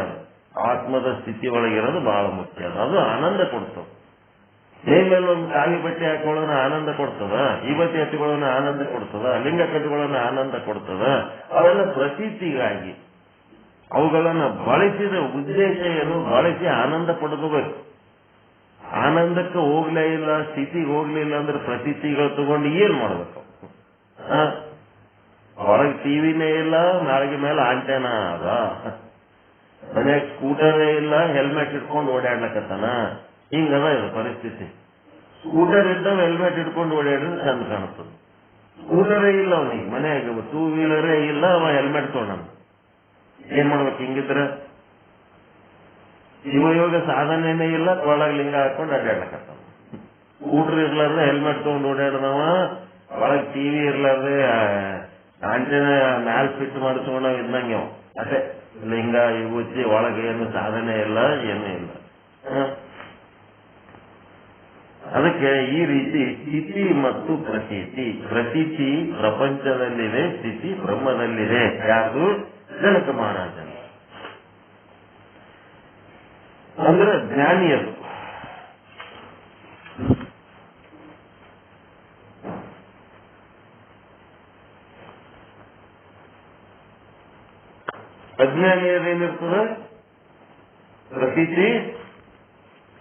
ಆತ್ಮದ ಸ್ಥಿತಿ ಒಳಗಿರೋದು ಬಹಳ ಮುಖ್ಯ. ಅದು ಆನಂದ ಕೊಡ್ತದೆ. ಮೇಲೆ ಒಂದು ಕಾವಿ ಬಟ್ಟೆ ಹಾಕೊಳ್ಳೋಣ ಆನಂದ ಕೊಡ್ತದ, ಇವತ್ತಿ ಹಚ್ಕೊಳ್ಳೋಣ ಆನಂದ ಕೊಡ್ತದ, ಲಿಂಗ ಕಟ್ಟಿಕೊಳ್ಳೋಣ ಆನಂದ ಕೊಡ್ತದ. ಅವೆಲ್ಲ ಪ್ರತೀತಿಗಾಗಿ. ಅವುಗಳನ್ನ ಬಳಸಿದ ಉದ್ದೇಶ ಏನು? ಬಳಸಿ ಆನಂದ ಪಡ್ಕೋಬೇಕು. ಆನಂದಕ್ಕೆ ಹೋಗ್ಲೇ ಇಲ್ಲ, ಸ್ಥಿತಿಗೆ ಹೋಗ್ಲಿಲ್ಲ ಅಂದ್ರೆ ಪ್ರತೀತಿಗಳು ತಗೊಂಡು ಏನ್ ಮಾಡ್ಬೇಕು? ಒಳಗೆ ಟಿವಿನೇ ಇಲ್ಲ, ನಾಳೆಗೆ ಮೇಲೆ ಆಂಟೆನಾ ಅದ, ಮನೆಯಾಗ ಸ್ಕೂಟರೇ ಇಲ್ಲ, ಹೆಲ್ಮೆಟ್ ಇಟ್ಕೊಂಡು ಓಡಾಡ್ಲಕತ್ತಾನ. ಹಿಂಗದ ಇದು ಪರಿಸ್ಥಿತಿ. ಸ್ಕೂಟರ್ ಇದ್ದವ ಹೆಲ್ಮೆಟ್ ಇಟ್ಕೊಂಡು ಓಡಾಡಿದ್ರೆ ಚಂದ ಕಾಣಿಸ್ತದೆ. ಸ್ಕೂಟರೇ ಇಲ್ಲ ಅವನಿಗೆ, ಮನೆಯಾಗ ಟೂ ವೀಲರೇ ಇಲ್ಲ, ಅವ ಹೆಲ್ಮೆಟ್ ತೊಗೊಂಡ. ಏನ್ ಮಾಡ್ಬೇಕು ಹಿಂಗಿದ್ರ? ಶಿವಯೋಗ ಸಾಧನೆನೇ ಇಲ್ಲ, ಒಳಗೆ ಲಿಂಗ ಹಾಕೊಂಡು ಅಡ್ಡಾಡ್ಲಕತ್ತಾನ. ಸ್ಕೂಟರ್ ಇರ್ಲಾರ್ದೆ ಹೆಲ್ಮೆಟ್ ತಗೊಂಡು ಓಡಾಡಿದವ, ಒಳಗೆ ಟಿವಿ ಇರ್ಲಾರ್ದೆ ಆಂಟೆನ ಮ್ಯಾಲ್ ಫಿಟ್ ಮಾಡಿಸ್ಕೊಂಡವ್ ಇದ್ದಂಗೆ ಅವ. ಅದೇ ಲಿಂಗ ವಿಭೂತಿ, ಒಳಗೆ ಏನು ಸಾಧನೆ ಇಲ್ಲ, ಏನೂ ಇಲ್ಲ. ಅದಕ್ಕೆ ಈ ರೀತಿ ಸ್ಥಿತಿ ಮತ್ತು ಪ್ರತೀತಿ. ಪ್ರತೀತಿ ಪ್ರಪಂಚದಲ್ಲಿದೆ, ಸ್ಥಿತಿ ಬ್ರಹ್ಮದಲ್ಲಿದೆ. ಯಾರು? ಜನಕ ಮಹಾರಾಜನ. ಅಂದ್ರೆ ಜ್ಞಾನಿಯರು. ಅಜ್ಞಾನಿಯದೇನಿರ್ತದ? ಪ್ರತೀತಿ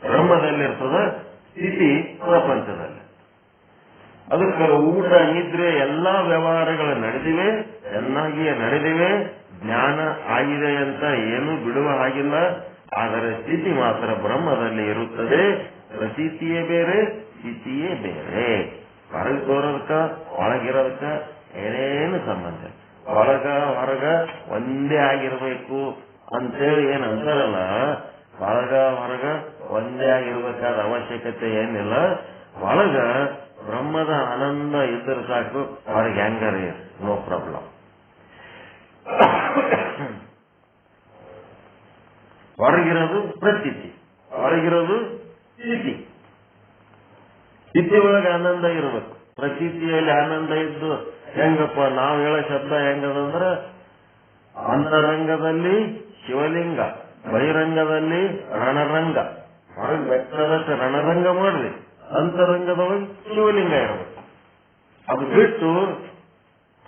ಬ್ರಹ್ಮದಲ್ಲಿರ್ತದ, ಸ್ಥಿತಿ ಪ್ರಪಂಚದಲ್ಲಿ. ಅದಕ್ಕೆ ಊಟ ನಿದ್ರೆ ಎಲ್ಲಾ ವ್ಯವಹಾರಗಳು ನಡೆದಿವೆ, ಚೆನ್ನಾಗಿಯೇ ನಡೆದಿವೆ. ಜ್ಞಾನ ಆಗಿದೆ ಅಂತ ಏನು ಬಿಡುವ ಹಾಗಿಲ್ಲ. ಆದರೆ ಸ್ಥಿತಿ ಮಾತ್ರ ಬ್ರಹ್ಮದಲ್ಲಿ ಇರುತ್ತದೆ. ಪ್ರತೀತಿಯೇ ಬೇರೆ, ಸ್ಥಿತಿಯೇ ಬೇರೆ. ಹೊರಗೆ ತೋರೋದಕ್ಕ ಒಳಗಿರೋದಕ್ಕ ಏನೇನು ಸಂಬಂಧ? ಒಳಗ ಹೊರಗ ಒಂದೇ ಆಗಿರ್ಬೇಕು ಅಂತೇಳಿ ಏನ್ ಅಂತಾರಲ್ಲ, ಒಳಗ ಹೊರಗ ಒಂದೇ ಆಗಿರ್ಬೇಕಾದ ಅವಶ್ಯಕತೆ ಏನಿಲ್ಲ. ಒಳಗ ಬ್ರಹ್ಮದ ಆನಂದ ಇದ್ರೆ ಸಾಕು, ಹೊರಗೆ ಹೆಂಗಾರೆ ನೋ ಪ್ರಾಬ್ಲಮ್. ಹೊರಗಿರೋದು ಪ್ರತೀತಿ, ಒಳಗಿರೋದು ಸ್ಥಿತಿ. ಸ್ಥಿತಿ ಒಳಗೆ ಆನಂದ ಇರಬೇಕು, ಪ್ರತೀತಿಯಲ್ಲಿ ಆನಂದ ಇದ್ದು ಹೆಂಗಪ್ಪ? ನಾವು ಹೇಳೋ ಶಬ್ದ ಹೆಂಗದಂದ್ರ ಅಂತರಂಗದಲ್ಲಿ ಶಿವಲಿಂಗ, ಬಹಿರಂಗದಲ್ಲಿ ರಣರಂಗ. ಹೊರಗೆ ಬೆಟ್ಟದಷ್ಟು ರಣರಂಗ ಮಾಡ್ರಿ, ಅಂತರಂಗದೊಳಗೆ ಶಿವಲಿಂಗ ಇರಬೇಕು. ಅದು ಬಿಟ್ಟು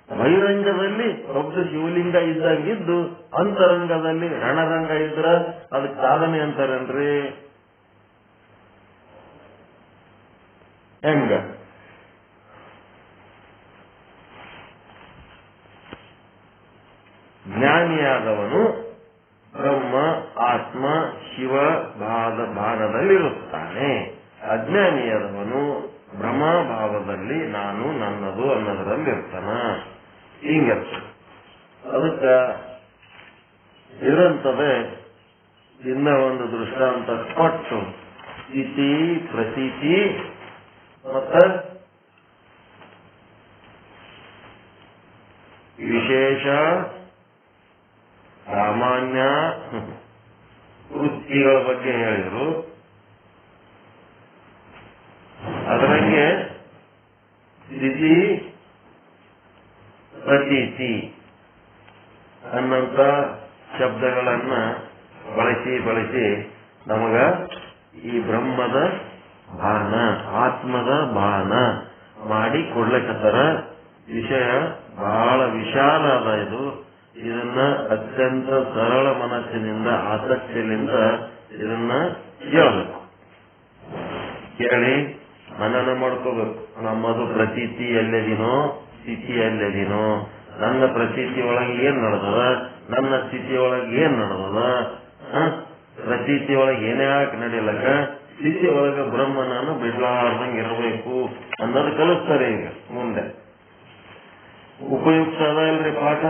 ಬಹಿರಂಗದಲ್ಲಿ ದೊಡ್ಡ ಶಿವಲಿಂಗ ಇದ್ದಂಗಿದ್ದು ಅಂತರಂಗದಲ್ಲಿ ರಣರಂಗ ಇದ್ರ ಅದಕ್ಕೆ ಸಾಧನೆ ಅಂತಾರನ್ರಿ. ಹೆಂಗ? ಜ್ಞಾನಿಯಾದವನು ಬ್ರಹ್ಮ, ಆತ್ಮ, ಶಿವ ಭಾವದಲ್ಲಿರುತ್ತಾನೆ. ಅಜ್ಞಾನಿಯಾದವನು ಭ್ರಮಾಭಾವದಲ್ಲಿ ನಾನು ನನ್ನದು ಅನ್ನೋದರಲ್ಲಿರ್ತಾನ. ಹಿಂಗಿರ್ತ. ಅದಕ್ಕ ಇರಂತವೇ ಇನ್ನ ಒಂದು ದೃಷ್ಟಾಂತ ಕೊಟ್ಟು ಸ್ಥಿತಿ ಪ್ರತೀತಿ ಮತ್ತ ವಿಶೇಷ ಸಾಮಾನ್ಯ ವೃತ್ತಿಗಳ ಬಗ್ಗೆ ಹೇಳಿದ್ರು. ಅದರಂಗೆ ಸ್ಥಿತಿ ಪ್ರತೀತಿ ಅನ್ನಂತ ಶಬ್ದಗಳನ್ನ ಬಳಸಿ ನಮಗ ಈ ಬ್ರಹ್ಮದ ಭಾನ ಆತ್ಮದ ಭಾನ ಮಾಡಿ ಕೊಡ್ಲಿಕ್ಕತ್ತಾರ. ವಿಷಯ ಬಹಳ ವಿಶಾಲ ಅದ. ಇದನ್ನ ಅತ್ಯಂತ ಸರಳ ಮನಸ್ಸಿನಿಂದ ಆಸಕ್ತಿಯಿಂದ ಇದನ್ನ ಕೇಳಬೇಕು, ಕೇಳಿ ಮನನ ಮಾಡ್ಕೋಬೇಕು. ನಮ್ಮದು ಪ್ರತೀತಿ ಎಲ್ಲದಿನೋ ಸ್ಥಿತಿ ಎಲ್ಲದಿನೋ, ನನ್ನ ಪ್ರತೀತಿ ಒಳಗೆ ಏನ್ ನಡೆದದ, ನನ್ನ ಸ್ಥಿತಿ ಒಳಗೆ ಏನ್ ನಡೆದದ, ಪ್ರತೀತಿ ಒಳಗೆ ಏನೇ ಯಾಕೆ ನಡೀಲಕ್ಕ, ಸ್ಥಿತಿ ಒಳಗೆ ಬ್ರಹ್ಮನನ್ನು ಬಿಡ್ಲಾರ್ದಂಗೆ ಇರಬೇಕು ಅನ್ನೋದು ಕಲಿಸ್ತಾರೆ. ಈಗ ಮುಂದೆ ಉಪಯುಕ್ತ ಅದ ಇಲ್ರಿ ಪಾಠ?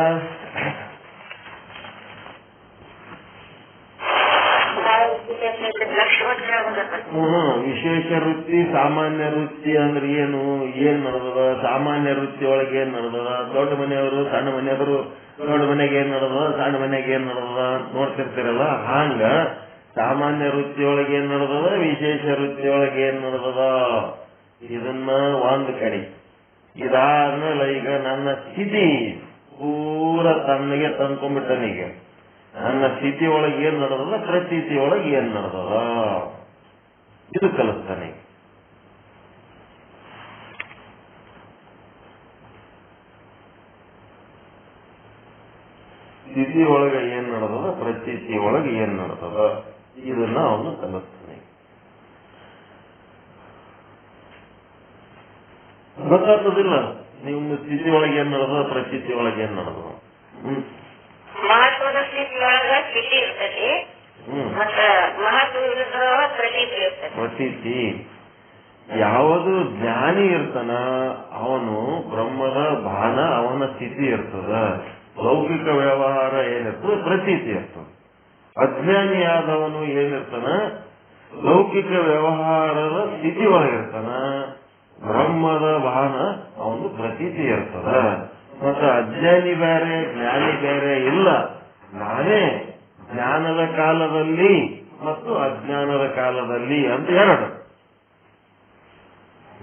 ವಿಶೇಷ ವೃತ್ತಿ ಸಾಮಾನ್ಯ ವೃತ್ತಿ ಅಂದ್ರೆ ಏನ್ ನಡೆದದ, ಸಾಮಾನ್ಯ ವೃತ್ತಿ ಒಳಗೆ ಏನ್ ನಡೆದದ, ದೊಡ್ಡ ಮನೆಯವರು ಸಣ್ಣ ಮನೆಯವರು, ದೊಡ್ಡ ಮನೆಗೆ ಏನ್ ನಡೆದದ ಸಣ್ಣ ಮನೆಗೆ ಏನ್ ನಡೆದದ ನೋಡ್ತಿರ್ತೀರಲ್ಲ, ಹಂಗ ಸಾಮಾನ್ಯ ವೃತ್ತಿಯೊಳಗೆ ಏನ್ ನಡೆದದ, ವಿಶೇಷ ವೃತ್ತಿಯೊಳಗೆ ಏನ್ ನಡೆದದ, ಇದನ್ನ ಒಂದು ಕಡೆ. ಇದಾದ್ಮೇಲೆ ಈಗ ನನ್ನ ಸ್ಥಿತಿ ಪೂರ ತನ್ನಿಗೆ ತಂದ್ಕೊಂಡ್ಬಿಟ್ಟನೀಗ. ನನ್ನ ಸ್ಥಿತಿ ಒಳಗೆ ಏನ್ ನಡೆದದ, ಪ್ರತೀತಿ ಒಳಗೆ ಏನ್ ನಡೆದದ, ಇದು ಕಲಿಸ್ತಾನೆ. ಸ್ಥಿತಿ ಒಳಗೆ ಏನ್ ನಡೆದದ, ಪ್ರತೀತಿ ಒಳಗೆ ಏನ್ ನಡೆದದ, ಇದನ್ನ ಅವನು ಕಲಿಸ್ತಾನೆ. ಗೊತ್ತಾಗ್ತದಿಲ್ಲ ನಿಮ್ಮ ಸ್ಥಿತಿ ಒಳಗೆ ಏನ್ ನಡೆದ, ಪ್ರತೀತಿ ಒಳಗೆ ಏನ್ ನಡೆದ. ಮಹತ್ವದ ಸ್ಥಿತಿಯೊಳಗ ಸ್ಥಿತಿ ಇರ್ತದೆ, ಮಹತ್ವ ಪ್ರತೀತಿ. ಯಾವುದು ಜ್ಞಾನಿ ಇರ್ತಾನ ಅವನು ಬ್ರಹ್ಮದ ಭಾನ ಅವನ ಸ್ಥಿತಿ ಇರ್ತದ. ಲೌಕಿಕ ವ್ಯವಹಾರ ಏನಿರ್ತದ ಪ್ರತೀತಿ ಇರ್ತದ. ಅಜ್ಞಾನಿಯಾದವನು ಏನಿರ್ತಾನ ಲೌಕಿಕ ವ್ಯವಹಾರದ ಸ್ಥಿತಿ ಒಳಗಿರ್ತಾನ, ಬ್ರಹ್ಮದ ಭಾನ ಅವನು ಪ್ರತೀತಿ ಇರ್ತದ. ಮತ್ತೆ ಅಜ್ಞಾನಿ ಬೇರೆ ಜ್ಞಾನಿ ಬೇರೆ ಇಲ್ಲ. ನಾನೇ ಜ್ಞಾನದ ಕಾಲದಲ್ಲಿ ಮತ್ತು ಅಜ್ಞಾನದ ಕಾಲದಲ್ಲಿ ಅಂತ ಎರಡು.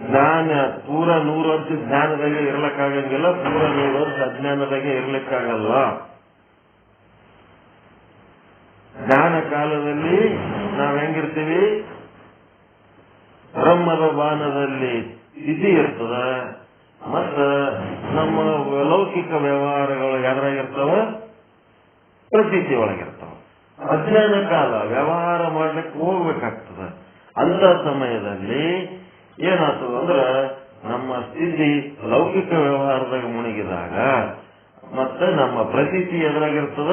ಜ್ಞಾನ ಪೂರ 100 ವರ್ಷ ಜ್ಞಾನದಾಗೆ ಇರ್ಲಿಕ್ಕಾಗಂಗಿಲ್ಲ, ಪೂರ 100 ವರ್ಷ ಅಜ್ಞಾನದಾಗೆ ಇರ್ಲಿಕ್ಕಾಗಲ್ಲ. ಜ್ಞಾನ ಕಾಲದಲ್ಲಿ ನಾವ್ ಹೆಂಗಿರ್ತೀವಿ, ಬ್ರಹ್ಮದ ಬಾಣದಲ್ಲಿ ಸ್ಥಿತಿ ಇರ್ತದ. ಮತ್ತ ನಮ್ಮ ಲೌಕಿಕ ವ್ಯವಹಾರಗಳು ಯಾವ್ದ್ರಾಗಿರ್ತಾವ, ಪ್ರತೀತಿ ಒಳಗಿರ್ತಾವ. ಅಜ್ಞಾನ ಕಾಲ ವ್ಯವಹಾರ ಮಾಡ್ಲಿಕ್ಕೆ ಹೋಗ್ಬೇಕಾಗ್ತದ. ಅಂತ ಸಮಯದಲ್ಲಿ ಏನಾಗ್ತದ ಅಂದ್ರ ನಮ್ಮ ಸ್ಥಿತಿ ಲೌಕಿಕ ವ್ಯವಹಾರದಾಗ ಮುಳುಗಿದಾಗ ಮತ್ತೆ ನಮ್ಮ ಪ್ರತೀತಿ ಎದುರಾಗಿರ್ತದ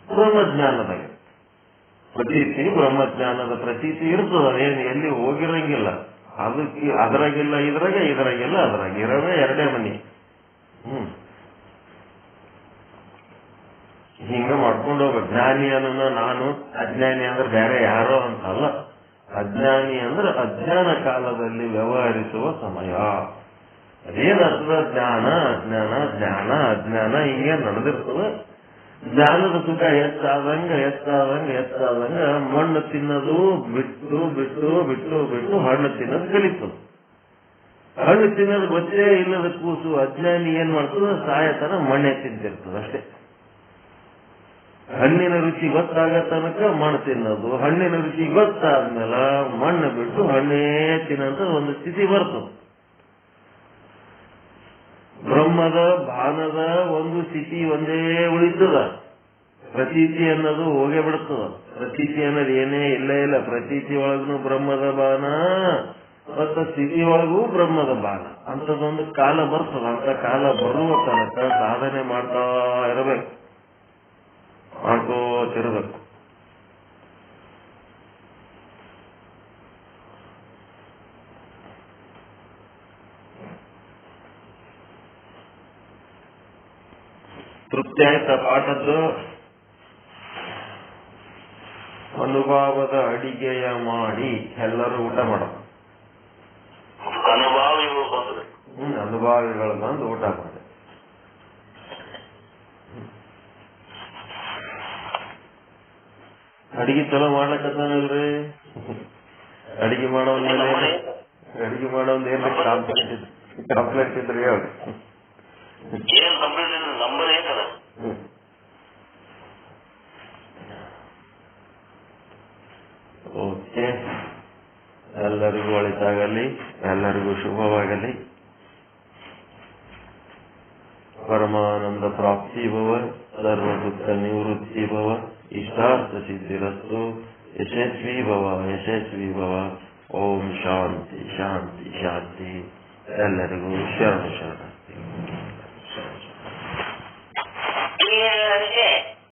ಬ್ರಹ್ಮಜ್ಞಾನದಾಗ. ಪ್ರತೀತಿ ಬ್ರಹ್ಮಜ್ಞಾನದ ಪ್ರತೀತಿ ಇರ್ತದ, ಅದೇನು ಎಲ್ಲಿ ಹೋಗಿರಂಗಿಲ್ಲ. ಅದಕ್ಕೆ ಅದ್ರಾಗಿಲ್ಲ ಇದ್ರಾಗಿಲ್ಲ ಅದ್ರಾಗ ಇರೋದೇ ಎರಡೇ ಮನಿ. ಹಿಂಗ ಮಾಡ್ಕೊಂಡು ಹೋಗ್ಬೇಕು. ಜ್ಞಾನಿ ಅನ್ನೋ ನಾನು, ಅಜ್ಞಾನಿ ಅಂದ್ರೆ ಬೇರೆ ಯಾರೋ ಅಂತಲ್ಲ. ಅಜ್ಞಾನಿ ಅಂದ್ರೆ ಅಜ್ಞಾನ ಕಾಲದಲ್ಲಿ ವ್ಯವಹರಿಸುವ ಸಮಯ. ಅದೇನರ್ಥದ ಜ್ಞಾನ ಅಜ್ಞಾನ ಜ್ಞಾನ ಅಜ್ಞಾನ ಹಿಂಗೆ ನಡೆದಿರ್ತದ. ಜ್ಞಾನದ ಸುಖ ಹೆಚ್ಚಾದಂಗ ಮಣ್ಣು ತಿನ್ನೋದು ಬಿಟ್ಟು ಬಿಟ್ಟು ಬಿಟ್ಟು ಬಿಟ್ಟು ಹಣ್ಣು ತಿನ್ನೋದು ಕಲಿತದ. ಹಣ್ಣು ತಿನ್ನೋದು ಗೊತ್ತೇ ಇಲ್ಲದ ಕೂಸು ಅಜ್ಞಾನಿ ಏನ್ ಮಾಡ್ತದ, ಸಾಯತನ ಮಣ್ಣೆ ತಿಂತಿರ್ತದ ಅಷ್ಟೇ. ಹಣ್ಣಿನ ರುಚಿ ಗೊತ್ತಾಗ ತನಕ ಮಣ್ಣು ತಿನ್ನೋದು, ಹಣ್ಣಿನ ರುಚಿ ಗೊತ್ತಾದ್ಮೇಲೆ ಮಣ್ಣು ಬಿಟ್ಟು ಹಣ್ಣೇ ತಿನ್ನೋಂತ ಒಂದು ಸ್ಥಿತಿ ಬರ್ತದೆ. ಬ್ರಹ್ಮದ ಭಾನದ ಒಂದು ಸ್ಥಿತಿ ಒಂದೇ ಉಳಿತದ. ಪ್ರತೀತಿ ಅನ್ನೋದು ಹೋಗೇ ಬಿಡ್ತದ. ಪ್ರತೀತಿ ಅನ್ನೋದು ಏನೇ ಇಲ್ಲ. ಪ್ರತೀತಿ ಒಳಗೂ ಬ್ರಹ್ಮದ ಬಾನ ಮತ್ತು ಸ್ಥಿತಿ ಒಳಗೂ ಬ್ರಹ್ಮದ ಬಾನ ಅಂತದೊಂದು ಕಾಲ ಬರ್ತದ. ಅಂತ ಕಾಲ ಬರುವ ತನಕ ಸಾಧನೆ ಮಾಡ್ತಾ ಇರಬೇಕು, ಮಾಡ್ಕೋತಿರ್ಬೇಕು. ತೃಪ್ತಿ ಆಯ್ತಾ ಪಾಠದ್ದು? ಅನುಭವದ ಅಡಿಗೆಯ ಮಾಡಿ ಎಲ್ಲರೂ ಊಟ ಮಾಡೋದು. ಅನುಭವಿಗಳು ಬಂದು ಊಟ ಮಾಡಿ. ಅಡಿಗೆ ಚಲೋ ಮಾಡ್ಲಕ್ಕತ್ತಾನಲ್ರಿ? ಅಡಿಗೆ ಮಾಡೋನ್ ಏನ್ ಕಂಪ್ಲೇಂಟ್ ಇದ್ರಿ ಹೇಳ್ರಿ. ಓಕೆ, ಎಲ್ಲರಿಗೂ ಒಳಿತಾಗಲಿ, ಎಲ್ಲರಿಗೂ ಶುಭವಾಗಲಿ. ಪರಮಾನಂದ ಪ್ರಾಪ್ತಿ ಭವ, ಸರ್ವ ದುಃಖ ನಿವೃತ್ತಿ ಭವ, ಇಷ್ಟಾರ್ಥ ಸಿದ್ಧಿರಸ್ತು. ಯಶಸ್ವಿ ಭವ, ಯಶಸ್ವಿ ಭವ. ಓಂ ಶಾಂತಿ ಶಾಂತಿ ಶಾಂತಿ. ಎಲ್ಲರಿಗೂ ಶರಣ ಶರಣ.